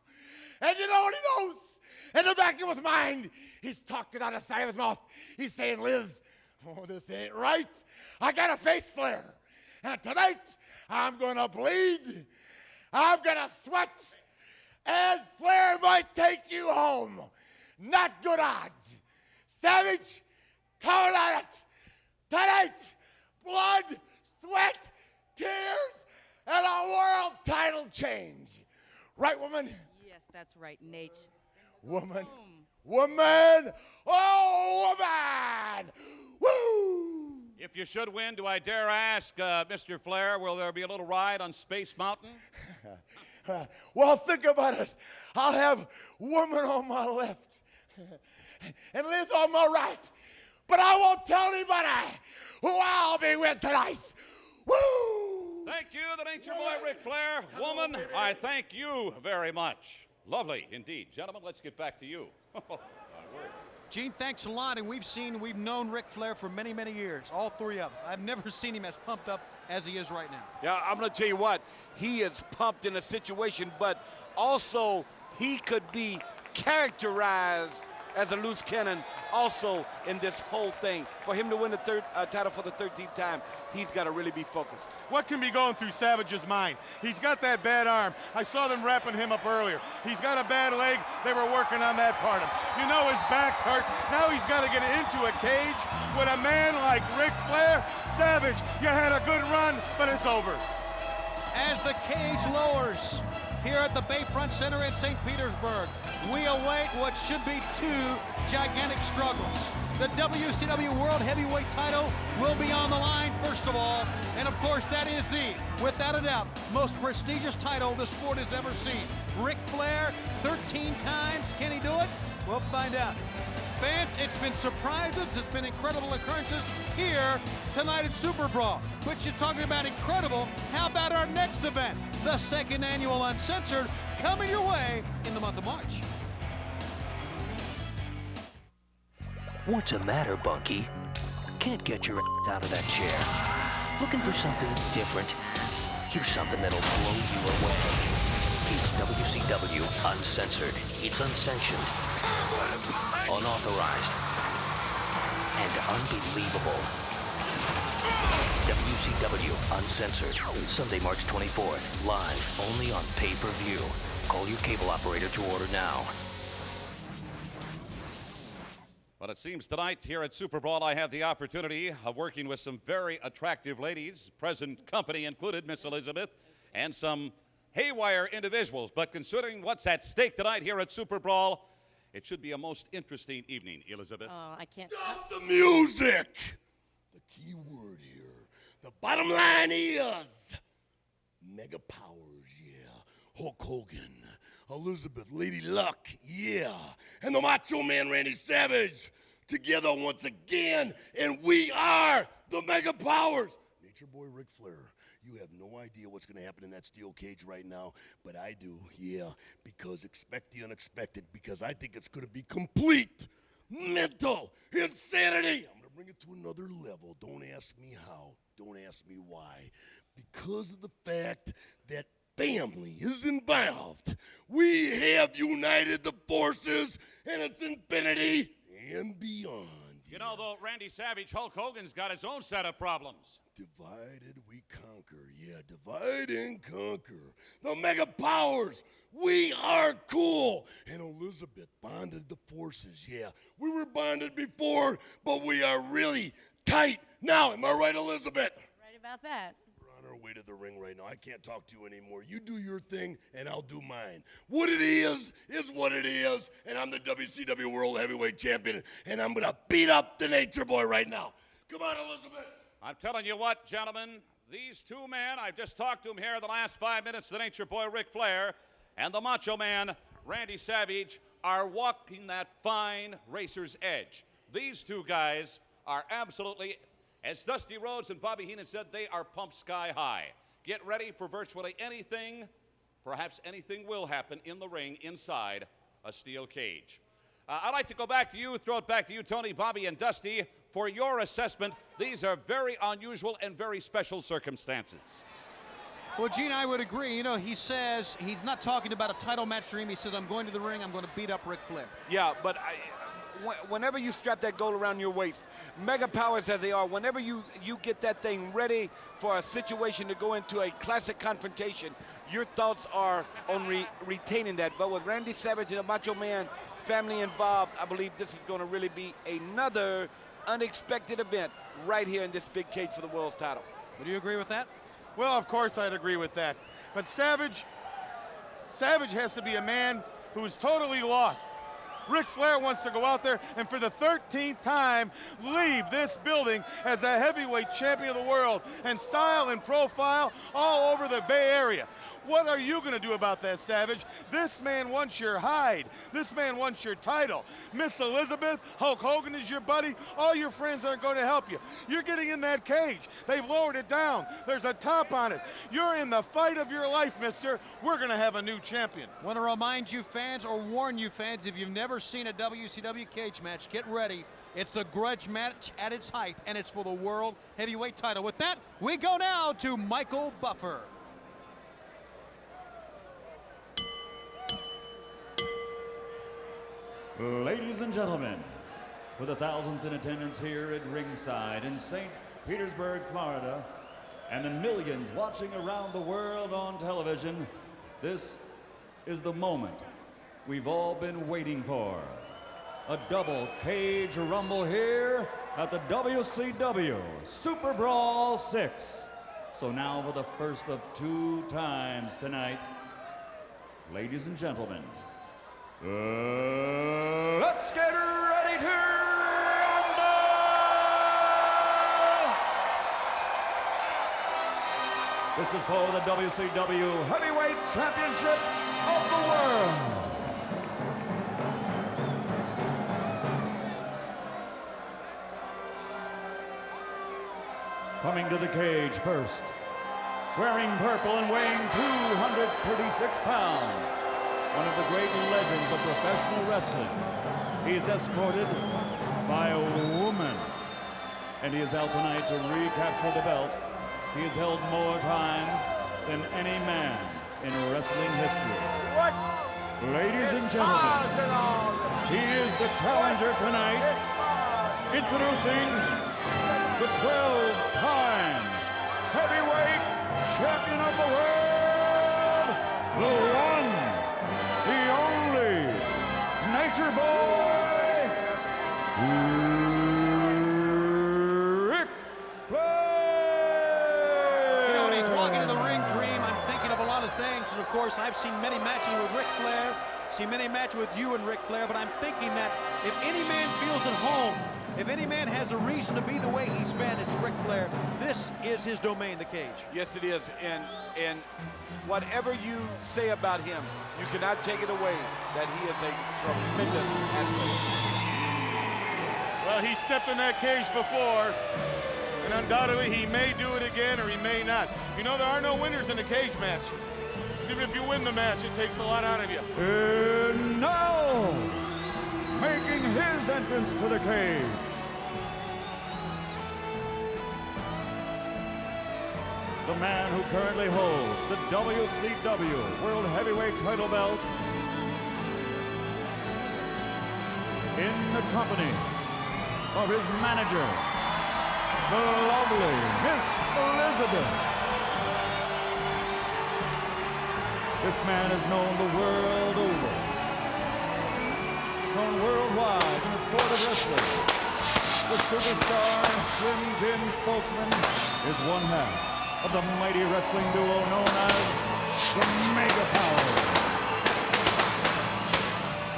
And you know what he knows? In the back of his mind, he's talking out the side of his mouth. He's saying, Liz, oh, this ain't right. I got a face flare. And tonight, I'm going to bleed. I'm going to sweat. And Flair might take you home. Not good odds. Savage, count on it. Tonight, blood, sweat, tears, and a world title change. Right, woman? Yes, that's right, Nate. Woman. Woman. Oh, woman. Woo! If you should win, do I dare ask, Mr. Flair, will there be a little ride on Space Mountain? Well, think about it. I'll have woman on my left and Liz on my right. But I won't tell anybody who I'll be with tonight. Woo! Thank you, the Nature Boy, Ric Flair. Woman, I thank you very much. Lovely indeed. Gentlemen, let's get back to you. My word. Gene, thanks a lot, and we've known Ric Flair for many, many years, all three of us. I've never seen him as pumped up as he is right now. Yeah, I'm going to tell you what, he is pumped in a situation, but also he could be characterized as a loose cannon also in this whole thing. For him to win the third title for the 13th time, he's got to really be focused. What can be going through Savage's mind? He's got that bad arm. I saw them wrapping him up earlier. He's got a bad leg. They were working on that part of him. You know his back's hurt. Now he's got to get into a cage with a man like Ric Flair. Savage, you had a good run, but it's over. As the cage lowers here at the Bayfront Center in St. Petersburg, we await what should be two gigantic struggles. The WCW World Heavyweight title will be on the line first of all, and of course that is the, without a doubt, most prestigious title the sport has ever seen. Ric Flair, 13 times, can he do it? We'll find out. Fans, it's been surprises, it's been incredible occurrences here tonight at Super Brawl. But you're talking about incredible, how about our next event? The second annual Uncensored, coming your way in the month of March. What's the matter, Bunky? Can't get your ass out of that chair. Looking for something different? Here's something that'll blow you away. It's WCW Uncensored. It's unsanctioned, unauthorized, and unbelievable. WCW Uncensored. Sunday, March 24th. Live only on pay-per-view. Call your cable operator to order now. Well, it seems tonight here at Super Brawl, I have the opportunity of working with some very attractive ladies, present company included, Miss Elizabeth, and some haywire individuals. But considering what's at stake tonight here at Super Brawl, it should be a most interesting evening, Elizabeth. Oh, I can't stop the music. The key word here. The bottom line is Mega Powers, yeah. Hulk Hogan, Elizabeth, Lady Luck, yeah. And the Macho Man Randy Savage together once again. And we are the Mega Powers. Nature Boy Ric Flair. You have no idea what's going to happen in that steel cage right now, but I do, yeah, because expect the unexpected, because I think it's going to be complete mental insanity. I'm going to bring it to another level. Don't ask me how. Don't ask me why. Because of the fact that family is involved. We have united the forces, and it's infinity and beyond. You know, though, Randy Savage, Hulk Hogan's got his own set of problems. Divided we conquer. Yeah, divide and conquer. The Mega Powers. We are cool. And Elizabeth bonded the forces. Yeah, we were bonded before, but we are really tight now. Am I right, Elizabeth? Right about that. We're on our way to the ring right now. I can't talk to you anymore. You do your thing, and I'll do mine. What it is what it is, and I'm the WCW World Heavyweight Champion, and I'm going to beat up the Nature Boy right now. Come on, Elizabeth. I'm telling you what, gentlemen, these two men, I've just talked to them here the last 5 minutes, the Nature Boy Ric Flair and the Macho Man Randy Savage, are walking that fine racer's edge. These two guys are absolutely, as Dusty Rhodes and Bobby Heenan said, they are pumped sky high. Get ready for virtually anything. Perhaps anything will happen in the ring inside a steel cage. I'd like to go back to you, throw it back to you, Tony, Bobby, and Dusty, for your assessment. These are very unusual and very special circumstances. Well, Gene, I would agree. You know, he says he's not talking about a title match dream. He says, I'm going to the ring, I'm going to beat up Ric Flair. Yeah, but whenever you strap that goal around your waist, Mega Powers as they are, whenever you get that thing ready for a situation to go into a classic confrontation, your thoughts are on retaining that. But with Randy Savage and the Macho Man family involved, I believe this is going to really be another unexpected event right here in this big cage for the world's title. Would you agree with that? Well, of course I'd agree with that. But Savage has to be a man who's totally lost. Ric Flair wants to go out there and for the 13th time leave this building as a heavyweight champion of the world and style and profile all over the Bay Area. What are you going to do about that, Savage? This man wants your hide. This man wants your title. Miss Elizabeth, Hulk Hogan is your buddy. All your friends aren't going to help you. You're getting in that cage. They've lowered it down. There's a top on it. You're in the fight of your life, mister. We're going to have a new champion. I want to remind you fans, or warn you fans, if you've never seen a WCW cage match, get ready. It's the grudge match at its height, and it's for the World Heavyweight title. With that, we go now to Michael Buffer. Ladies and gentlemen, for the thousands in attendance here at ringside in St. Petersburg, Florida, and the millions watching around the world on television, this is the moment we've all been waiting for. A double cage rumble here at the WCW Super Brawl 6. So now for the first of 2 times tonight, ladies and gentlemen, let's get ready to rumble! This is for the WCW Heavyweight Championship of the World. Coming to the cage first, wearing purple and weighing 236 pounds, one of the great legends of professional wrestling. He is escorted by a woman, and he is out tonight to recapture the belt he has held more times than any man in wrestling history. What? Ladies and gentlemen, he is the challenger tonight, introducing the 12-time heavyweight champion of the world, the one, the only, Nature Boy, Ric Flair. You know, when he's walking to the ring, Dream, I'm thinking of a lot of things. And of course, I've seen many matches with Ric Flair, seen many matches with you and Ric Flair, but I'm thinking that if any man feels at home, if any man has a reason to be the way he's been, it's Ric Flair. This is his domain, the cage. Yes, it is. And whatever you say about him, you cannot take it away that he is a tremendous athlete. Well, he stepped in that cage before, and undoubtedly he may do it again or he may not. You know, there are no winners in a cage match. Even if you win the match, it takes a lot out of you. And now, making his entrance to the cage, the man who currently holds the WCW World Heavyweight title belt, in the company of his manager, the lovely Miss Elizabeth. This man is known the world over, known worldwide in the sport of wrestling. The superstar and Slim Jim spokesman is one half of the mighty wrestling duo known as the Mega Powers.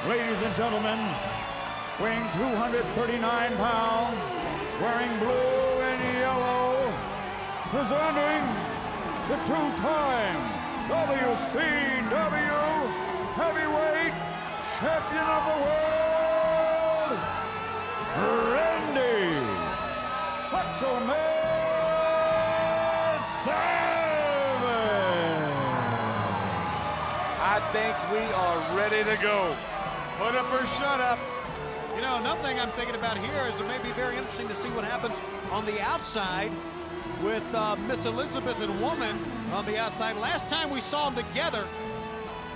Ladies and gentlemen, weighing 239 pounds, wearing blue and yellow, presenting the 2-time WCW Heavyweight Champion of the World, Randy Macho Man Savage. I think we are ready to go. Put up or shut up. You know, another thing I'm thinking about here is it may be very interesting to see what happens on the outside with Miss Elizabeth and Woman on the outside. Last time we saw them together,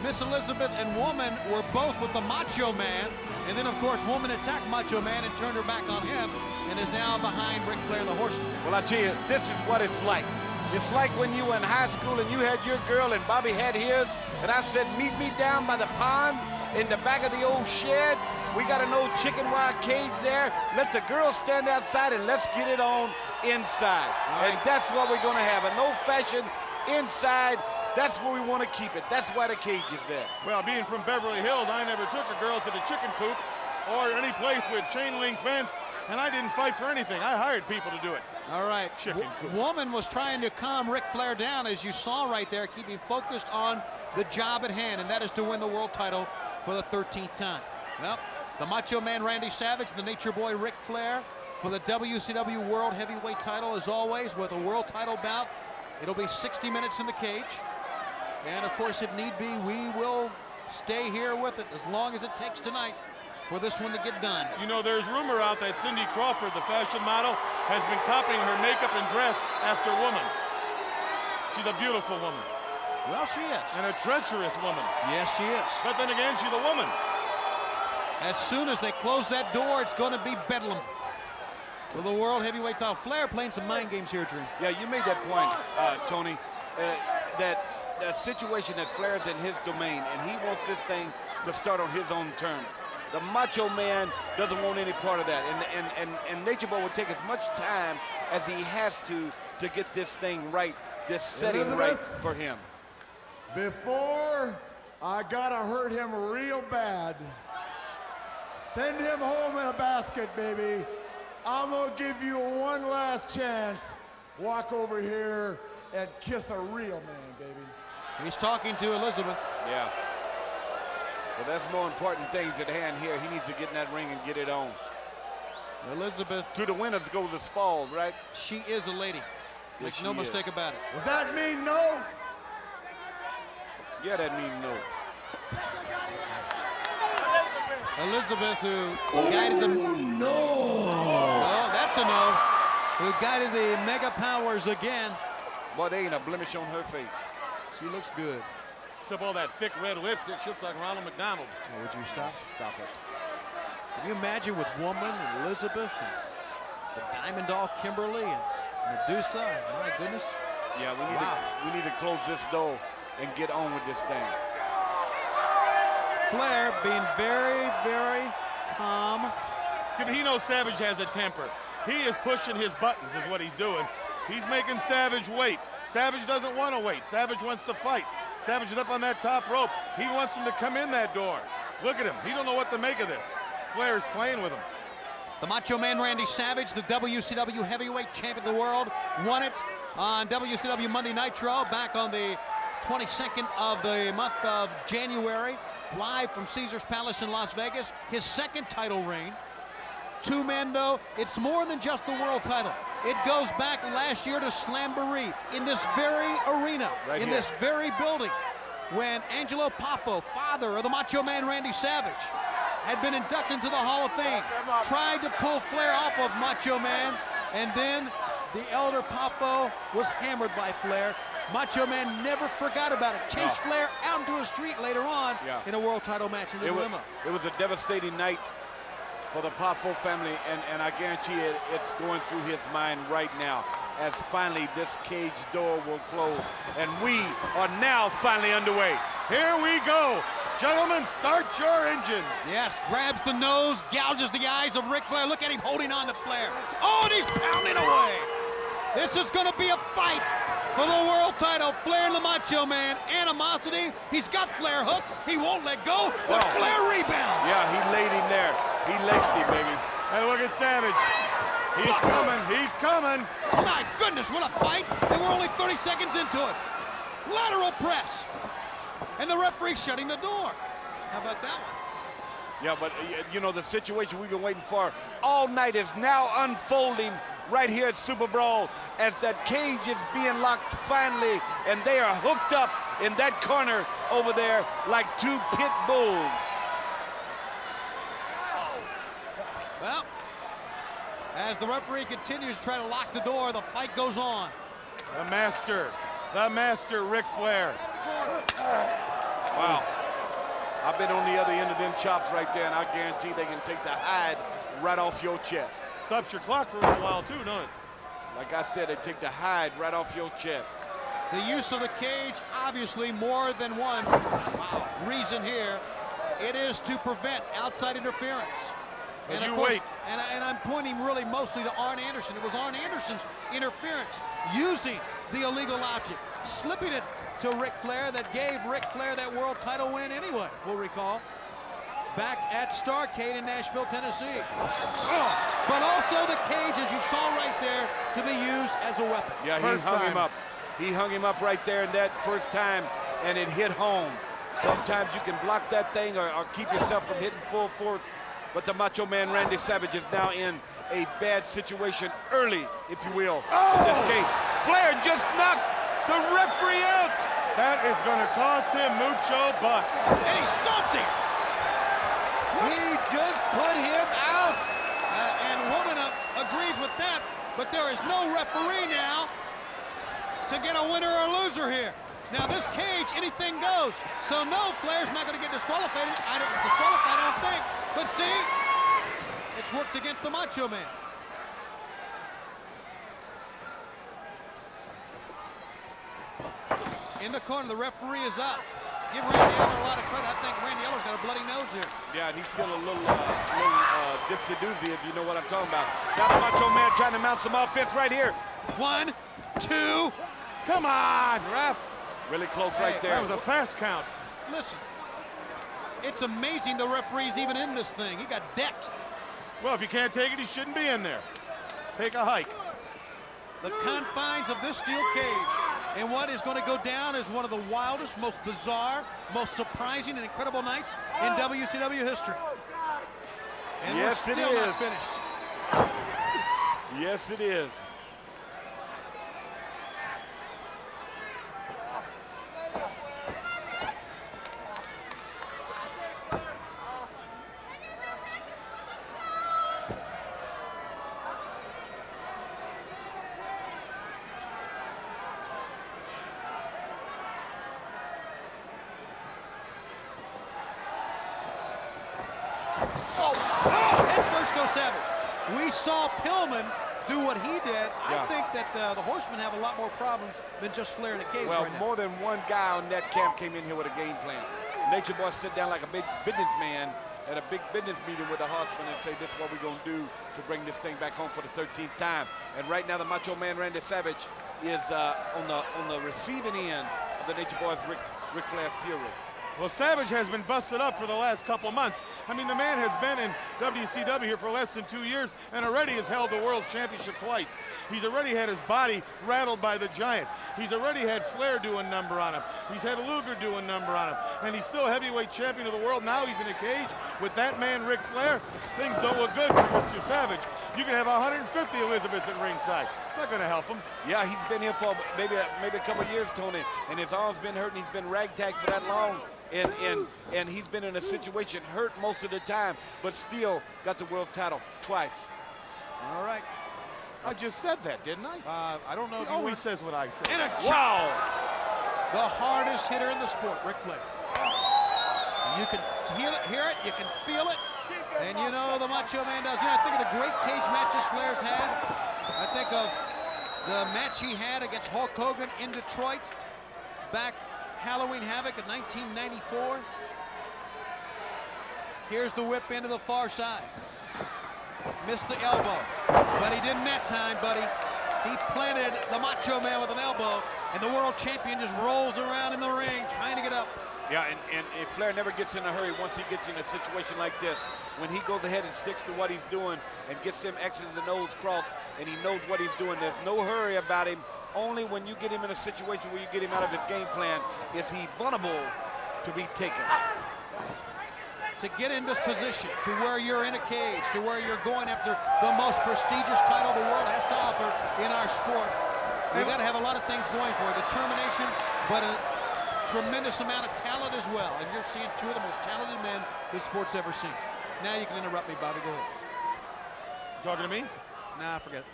Miss Elizabeth and Woman were both with the Macho Man, and then of course Woman attacked Macho Man and turned her back on him, and is now behind Ric Flair, the Horseman. Well, I tell you, this is what it's like. It's like when you were in high school and you had your girl and Bobby had his, and I said, meet me down by the pond in the back of the old shed. We got an old chicken wire cage there. Let the girls stand outside and let's get it on inside. And that's what we're gonna have, an old-fashioned inside. That's where we want to keep it. That's why the cage is there. Well, being from Beverly Hills, I never took the girls to the chicken coop or any place with chain link fence, and I didn't fight for anything. I hired people to do it. All right. Woman was trying to calm Ric Flair down, as you saw right there, keeping focused on the job at hand, and that is to win the world title for the 13th time. Well, the Macho Man Randy Savage, the Nature Boy Ric Flair for the WCW World Heavyweight title, as always, with a world title bout. It'll be 60 minutes in the cage. And, of course, if need be, we will stay here with it as long as it takes tonight for this one to get done. You know, there's rumor out that Cindy Crawford, the fashion model, has been copying her makeup and dress after woman. She's a beautiful woman. Well, she is. And a treacherous woman. Yes, she is. But then again, she's a woman. As soon as they close that door, it's going to be bedlam for the World Heavyweight title. Flair playing some mind games here, Dream. Yeah, you made that point, Tony, that the situation that Flair's in his domain, and he wants this thing to start on his own terms. The Macho Man doesn't want any part of that, and Nature Boy will take as much time as he has to get this thing right, this setting right for him. Before I gotta hurt him real bad, send him home in a basket, baby. I'm gonna give you one last chance. Walk over here and kiss a real man, baby. He's talking to Elizabeth. Yeah. But that's more important things at hand here. He needs to get in that ring and get it on. Elizabeth. To the winners go the spoils, right? She is a lady. Yes, Make no mistake about it. Does that mean no? Yeah, that means no. Elizabeth, who guided the... No, that's a no. Who guided the Mega Powers again. Boy, there ain't a blemish on her face. She looks good. Except all that thick red lipstick, she looks like Ronald McDonald. Oh, would you stop? Stop it. Can you imagine with Woman and Elizabeth and the Diamond Doll Kimberly and Medusa? My goodness. Yeah, we need to close this door and get on with this thing. Flair being very, very calm. See, but he knows Savage has a temper. He is pushing his buttons is what he's doing. He's making Savage wait. Savage doesn't want to wait. Savage wants to fight. Savage is up on that top rope. He wants him to come in that door. Look at him. He don't know what to make of this. Flair is playing with him. The Macho Man Randy Savage, the WCW Heavyweight Champion of the World, won it on WCW Monday Nitro back on the 22nd of the month of January, live from Caesars Palace in Las Vegas. His second title reign. Two men, though, it's more than just the world title. It goes back last year to Slamboree in this very arena, in this very building, when Angelo Poffo, father of the Macho Man Randy Savage, had been inducted into the Hall of Fame, tried to pull Flair off of Macho Man, and then the elder Poffo was hammered by Flair. Macho Man never forgot about it. Chased Flair out into a street later on in a world title match in the limo. It was a devastating night for the Poffo family, and I guarantee it's going through his mind right now as finally this cage door will close, and we are now finally underway. Here we go. Gentlemen, start your engines. Yes, grabs the nose, gouges the eyes of Ric Flair. Look at him holding on to Flair. Oh, and he's pounding away. This is going to be a fight for the world title. Flair and the Macho Man. Animosity. He's got Flair hooked. He won't let go, but Flair rebounds. Yeah, he laid him there. He laced him, baby. Hey, look at Savage. He's coming. He's coming. My goodness, what a fight. And we're only 30 seconds into it. Lateral press. And the referee shutting the door. How about that one? Yeah, but, you know, the situation we've been waiting for all night is now unfolding right here at Super Brawl as that cage is being locked finally, and they are hooked up in that corner over there like two pit bulls. Well, as the referee continues to try to lock the door, the fight goes on. The master, Ric Flair. Wow. I've been on the other end of them chops right there, and I guarantee they can take the hide right off your chest. Stops your clock for a little while, too, don't it? Like I said, they take the hide right off your chest. The use of the cage, obviously more than one reason here. It is to prevent outside interference. And of course, and I'm pointing really mostly to Arn Anderson. It was Arn Anderson's interference using the illegal object, slipping it to Ric Flair that gave Ric Flair that world title win anyway, we'll recall. back at Starrcade in Nashville, Tennessee. But also the cage, as you saw right there, to be used as a weapon. Yeah, he hung him up. He hung him up right there in that first time, and it hit home. Sometimes you can block that thing or keep yourself from hitting full force, but the Macho Man Randy Savage is now in a bad situation early, if you will, in this cage. Flair just knocked the referee out. That is going to cost him mucho bucks. And he stomped him. He just put him out. And Woman agrees with that, but there is no referee now to get a winner or loser here. Now this cage, anything goes. So no, Flair's not going to get disqualified. I don't think. But see, it's worked against the Macho Man. In the corner, the referee is up. Give Randy Eller a lot of credit. I think Randy Eller's got a bloody nose here. Yeah, and he's still a little dipsy-doozy, if you know what I'm talking about. Now the Macho Man trying to mount some offense right here. 1, 2. Come on, ref. Really close right there. That was a fast count. Listen, it's amazing the referee's even in this thing. He got decked. Well, if you can't take it, he shouldn't be in there. Take a hike. The confines of this steel cage. And what is going to go down is one of the wildest, most bizarre, most surprising and incredible nights in WCW history. And yes, we're still not finished. Yes, it is. Head first goes Savage. We saw Pillman do what he did. I think that the Horsemen have a lot more problems than just Flair in a cage Well, right now. more than one guy on that camp came in here with a game plan. Nature Boy sit down like a big businessman at a big business meeting with the Horsemen and say, this is what we're going to do to bring this thing back home for the 13th time. And right now, the Macho Man Randy Savage is on the receiving end of the Nature Boy's Ric Flair fury. Well, Savage has been busted up for the last couple months. I mean, the man has been in WCW here for less than 2 years and already has held the World Championship twice. He's already had his body rattled by the Giant. He's already had Flair do a number on him. He's had Luger do a number on him. And he's still heavyweight champion of the world. Now he's in a cage with that man, Ric Flair. Things don't look good for Mr. Savage. You can have 150 Elizabeths at ringside. It's not going to help him. Yeah, he's been here for maybe a couple years, Tony, and his arm's been hurt and he's been ragtagged for that long. And he's been in a situation hurt most of the time, but still got the world title twice. All right. I just said that, didn't I? I don't know. He always says what I say. And wow! The hardest hitter in the sport, Ric Flair. You can hear it, you can feel it, and you know the Macho Man does. You know, I think of the great cage matches Flair's had. I think of the match he had against Hulk Hogan in Detroit back Halloween Havoc in 1994. Here's the whip into the far side. Missed the elbow, but he didn't that time, buddy. He planted the Macho Man with an elbow, and the world champion just rolls around in the ring trying to get up. Yeah, and Flair never gets in a hurry once he gets in a situation like this. When he goes ahead and sticks to what he's doing and gets him X's and O's crossed and he knows what he's doing, there's no hurry about him. Only when you get him in a situation where you get him out of his game plan is he vulnerable to be taken. To get in this position, to where you're in a cage, to where you're going after the most prestigious title the world has to offer in our sport, you got to have a lot of things going for it. Determination, but a tremendous amount of talent as well. And you're seeing two of the most talented men this sport's ever seen. Now you can interrupt me, Bobby. Go ahead. Talking to me? Nah, forget it.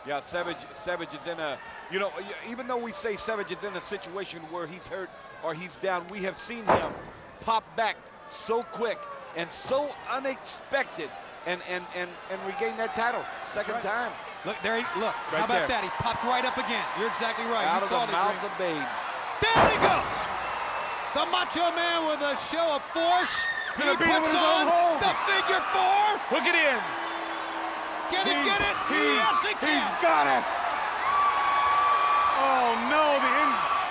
Yeah, Savage is in a, you know, even though we say Savage is in a situation where he's hurt or he's down, we have seen him pop back so quick and so unexpected and regain that title second time. Look, there he, look, Right how about there. that? He popped right up again. You're exactly right. Out You of the called it, mouth Greg. of babes. There he goes. The Macho Man with a show of force. He Gonna beat him puts with his own on hold. the figure four. Hook it in. Can he get it? Yes, he can. He's got it. Oh no,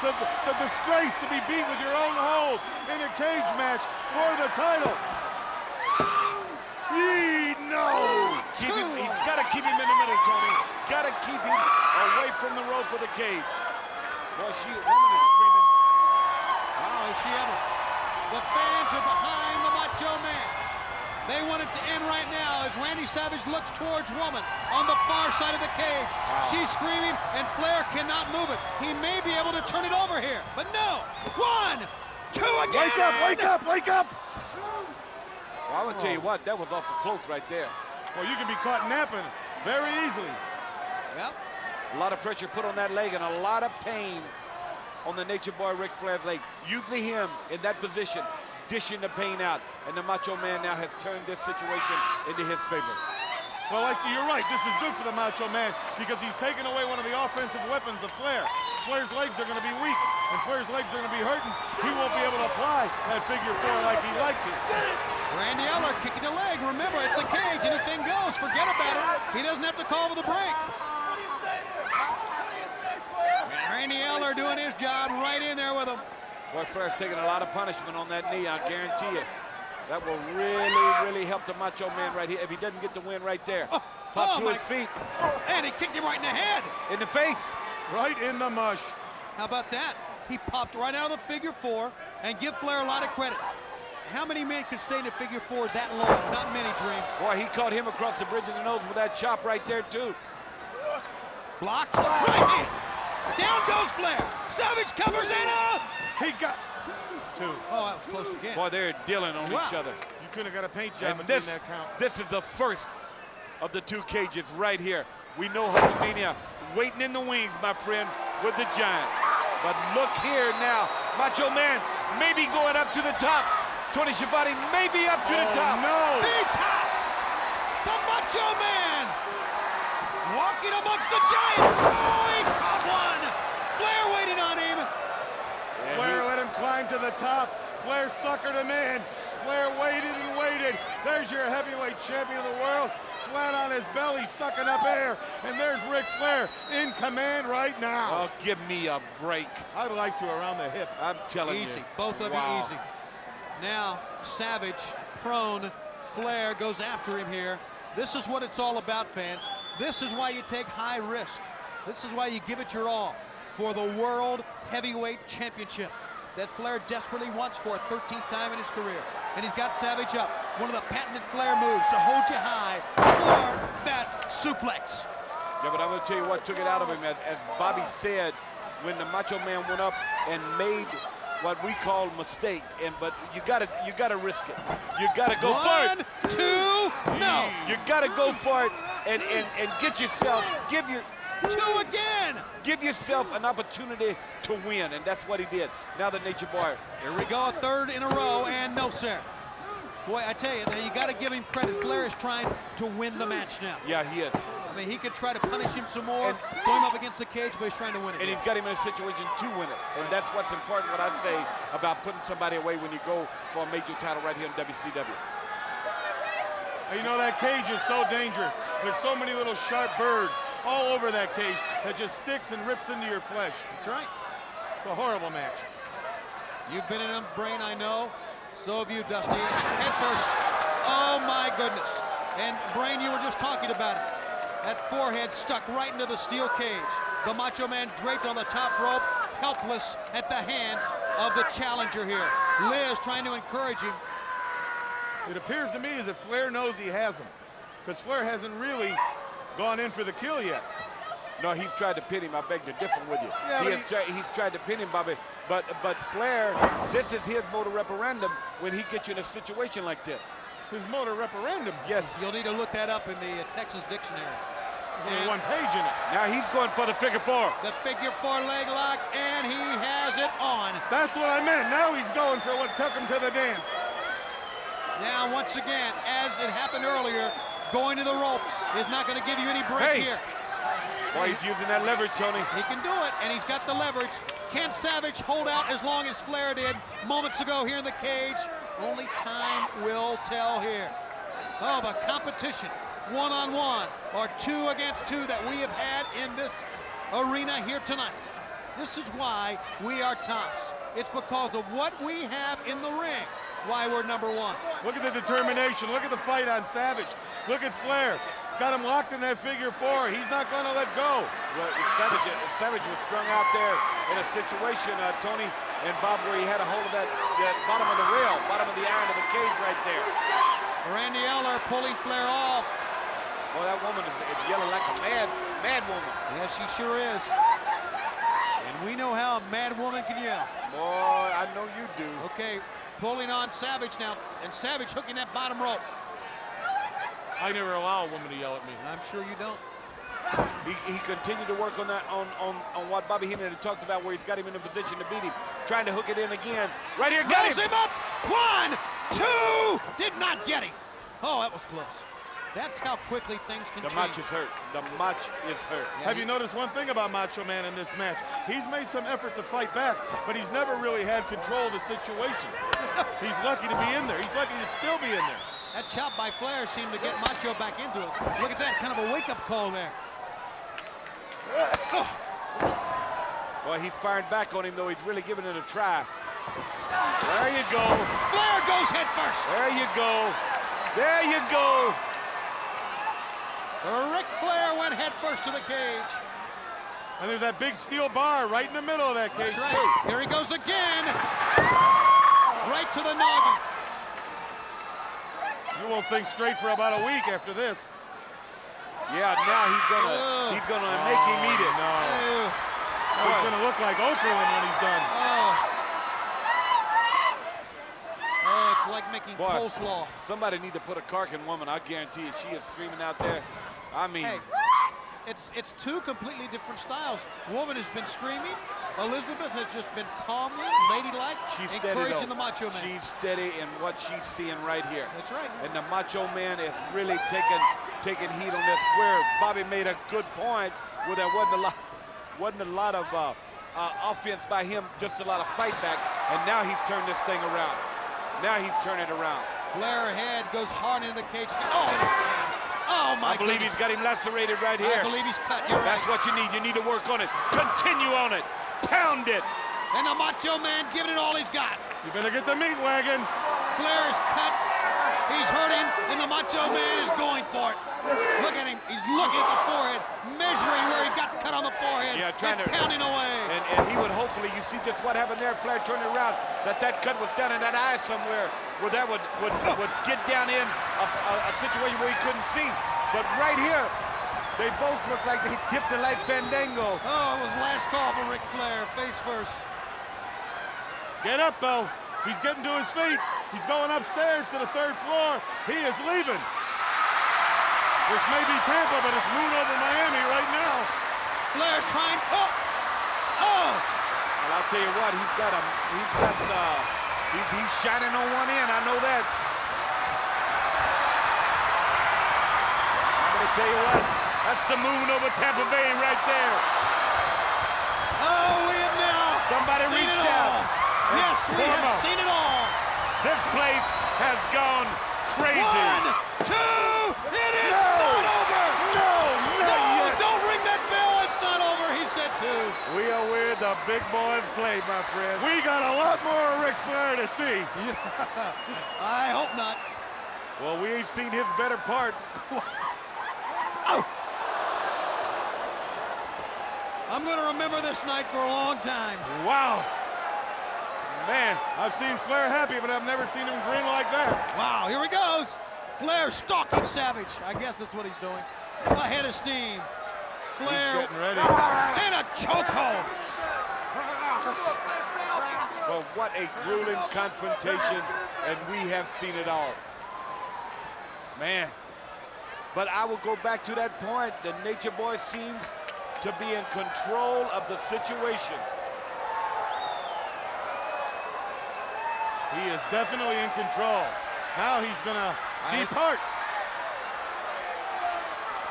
the disgrace to be beat with your own hold in a cage match for the title. keep him away from the rope of the cage. Boy, woman is screaming. Oh, is she ever? The fans are behind the Macho Man. They want it to end right now as Randy Savage looks towards woman on the far side of the cage. Wow. She's screaming, and Flair cannot move it. He may be able to turn it over here, but no. 1, 2 again. Wake up, wake up, wake up. Well, I'm gonna tell you what, that was awful close right there. Well, you can be caught napping very easily. Yep. A lot of pressure put on that leg and a lot of pain on the Nature Boy Ric Flair's leg. Usually him in that position, dishing the pain out. And the Macho Man now has turned this situation into his favor. Well, you're right, this is good for the Macho Man because he's taken away one of the offensive weapons of Flair. Flair's legs are gonna be weak, and Flair's legs are gonna be hurting. He won't be able to apply that figure 4 like he'd like to. Randy Eller kicking the leg. Remember, it's a cage. Anything goes. Forget about it. He doesn't have to call for the break. Randy Eller doing his job right in there with him. Boy, Flair's taking a lot of punishment on that knee, I guarantee you. That will really, really help the Macho Man right here if he doesn't get the win right there. Pop to his feet. And he kicked him right in the head. In the face. Right in the mush. How about that? He popped right out of the figure 4 and give Flair a lot of credit. How many men could stay in a figure 4 that long? Not many, Dream. Boy, he caught him across the bridge of the nose with that chop right there, too. Blocked. Right hand. Down goes Flair. Savage covers it up. He got 2. Oh, that was close again. Boy, they're dealing on each other. You couldn't have got a paint job And in this, that count. this is the first of the 2 cages right here. We know Hulkamania waiting in the wings, my friend, with the Giant. But look here now. Macho Man maybe going up to the top. Tony Schiavone may be up to the top. No! The top! The Macho Man! Walking amongst the Giants. Oh, he caught one! Flair waiting on him. Flair let him climb to the top. Flair suckered him in. Flair waited and waited. There's your heavyweight champion of the world. Flat on his belly, sucking up air. And there's Ric Flair in command right now. Oh, give me a break. I'd like to around the hip. I'm telling you. Easy. Both of Wow. you easy. Now, Savage, prone, Flair goes after him here. This is what it's all about, fans. This is why you take high risk. This is why you give it your all for the World Heavyweight Championship that Flair desperately wants for a 13th time in his career. And he's got Savage up. One of the patented Flair moves to hold you high for that suplex. Yeah, but I'm going to tell you what took it out of him. As Bobby said, when the Macho Man went up and made what we call mistake, but you gotta risk it. You gotta go for it. 1, 2, no. You gotta go for it and get yourself, give 2 again. Give yourself an opportunity to win, and that's what he did. Now the Nature Boy. Here we go, a 3rd in a row, and no, sir. Boy, I tell you, now you got to give him credit. Flair is trying to win the match now. Yeah, he is. I mean, he could try to punish him some more, throw him up against the cage, but he's trying to win it. And he's got him in a situation to win it. And that's what's important, what I say about putting somebody away when you go for a major title right here in WCW. You know, that cage is so dangerous. There's so many little sharp birds all over that cage that just sticks and rips into your flesh. That's right. It's a horrible match. You've been in a brain, I know. So have you, Dusty. Head first. Oh, my goodness. And, Brain, you were just talking about it. That forehead stuck right into the steel cage. The Macho Man draped on the top rope, helpless at the hands of the challenger here. Liz trying to encourage him. It appears to me as if Flair knows he has him, because Flair hasn't really gone in for the kill yet. No, he's tried to pin him. I beg to differ with you. Yeah, he's tried to pin him, Bobby. But Flair, this is his mode of referendum when he gets you in a situation like this. His mode of referendum? Yes. You'll need to look that up in the Texas Dictionary. Only one page in it. Now he's going for the figure 4. The figure 4 leg lock, and he has it on. That's what I meant. Now he's going for what took him to the dance. Now, once again, as it happened earlier, going to the ropes is not going to give you any break here. Boy, he's using that leverage, Tony. He can do it, and he's got the leverage. Can Savage hold out as long as Flair did moments ago here in the cage? Only time will tell here. Oh, the competition, one-on-one, or 2 against 2 that we have had in this arena here tonight. This is why we are tops. It's because of what we have in the ring, why we're number 1. Look at the determination. Look at the fight on Savage. Look at Flair. got him locked in that figure four. He's not going to let go. Well, Savage was strung out there in a situation, Tony and Bob, where he had a hold of that bottom of the rail, bottom of the iron of the cage right there. Randy Eller pulling Flair off. Boy, that woman is yelling like a mad woman. Yes, she sure is. And we know how a mad woman can yell. Boy, I know you do. Okay, pulling on Savage now, and Savage hooking that bottom rope. I never allow a woman to yell at me. I'm sure you don't. He continued to work on that, on what Bobby Heenan had talked about, where he's got him in a position to beat him, trying to hook it in again. Right here, got him up. 1, 2, did not get him. Oh, that was close. That's how quickly things can change. The match is hurt. The match is hurt. Yeah, Have you noticed one thing about Macho Man in this match? He's made some effort to fight back, but he's never really had control of the situation. He's lucky to be in there. He's lucky to still be in there. That chop by Flair seemed to get Macho back into it. Look at that, kind of a wake-up call there. Boy, he's firing back on him, though. He's really giving it a try. There you go. Flair goes head first. There you go. There you go. Ric Flair went head first to the cage. And there's that big steel bar right in the middle of that cage, That's right. too. Here he goes again. Right to the noggin. You won't think straight for about a week after this. Yeah, now he's gonna make him eat it. No. It's gonna look like Okerlund when he's done. Oh, it's like making coleslaw. Somebody need to put a Karkin woman. I guarantee you, she is screaming out there. I mean, hey, it's two completely different styles. Woman has been screaming. Elizabeth has just been calmly, ladylike, she's encouraging steady, the Macho Man. She's steady in what she's seeing right here. That's right. And the Macho Man is really taking heat on this. Where Bobby made a good point, where there wasn't a lot of offense by him, just a lot of fight back. And now he's turned this thing around. Now he's turning it around. Flair ahead, goes hard into the cage. Oh my! I believe he's got him lacerated right here. I believe he's cut. You're That's right. what you need. You need to work on it. Continue on it. Pound it. And the Macho Man giving it all he's got. You better get the meat wagon. Flair is cut. He's hurting, and the Macho Man is going for it. Look at him. He's looking at the forehead, measuring where he got cut on the forehead. Yeah, trying to pounding away. And he would hopefully, you see just what happened there. Flair turned it around. That cut was down in that eye somewhere, where that would get down in a situation where he couldn't see. But right here, they both look like they tipped it like Fandango. Oh, it was last call for Ric Flair, face first. Get up, though. He's getting to his feet. He's going upstairs to the 3rd floor. He is leaving. This may be Tampa, but it's moon over Miami right now. Flair trying. Oh! Well, I'll tell you what, he's shining on one end. I know that. I'm gonna tell you what, that's the moon over Tampa Bay right there. Oh, we have now Somebody seen reached it all. out. Yes, we have seen it all. This place has gone crazy. 1, 2, it is not over. No, not yet. Don't ring that bell, it's not over, he said 2. We are where the big boys play, my friend. We got a lot more of Ric Flair to see. I hope not. Well, we ain't seen his better parts. Oh! I'm going to remember this night for a long time. Wow. Man, I've seen Flair happy, but I've never seen him grin like that. Wow, here he goes. Flair stalking Savage. I guess that's what he's doing. Ahead of steam. Flair. He's getting ready. And a chokehold. Well, what a grueling confrontation, and we have seen it all. Man. But I will go back to that point. The Nature Boy seems to be in control of the situation. He is definitely in control. Now he's gonna depart.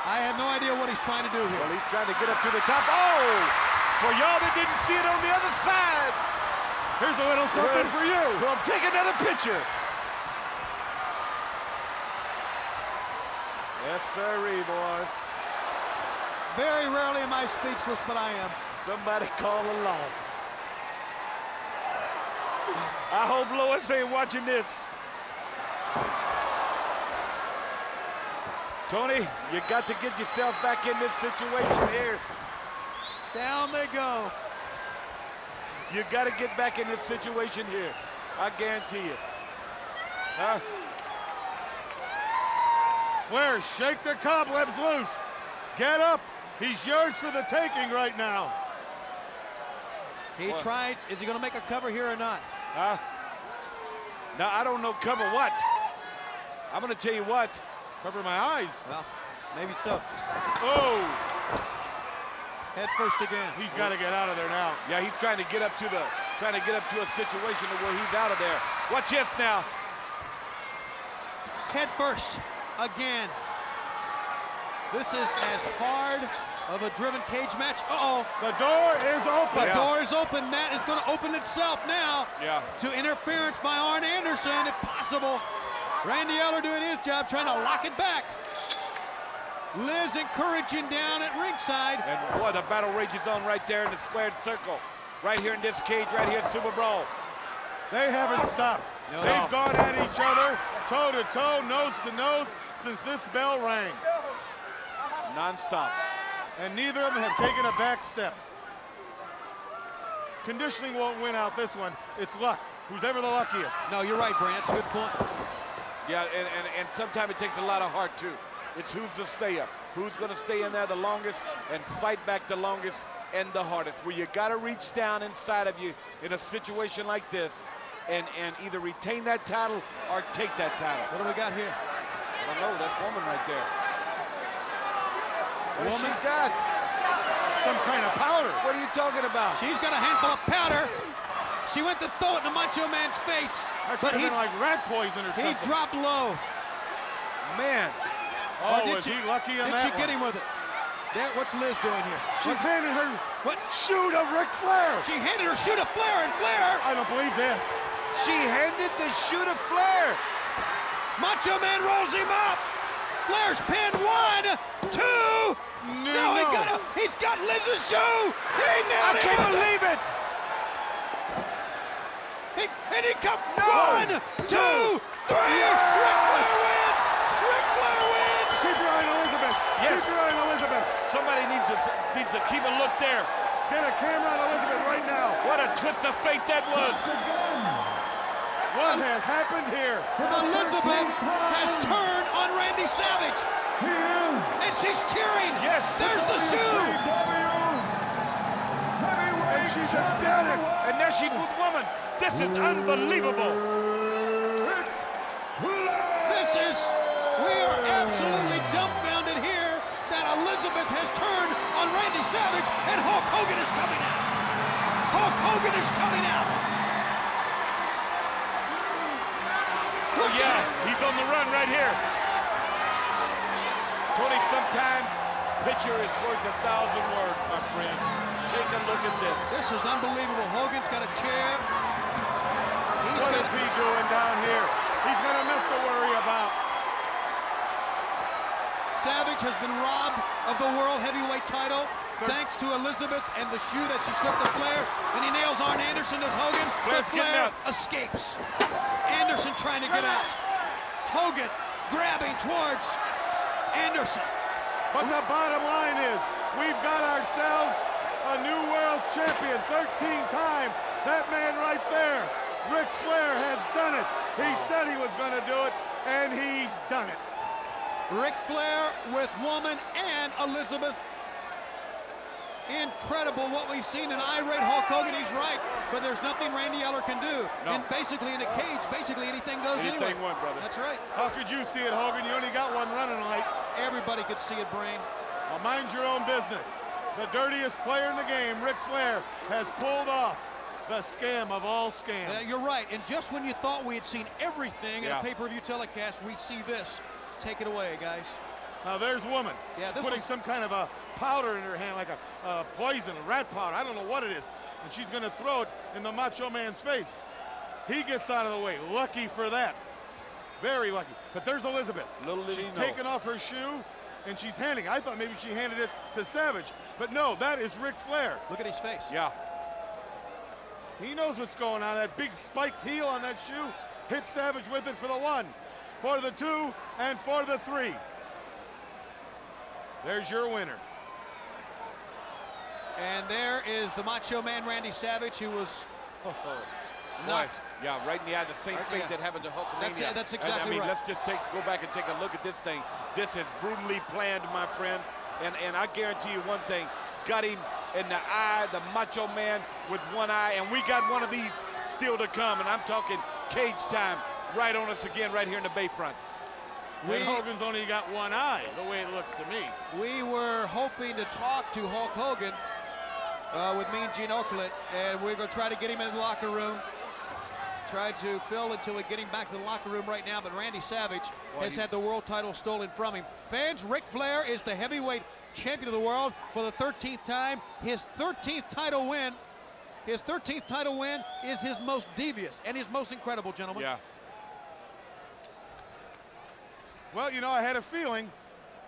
I have no idea what he's trying to do here. Well, he's trying to get up to the top. Oh! For y'all that didn't see it on the other side. Here's a little something for you. Well, take another picture. Yes, sirree, boys. Very rarely am I speechless, but I am. Somebody call a law. I hope Lois ain't watching this. Tony, you got to get yourself back in this situation here. Down they go. You got to get back in this situation here. I guarantee you. Huh? Flair, shake the cobwebs loose. Get up. He's yours for the taking right now. He tries. Is he going to make a cover here or not? Huh? Now, I don't know cover what. I'm going to tell you what. Cover my eyes. Well, maybe so. Oh. Head first again. He's got to get out of there now. Yeah, he's trying to get up to a situation where he's out of there. Watch this now. Head first again. This is as hard of a driven cage match. Uh-oh. The door is open. The door is open. That is going to open itself now to interference by Arn Anderson, if possible. Randy Eller doing his job, trying to lock it back. Liz encouraging down at ringside. And boy, the battle rages on right there in the squared circle. Right here in this cage, right here at Super Brawl. They haven't stopped. They've gone at each other, toe to toe, nose to nose, since this bell rang. Non-stop. And neither of them have taken a back step. Conditioning won't win out this one. It's luck. Who's ever the luckiest. No, you're right, Brant. Good point. Yeah, and sometimes it takes a lot of heart, too. It's who's the stayer. Who's going to stay in there the longest and fight back the longest and the hardest. Where you got to reach down inside of you in a situation like this and either retain that title or take that title. What do we got here? I don't know. That's woman right there. What has she got? Some kind of powder. What are you talking about? She's got a handful of powder. She went to throw it in the Macho Man's face. But he like rat poison or something. He dropped low. Man. Oh, is he lucky on that Did she get him with it? There, what's Liz doing here? She's handing her shoe to Ric Flair. She handed her shoe to Flair, and Flair. I don't believe this. She handed the shoe to Flair. Macho Man rolls him up. Flair's pinned. 1, 2. No, he's got Liz's shoe. He nailed it. I can't believe it. And he comes. 1, 2, 3. Ric Flair wins. Ric Flair wins. Keep your eye on Elizabeth. Yes. Keep your eye on Elizabeth. Somebody needs to keep a look there. Get a camera on Elizabeth right now. What a twist of fate that was. What has happened here? Elizabeth has turned on Randy Savage. And she's tearing. Yes. There's the shoe. And she's ecstatic. And now she's with woman. This is unbelievable. We are absolutely dumbfounded here that Elizabeth has turned on Randy Savage and Hulk Hogan is coming out. Hulk Hogan is coming out. Oh yeah, he's on the run right here. Tony, sometimes picture is worth 1,000 words, my friend. Take a look at this. This is unbelievable. Hogan's got a chair. What is he doing down here? He's got enough to worry about. Savage has been robbed of the World Heavyweight title thanks to Elizabeth and the shoe that she slipped to Flair. And he nails Arn Anderson as Hogan, but Flair escapes. Anderson trying to get out. Hogan grabbing towards Anderson. But the bottom line is, we've got ourselves a new world champion 13 times. That man right there, Ric Flair, has done it. He said he was going to do it, and he's done it. Ric Flair with woman and Elizabeth. Incredible what we've seen in irate Hulk Hogan. He's right, but there's nothing Randy Eller can do. No. And basically in a cage, basically anything goes anyway. Anything went, brother. That's right. How could you see it, Hogan? You only got one running light. Everybody could see it, Brain. Well, mind your own business. The dirtiest player in the game, Ric Flair, has pulled off the scam of all scams. You're right, and just when you thought we had seen everything in a pay-per-view telecast, we see this. Take it away, guys. Now there's woman. Yeah, this putting was some kind of a powder in her hand, like a poison, a rat powder. I don't know what it is. And she's going to throw it in the Macho Man's face. He gets out of the way. Lucky for that. Very lucky. But there's Elizabeth. She's taking off her shoe, and she's handing it. I thought maybe she handed it to Savage. But no, that is Ric Flair. Look at his face. Yeah. He knows what's going on. That big spiked heel on that shoe. Hits Savage with it for the 1, for the 2, and for the 3. There's your winner. And there is the Macho Man Randy Savage, who was knocked. Yeah, right in the eye, the same fate that happened to Hulkamania. That's exactly I mean, right. let's just go back and take a look at this thing. This is brutally planned, my friends. And I guarantee you one thing, got him in the eye, the Macho Man with one eye, and we got one of these still to come. And I'm talking cage time right on us again right here in the Bayfront. And Hogan's only got one eye, the way it looks to me. We were hoping to talk to Hulk Hogan with Mean Gene Okerlund, and we're going to try to get him in the locker room. Try to fill until we get him back to the locker room right now, but Randy Savage has had the world title stolen from him. Fans, Ric Flair is the heavyweight champion of the world for the 13th time. His 13th title win is his most devious and his most incredible, gentlemen. Yeah. Well, you know, I had a feeling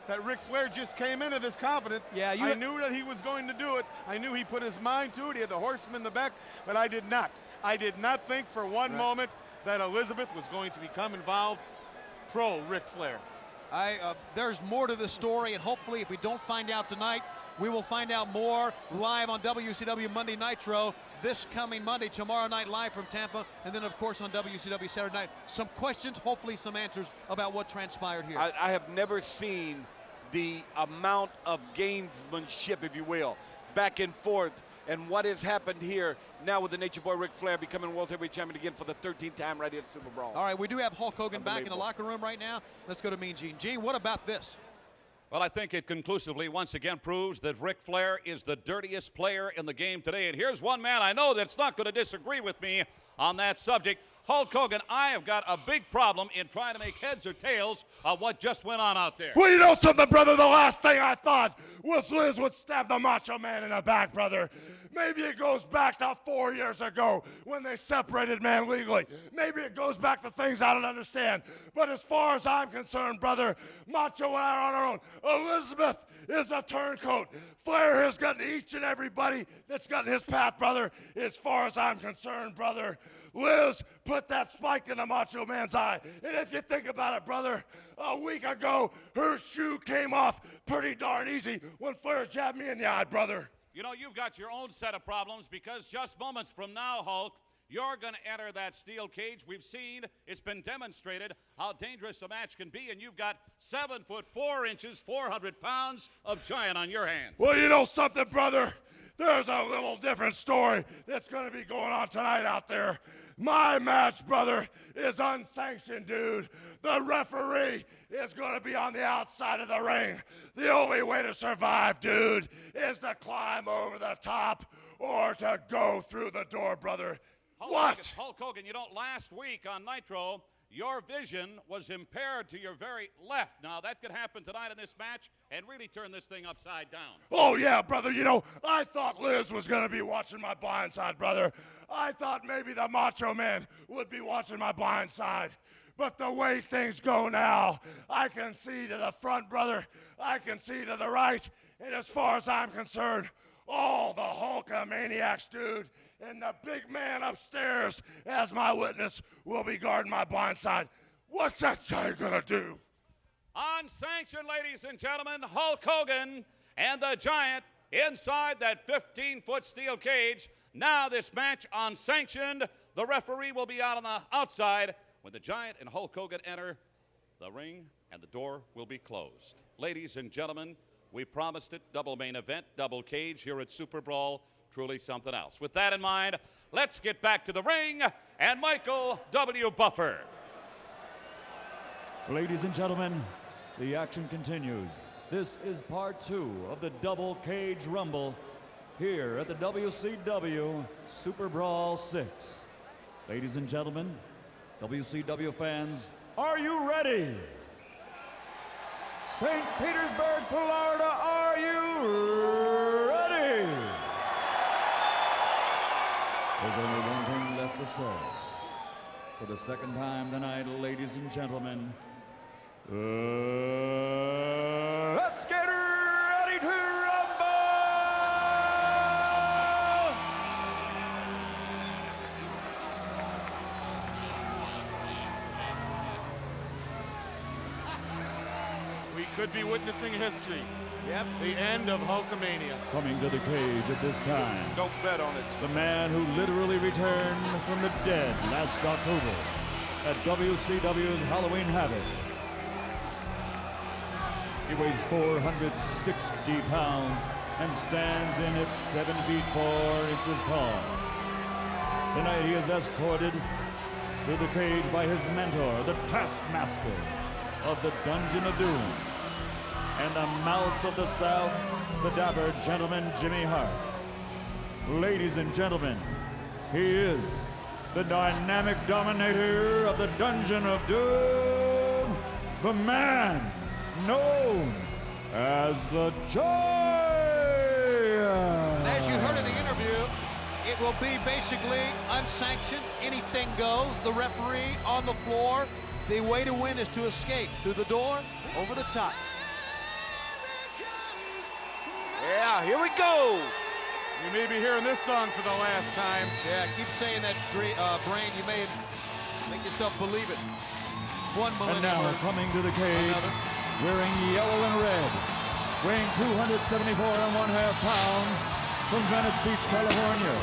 that Ric Flair just came into this confident. Yeah, I knew that he was going to do it. I knew he put his mind to it. He had the horseman in the back, but I did not. I did not think for one moment that Elizabeth was going to become involved pro Ric Flair. There's more to this story, and hopefully if we don't find out tonight, we will find out more live on WCW Monday Nitro this coming Monday, tomorrow night live from Tampa, and then of course on WCW Saturday night. Some questions, hopefully some answers about what transpired here. I have never seen the amount of gamesmanship, if you will, back and forth, and what has happened here now with the Nature Boy Ric Flair becoming World Heavyweight Champion again for the 13th time right here at Super Brawl. All right, we do have Hulk Hogan back in the locker room right now. Let's go to Mean Gene. Gene, what about this? Well, I think it conclusively once again proves that Ric Flair is the dirtiest player in the game today. And here's one man I know that's not going to disagree with me on that subject. Hulk Hogan, I have got a big problem in trying to make heads or tails of what just went on out there. Well, you know something, brother? The last thing I thought was Liz would stab the Macho Man in the back, brother. Maybe it goes back to 4 years ago when they separated man legally. Maybe it goes back to things I don't understand. But as far as I'm concerned, brother, Macho and I are on our own. Elizabeth is a turncoat. Flair has gotten each and everybody that's gotten his path, brother. As far as I'm concerned, brother, Liz put that spike in the Macho Man's eye. And if you think about it, brother, a week ago, her shoe came off pretty darn easy when Flair jabbed me in the eye, brother. You know, you've got your own set of problems because just moments from now, Hulk, you're going to enter that steel cage. We've seen, it's been demonstrated how dangerous a match can be, and you've got 7 foot 4 inches, 400 pounds of giant on your hands. Well, you know something, brother? There's a little different story that's going to be going on tonight out there. My match, brother, is unsanctioned, dude. The referee is going to be on the outside of the ring. The only way to survive, dude, is to climb over the top or to go through the door, brother. What? Hulk Hogan, you know, last week on Nitro, your vision was impaired to your very left. Now, that could happen tonight in this match and really turn this thing upside down. Oh, yeah, brother. You know, I thought Liz was going to be watching my blind side, brother. I thought maybe the Macho Man would be watching my blind side. But the way things go now, I can see to the front, brother. I can see to the right. And as far as I'm concerned, all the Hulkamaniacs, dude, and the big man upstairs as my witness will be guarding my blind side. What's that giant gonna do? Unsanctioned, ladies and gentlemen, Hulk Hogan and the Giant inside that 15-foot steel cage. Now this match unsanctioned. The referee will be out on the outside when the Giant and Hulk Hogan enter the ring, and the door will be closed. Ladies and gentlemen, we promised it, double main event, double cage here at Super Brawl. Truly something else. With that in mind, let's get back to the ring and Michael W. Buffer. Ladies and gentlemen, the action continues. This is part 2 of the Double Cage Rumble here at the WCW Super Brawl 6. Ladies and gentlemen, WCW fans, are you ready? St. Petersburg, Florida, are you ready? There's only one thing left to say. For the second time tonight, ladies and gentlemen, let's get ready to rumble! We could be witnessing history. Yep. The end of Hulkamania. Coming to the cage at this time, Don't bet on it. the man who literally returned from the dead last October at WCW's Halloween Havoc. He weighs 460 pounds and stands in at 7 feet 4 inches tall. Tonight he is escorted to the cage by his mentor, the Taskmaster of the Dungeon of Doom, and the mouth of the South, the dapper gentleman Jimmy Hart. Ladies and gentlemen, he is the dynamic dominator of the Dungeon of Doom, the man known as the Giant. As you heard in the interview, it will be basically unsanctioned. Anything goes. The referee on the floor. The way to win is to escape through the door, over the top. Yeah, here we go. You may be hearing this song for the last time. Yeah, keep saying that, Brain. You may make yourself believe it. One And millennium. now coming to the cage, wearing yellow and red, weighing 274.5 pounds, from Venice Beach, California.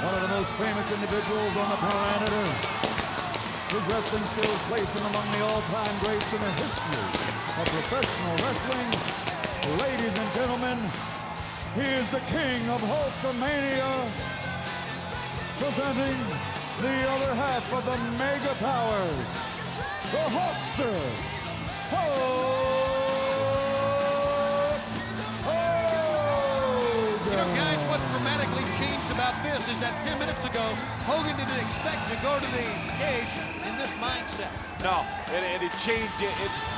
One of the most famous individuals on the planet Earth. His wrestling skills place him among the all-time greats in the history of professional wrestling. Ladies and gentlemen, he is the king of Hulkamania, presenting the other half of the Mega Powers, the Hulkster, You know, guys, what's dramatically changed about this is that 10 minutes ago, Hogan didn't expect to go to the cage in this mindset. No, and it changed.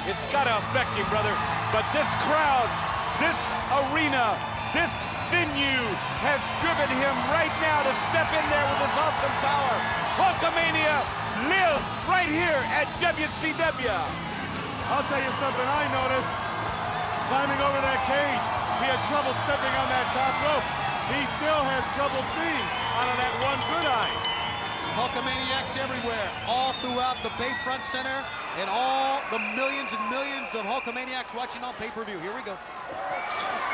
It's got to affect him, brother. But this crowd, this arena, this venue has driven him right now to step in there with his awesome power. Hulkamania lives right here at WCW. I'll tell you something I noticed. Climbing over that cage, he had trouble stepping on that top rope. He still has trouble seeing out of that one good eye. Hulkamaniacs everywhere, all throughout the Bayfront Center, and all the millions and millions of Hulkamaniacs watching on pay-per-view. Here we go.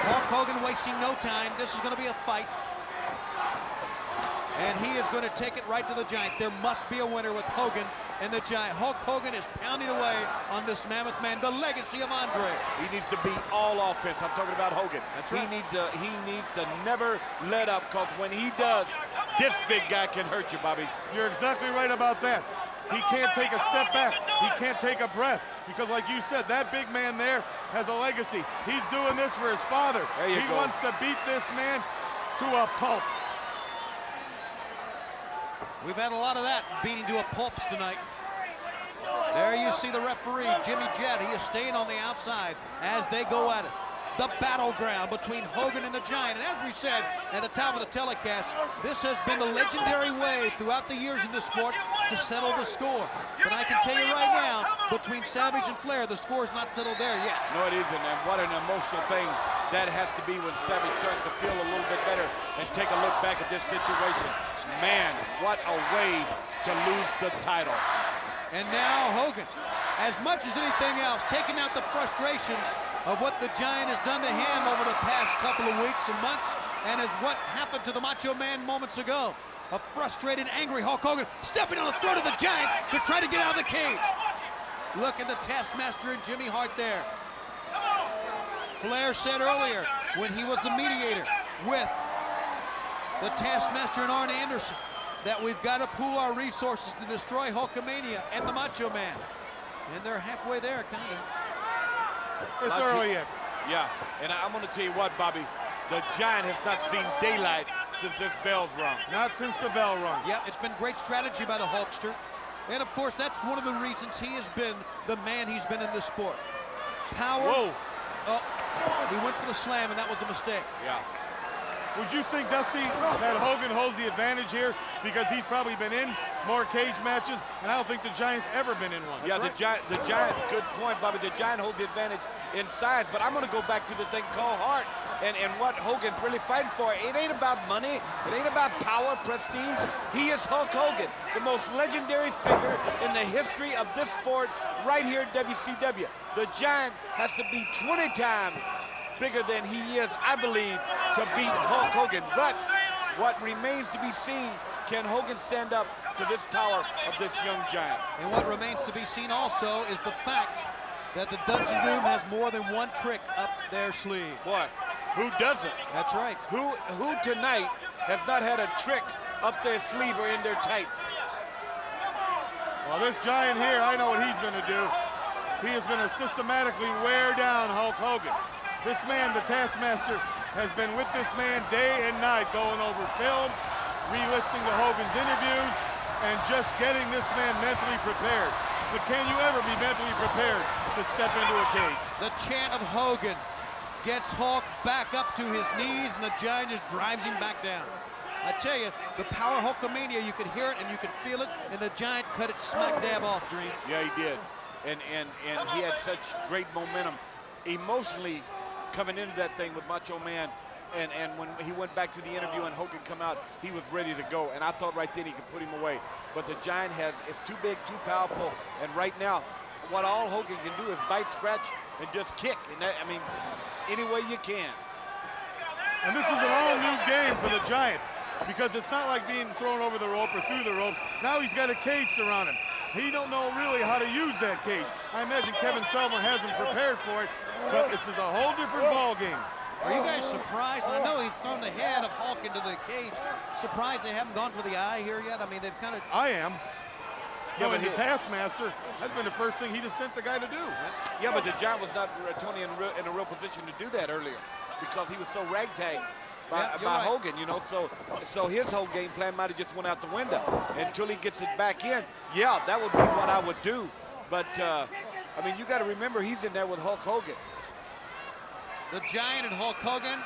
Hulk Hogan wasting no time. This is going to be a fight. And he is going to take it right to the Giant. There must be a winner with Hogan and the Giant. Hulk Hogan is pounding away on this mammoth man, the legacy of Andre. He needs to be all offense. I'm talking about Hogan. That's right. He needs to never let up, because when he does, this big guy can hurt you, Bobby. You're exactly right about that. He can't take a step back. He can't take a breath. Because like you said, that big man there has a legacy. He's doing this for his father. There you He go. wants to beat this man to a pulp. We've had a lot of that, beating to a pulps tonight. There you see the referee, Jimmy Jett. He is staying on the outside as they go at it. The battleground between Hogan and the Giant. And as we said at the top of the telecast, this has been the legendary way throughout the years in this sport to settle the score. But I can tell you right now, between Savage and Flair, the score is not settled there yet. No, it isn't, and what an emotional thing that has to be when Savage starts to feel a little bit better and take a look back at this situation. Man, what a way to lose the title. And now Hogan, as much as anything else, taking out the frustrations of what the Giant has done to him over the past couple of weeks and months, and as what happened to the Macho Man moments ago. A frustrated, angry Hulk Hogan stepping on the throat of the Giant to try to get out of the cage. Look at the Taskmaster and Jimmy Hart there. Flair said earlier, when he was the mediator with the Taskmaster and Arn Anderson, that we've got to pool our resources to destroy Hulkamania and the Macho Man. And they're halfway there, kind of. It's early yet. Yeah, and I'm going to tell you what, Bobby, the Giant has not seen daylight since this bell's rung. Not since the bell rung. Yeah, it's been great strategy by the Hulkster. And of course, that's one of the reasons he has been the man he's been in this sport. Power. Whoa. Oh, he went for the slam, and that was a mistake. Yeah. Would you think, Dusty, that Hogan holds the advantage here because he's probably been in more cage matches, and I don't think the Giant's ever been in one. Yeah, the Giant, good point, Bobby. The Giant holds the advantage in size, but I'm going to go back to the thing called heart and what Hogan's really fighting for. It ain't about money. It ain't about power, prestige. He is Hulk Hogan, the most legendary figure in the history of this sport right here at WCW. The Giant has to be 20 times bigger than he is, I believe, to beat Hulk Hogan. But what remains to be seen, can Hogan stand up to this power of this young Giant? And what remains to be seen also is the fact that the Dungeon Doom has more than one trick up their sleeve. What? Who doesn't? That's right. Who tonight has not had a trick up their sleeve or in their tights? Well, this Giant here, I know what he's going to do. He is going to systematically wear down Hulk Hogan. This man, the Taskmaster, has been with this man day and night, going over films, re-listening to Hogan's interviews, and just getting this man mentally prepared. But can you ever be mentally prepared to step into a cage? The chant of Hogan gets Hulk back up to his knees, and the Giant just drives him back down. I tell you, the power of Hulkamania, you could hear it and you could feel it, and the Giant cut it smack dab off, Dream. Yeah, he did. And he had such great momentum emotionally coming into that thing with Macho Man. And when he went back to the interview and Hogan come out, he was ready to go. And I thought right then he could put him away. But the Giant it's too big, too powerful. And right now, what all Hogan can do is bite, scratch, and just kick. And that, I mean, any way you can. And this is an all-new game for the Giant, because it's not like being thrown over the rope or through the ropes. Now he's got a cage surround him. He don't know really how to use that cage. I imagine Kevin Sullivan has him prepared for it, but this is a whole different ball game. Are you guys surprised? I know he's thrown the head of Hulk into the cage. Surprised they haven't gone for the eye here yet? I mean, they've kind of... I am. Yeah, but the Taskmaster, that's been the first thing he just sent the guy to do. Yeah, but the Giant was not, Tony, in a real position to do that earlier because he was so ragtag by right. Hogan, you know, so his whole game plan might have just went out the window until he gets it back in. Yeah, that would be what I would do. But, I mean, you got to remember he's in there with Hulk Hogan. The Giant and Hulk Hogan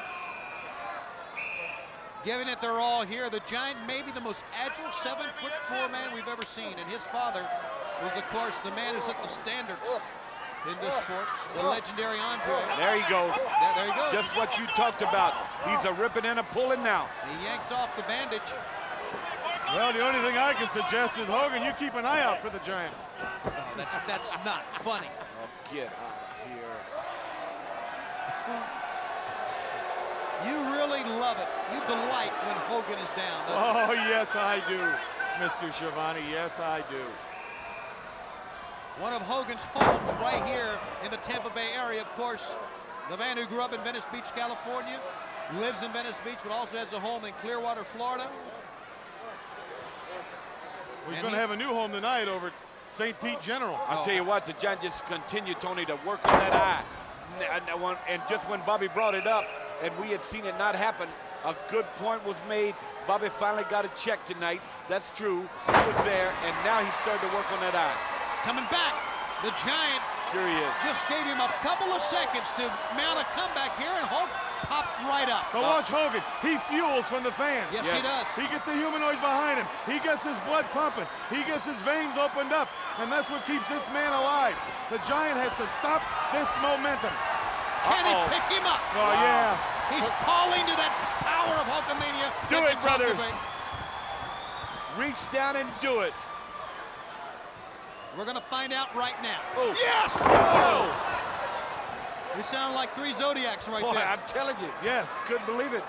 giving it their all here. The Giant may be the most agile 7'4" man we've ever seen, and his father was, of course, the man who set the standards in this sport, the legendary Andre. There he goes. There he goes. Just what you talked about. He's a ripping and a pulling now. He yanked off the bandage. Well, the only thing I can suggest is, Hogan, you keep an eye out for the Giant. Oh, that's not funny. Oh, get out of here. You really love it. You delight when Hogan is down. Oh, yes, I do, Mr. Schiavone. Yes, I do. One of Hogan's homes right here in the Tampa Bay area, of course. The man who grew up in Venice Beach, California, lives in Venice Beach, but also has a home in Clearwater, Florida. Well, he's going to have a new home tonight over at St. Pete General. I'll tell you what, the Giant just continued, Tony, to work on that eye. And just when Bobby brought it up, and we had seen it not happen, a good point was made. Bobby finally got a check tonight. That's true. He was there, and now he's starting to work on that eye. Coming back, the Giant sure he is. Just gave him a couple of seconds to mount a comeback here, and Hulk popped right up. But watch Hogan. He fuels from the fans. Yes, he does. He gets the humanoids behind him. He gets his blood pumping. He gets his veins opened up, and that's what keeps this man alive. The Giant has to stop this momentum. Can he pick him up? Oh, yeah. He's calling to that power of Hulkamania. Do it, brother. Reach down and do it. We're going to find out right now. Oh. Yes! Oh. We sound like three Zodiacs right there. I'm telling you. Yes. Couldn't believe it.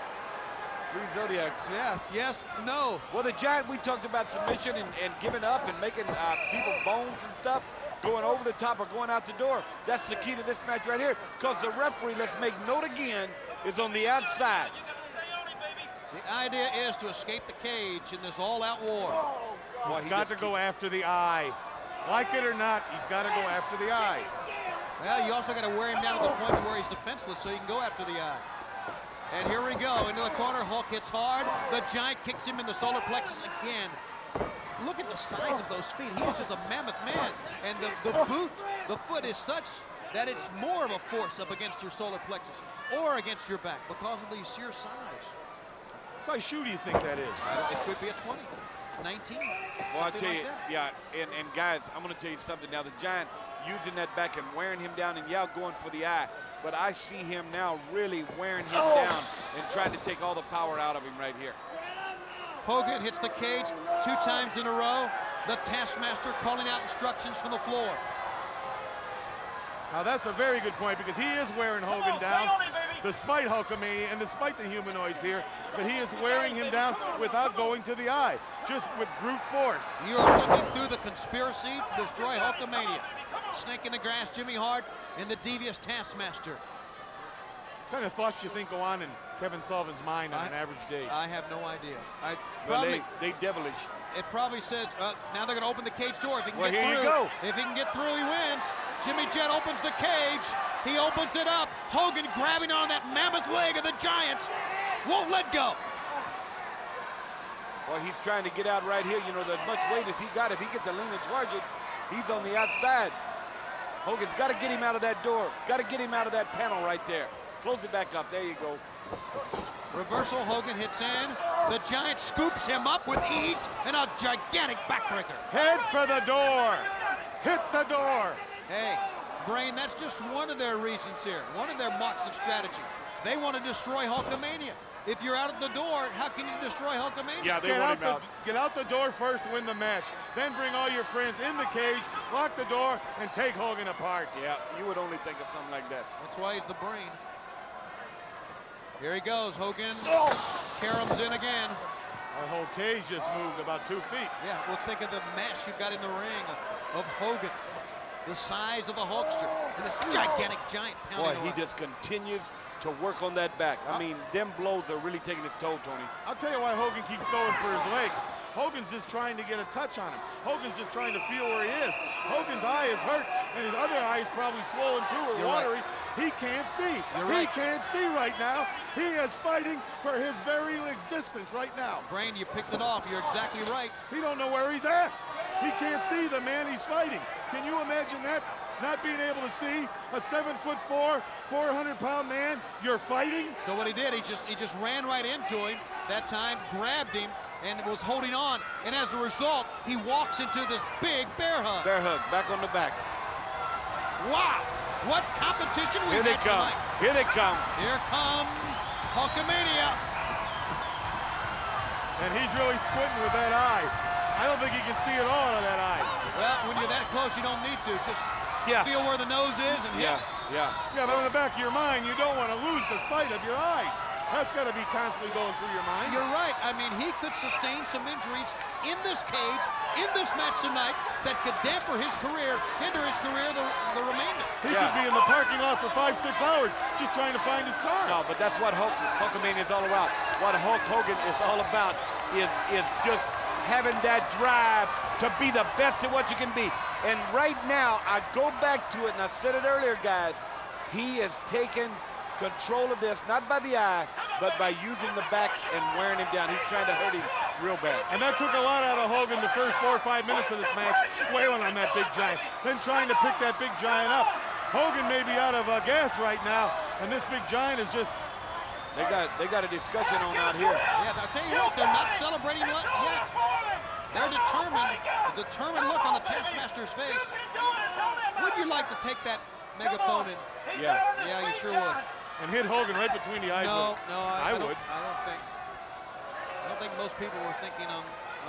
Three Zodiacs. Yeah, yes, no. Well, the Giant, we talked about submission and giving up and making people bones and stuff, going over the top or going out the door. That's the key to this match right here, because the referee, let's make note again, is on the outside. The idea is to escape the cage in this all-out war. Well, he's got to go after the eye. Like it or not, he's got to go after the eye. Well, you also got to wear him down to the point where he's defenseless so you can go after the eye. And here we go, into the corner, Hulk hits hard. The Giant kicks him in the solar plexus again. Look at the size of those feet. He is just a mammoth man. And the foot is such that it's more of a force up against your solar plexus or against your back because of the sheer size. size shoe do you think that is? It could be a 20, 19. Well, I'll tell you, yeah, and guys, I'm going to tell you something now. The Giant using that back and wearing him down, and going for the eye. But I see him now really wearing him down and trying to take all the power out of him right here. Hogan hits the cage 2 times in a row. The Taskmaster calling out instructions from the floor. Now that's a very good point because he is wearing Hogan down, despite Hulkamania and despite the humanoids here, but he is wearing him down without going to the eye, just with brute force. You are looking through the conspiracy to destroy Hulkamania. Snake in the grass, Jimmy Hart, and the devious Taskmaster. What kind of thoughts do you think go on in Kevin Sullivan's mind on an average day? I have no idea. They devilish. It probably says, now they're going to open the cage door. If he can Well, get here through, you go. If he can get through, he wins. Jimmy Jet opens the cage. He opens it up. Hogan grabbing on that mammoth leg of the Giant. Won't let go. Well, he's trying to get out right here. You know, as much weight as he got, if he gets to lean and charge it, he's on the outside. Hogan's got to get him out of that door. Got to get him out of that panel right there. Close it back up. There you go. Reversal, Hogan hits in. The Giant scoops him up with ease and a gigantic backbreaker. Head for the door. Hit the door. Hey, Brain, that's just one of their reasons here. One of their marks of strategy. They want to destroy Hulkamania. If you're out of the door, how can you destroy Hulkamania? Yeah, they want him out. Get out the door first, win the match. Then bring all your friends in the cage, lock the door, and take Hogan apart. Yeah, you would only think of something like that. That's why he's the Brain. Here he goes, Hogan. Karams in again. That whole cage just moved about 2 feet. Yeah, well, think of the mess you've got in the ring of Hogan. The size of a Hulkster and this gigantic Giant pounding Boy, he just continues to work on that back. I mean, them blows are really taking his toll, Tony. I'll tell you why Hogan keeps going for his leg. Hogan's just trying to get a touch on him. Hogan's just trying to feel where he is. Hogan's eye is hurt, and his other eye is probably swollen too or watery. Right. He can't see. He can't see right now. He is fighting for his very existence right now. Brain, you picked it off. You're exactly right. He don't know where he's at. He can't see the man he's fighting. Can you imagine that? Not being able to see a 7'4", 400-pound man you're fighting? So what he did, he just ran right into him that time, grabbed him, and was holding on. And as a result, he walks into this big bear hug. Bear hug, back on the back. Wow, what competition we've had tonight. Here they come. Here comes Hulkamania. And he's really squinting with that eye. I don't think he can see at all out of that eye. Well, when you're that close, you don't need to. Just feel where the nose is and hit. Yeah, but in the back of your mind, you don't want to lose the sight of your eyes. That's got to be constantly going through your mind. You're right. I mean, he could sustain some injuries in this cage, in this match tonight, that could damper his career, hinder his career the remainder. He could be in the parking lot for 5-6 hours just trying to find his car. No, but that's what Hulkamania is all about. What Hulk Hogan is all about is just having that drive to be the best at what you can be. And right now, I go back to it, and I said it earlier, guys, he is taking control of this, not by the eye, but by using the back and wearing him down. He's trying to hurt him real bad. And that took a lot out of Hogan the first 4 or 5 minutes of this match, wailing on that big Giant, then trying to pick that big Giant up. Hogan may be out of gas right now, and this big Giant is just... They got a discussion on out here. Yeah, I'll tell you what, they're not celebrating yet. They're determined, a determined look on the Taskmaster's face. Would you like to take that megaphone in? Yeah. Yeah, you sure would. And hit Hogan right between the eyes. No, I would. I don't think most people were thinking on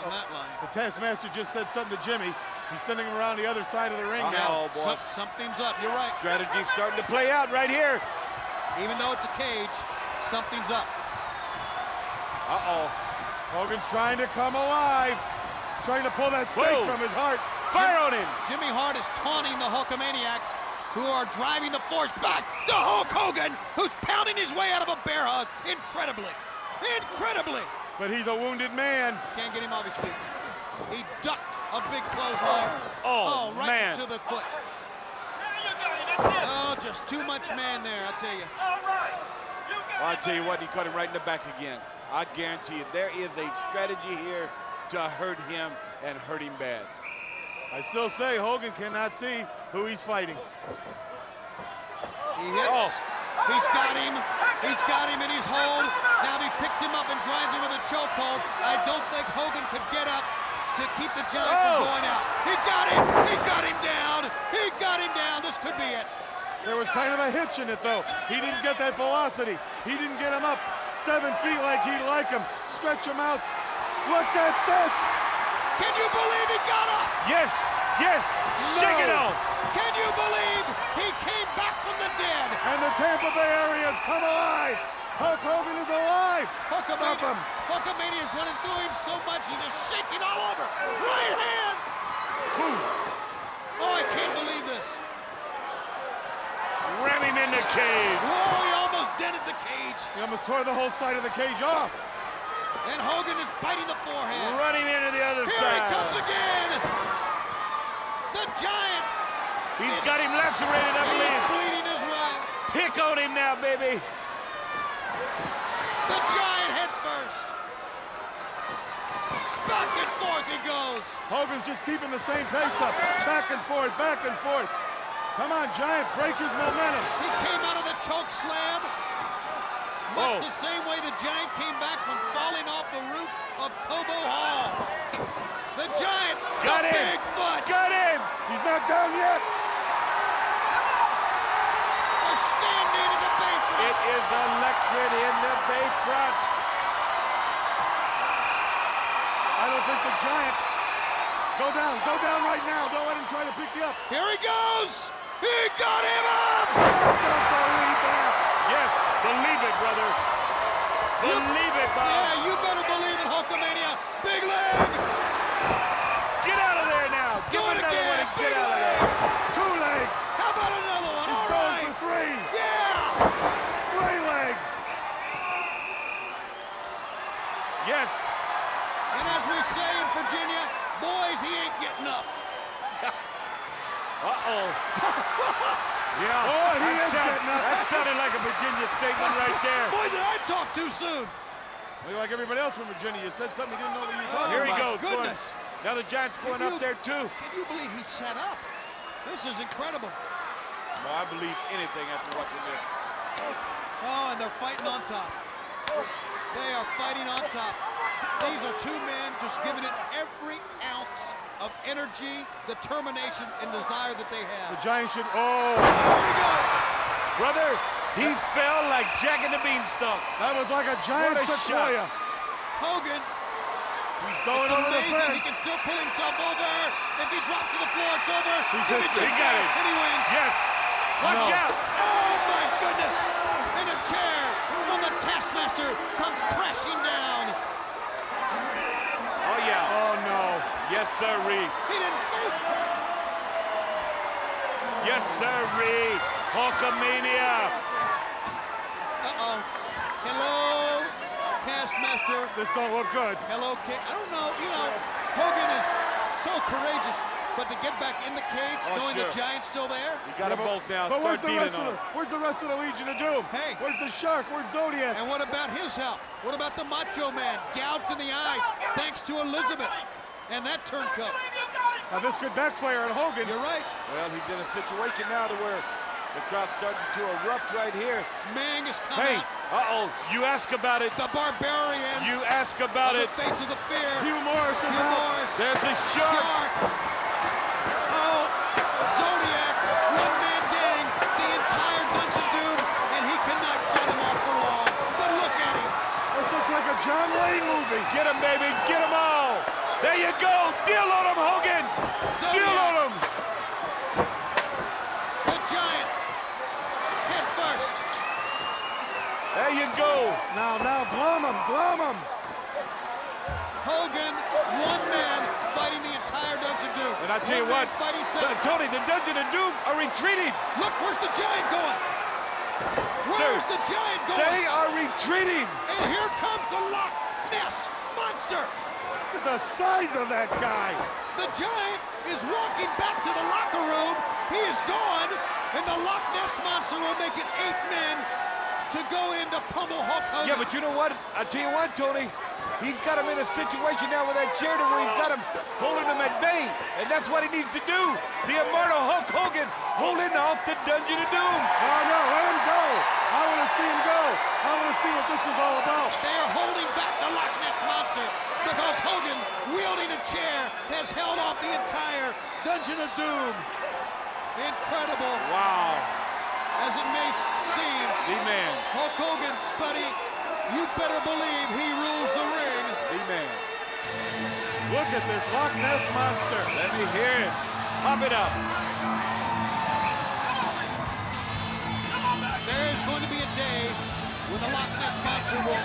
that line. The Taskmaster just said something to Jimmy. He's sending him around the other side of the ring now. Oh, boy. Something's up. You're right. Strategy's starting to play out right here. Even though it's a cage, something's up. Uh-oh. Hogan's trying to come alive. Trying to pull that stake from his heart. Fire on him. Jimmy Hart is taunting the Hulkamaniacs, who are driving the force back to Hulk Hogan, who's pounding his way out of a bear hug. Incredibly. But he's a wounded man. Can't get him off his feet. He ducked a big clothesline. Oh, right man. to the foot. Oh, just too much man there, I tell you. Well, I tell you what, he caught him right in the back again. I guarantee you, there is a strategy here to hurt him and hurt him bad. I still say Hogan cannot see who he's fighting. He hits. He's got him. He's got him and he's hold. Now he picks him up and drives him with a chokehold. I don't think Hogan could get up to keep the Giant from going out. He got him. He got him down. He got him down. This could be it. There was kind of a hitch in it, though. He didn't get that velocity. He didn't get him up 7 feet like he'd like him. Stretch him out. Look at this. Can you believe he got up? Yes, yes. No. Shake it off. Can you believe he came back from the dead? And the Tampa Bay area has come alive. Hulk Hogan is alive. Stop him. Hulkamania is running through him so much, he's just shaking all over. Right hand. Oh, I can't believe this. Ram him in the cage. Whoa, he almost dented the cage. He almost tore the whole side of the cage off. And Hogan is biting the forehead. Run him into the other Here side. Here he comes again. The Giant. He's got him lacerated, I believe. He's bleeding as well. Pick on him now, baby. The Giant head first. Back and forth he goes. Hogan's just keeping the same pace up. Back and forth, back and forth. Come on, Giant, break his momentum. He came out of the choke slam. Much the same way the Giant came back from falling off the roof of Cobo Hall. The Giant, got him. Big foot. Got him. He's not down yet. They're standing in the Bayfront. It is electric in the Bayfront. I don't think the Giant. Go down right now. Don't let him try to pick you up. Here he goes. He got him up. Don't believe that. Yes, believe it, brother. Believe it, Bob. Yeah, you better believe it, Hulkamania. Big leg. Get out of there now. Give him another one and get out of there. 2 legs. How about another one? He's going for 3. Yeah. 3 legs. Yes. And as we say in Virginia, boys, he ain't getting up. Uh-oh. Yeah. Oh, he is getting up. That sounded like a Virginia statement right there. Boy, did I talk too soon. Well, like everybody else from Virginia, you said something you didn't know what you were talking Here he about. goes. Goodness. Now the Giant's going up there, too. Can you believe he set up? This is incredible. Well, I believe anything after watching this. Oh, and they're fighting on top. They are fighting on top. These are 2 men just giving it every ounce of energy, determination, and desire that they have. The Giant should. There he goes. Brother, he fell like Jack and the Beanstalk. That was like a giant What a sequoia. Hogan. He's going over the fence. He can still pull himself over. If he drops to the floor, it's over. He got it. And he wins. Yes. Watch out. Oh, my goodness. And a chair from the Taskmaster comes crashing down. Oh, yeah. Oh, no. Yes, sirree. He didn't face it. Yes, sirree. Hulkamania. Uh-oh. Hello, Taskmaster. This don't look good. Hello, King. I don't know. You know, Hogan is so courageous, but to get back in the cage, knowing the Giant's still there. You got them both down. But Start beating on. where's the rest of the Legion of Doom? Hey. Where's the Shark? Where's Zodiac? And what about his help? What about the Macho Man? Gouged in the eyes, thanks to Elizabeth. And that turncoat. Now this could backfire on Hogan. You're right. Well, he's in a situation now to where the crowd's starting to erupt right here. Mang has come Hey, out. you ask about it. The Barbarian. You ask about it. The face of the fear. Hugh Morris is Hugh out. Morris. There's a shark. Oh, Zodiac, one-man gang, the entire Dungeon Doom, and he cannot fight him off for long. But look at him. This looks like a John Wayne movie. Get him, baby. Get them all. There you go. Deal on him, Hogan. Zodiac. Deal on him. The Giant, head first. There you go. Now, glum him. Hogan, one man fighting the entire Dungeon Doom. And I tell you what, fighting seven. Tony, the Dungeon of Doom are retreating. Look, where's the Giant going? Where's the Giant going? They are retreating. And here comes the Loch Ness Monster. The size of that guy. The Giant is walking back to the locker room. He is gone, and the Loch Ness Monster will make it 8 men to go in to pummel Hulk Hogan. Yeah, but you know what? I tell you what, Tony. He's got him in a situation now with that chair to where he's got him holding him at bay. And that's what he needs to do. The immortal Hulk Hogan holding off the Dungeon of Doom. No, let him go. I I want to see him go. I want to see what this is all about. They are holding back the Loch Ness Monster because Hogan, wielding a chair, has held off the entire Dungeon of Doom. Incredible. Wow. As it may seem, The man. Hulk Hogan, buddy, you better believe he rules the ring. The man. Look at this Loch Ness Monster. Let me hear it. Pop it up. There is going to be a day when the Loch Ness Monster will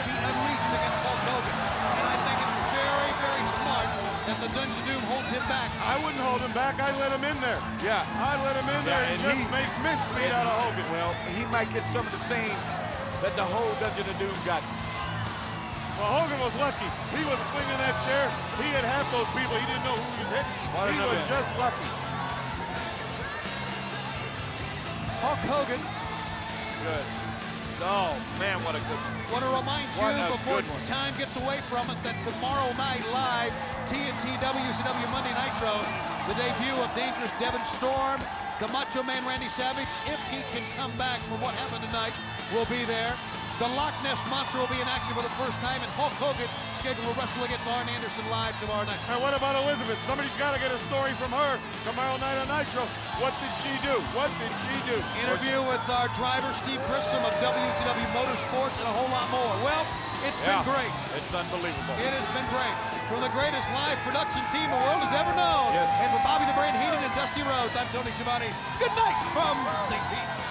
be unleashed against Hulk Hogan. And I think it's very, very smart that the Dungeon of Doom holds him back. I wouldn't hold him back. I'd let him in there. Yeah. I'd let him in there and just make mincemeat out of Hogan. Well, he might get some of the same that the whole Dungeon of Doom got. Well, Hogan was lucky. He was swinging that chair. He had half those people. He didn't know who he was hitting. He was just lucky. Hulk Hogan. Good. Oh, man, what a good one. Want to remind What you a before good one. time gets away from us that tomorrow night live, TNT WCW Monday Nitro, the debut of Dangerous Devon Storm, the Macho Man Randy Savage, if he can come back from what happened tonight, will be there. The Loch Ness Monster will be in action for the first time, and Hulk Hogan scheduled to wrestle against Arn Anderson live tomorrow night. And what about Elizabeth? Somebody's got to get a story from her tomorrow night on Nitro. What did she do? What did she do? Interview with our driver, Steve Grissom of WCW Motorsports, and a whole lot more. Well, it's been great. It's unbelievable. It has been great. From the greatest live production team the world has ever known. Yes. And for Bobby the Brain Heenan and Dusty Rhodes, I'm Tony Schiavone. Good night from St. Pete.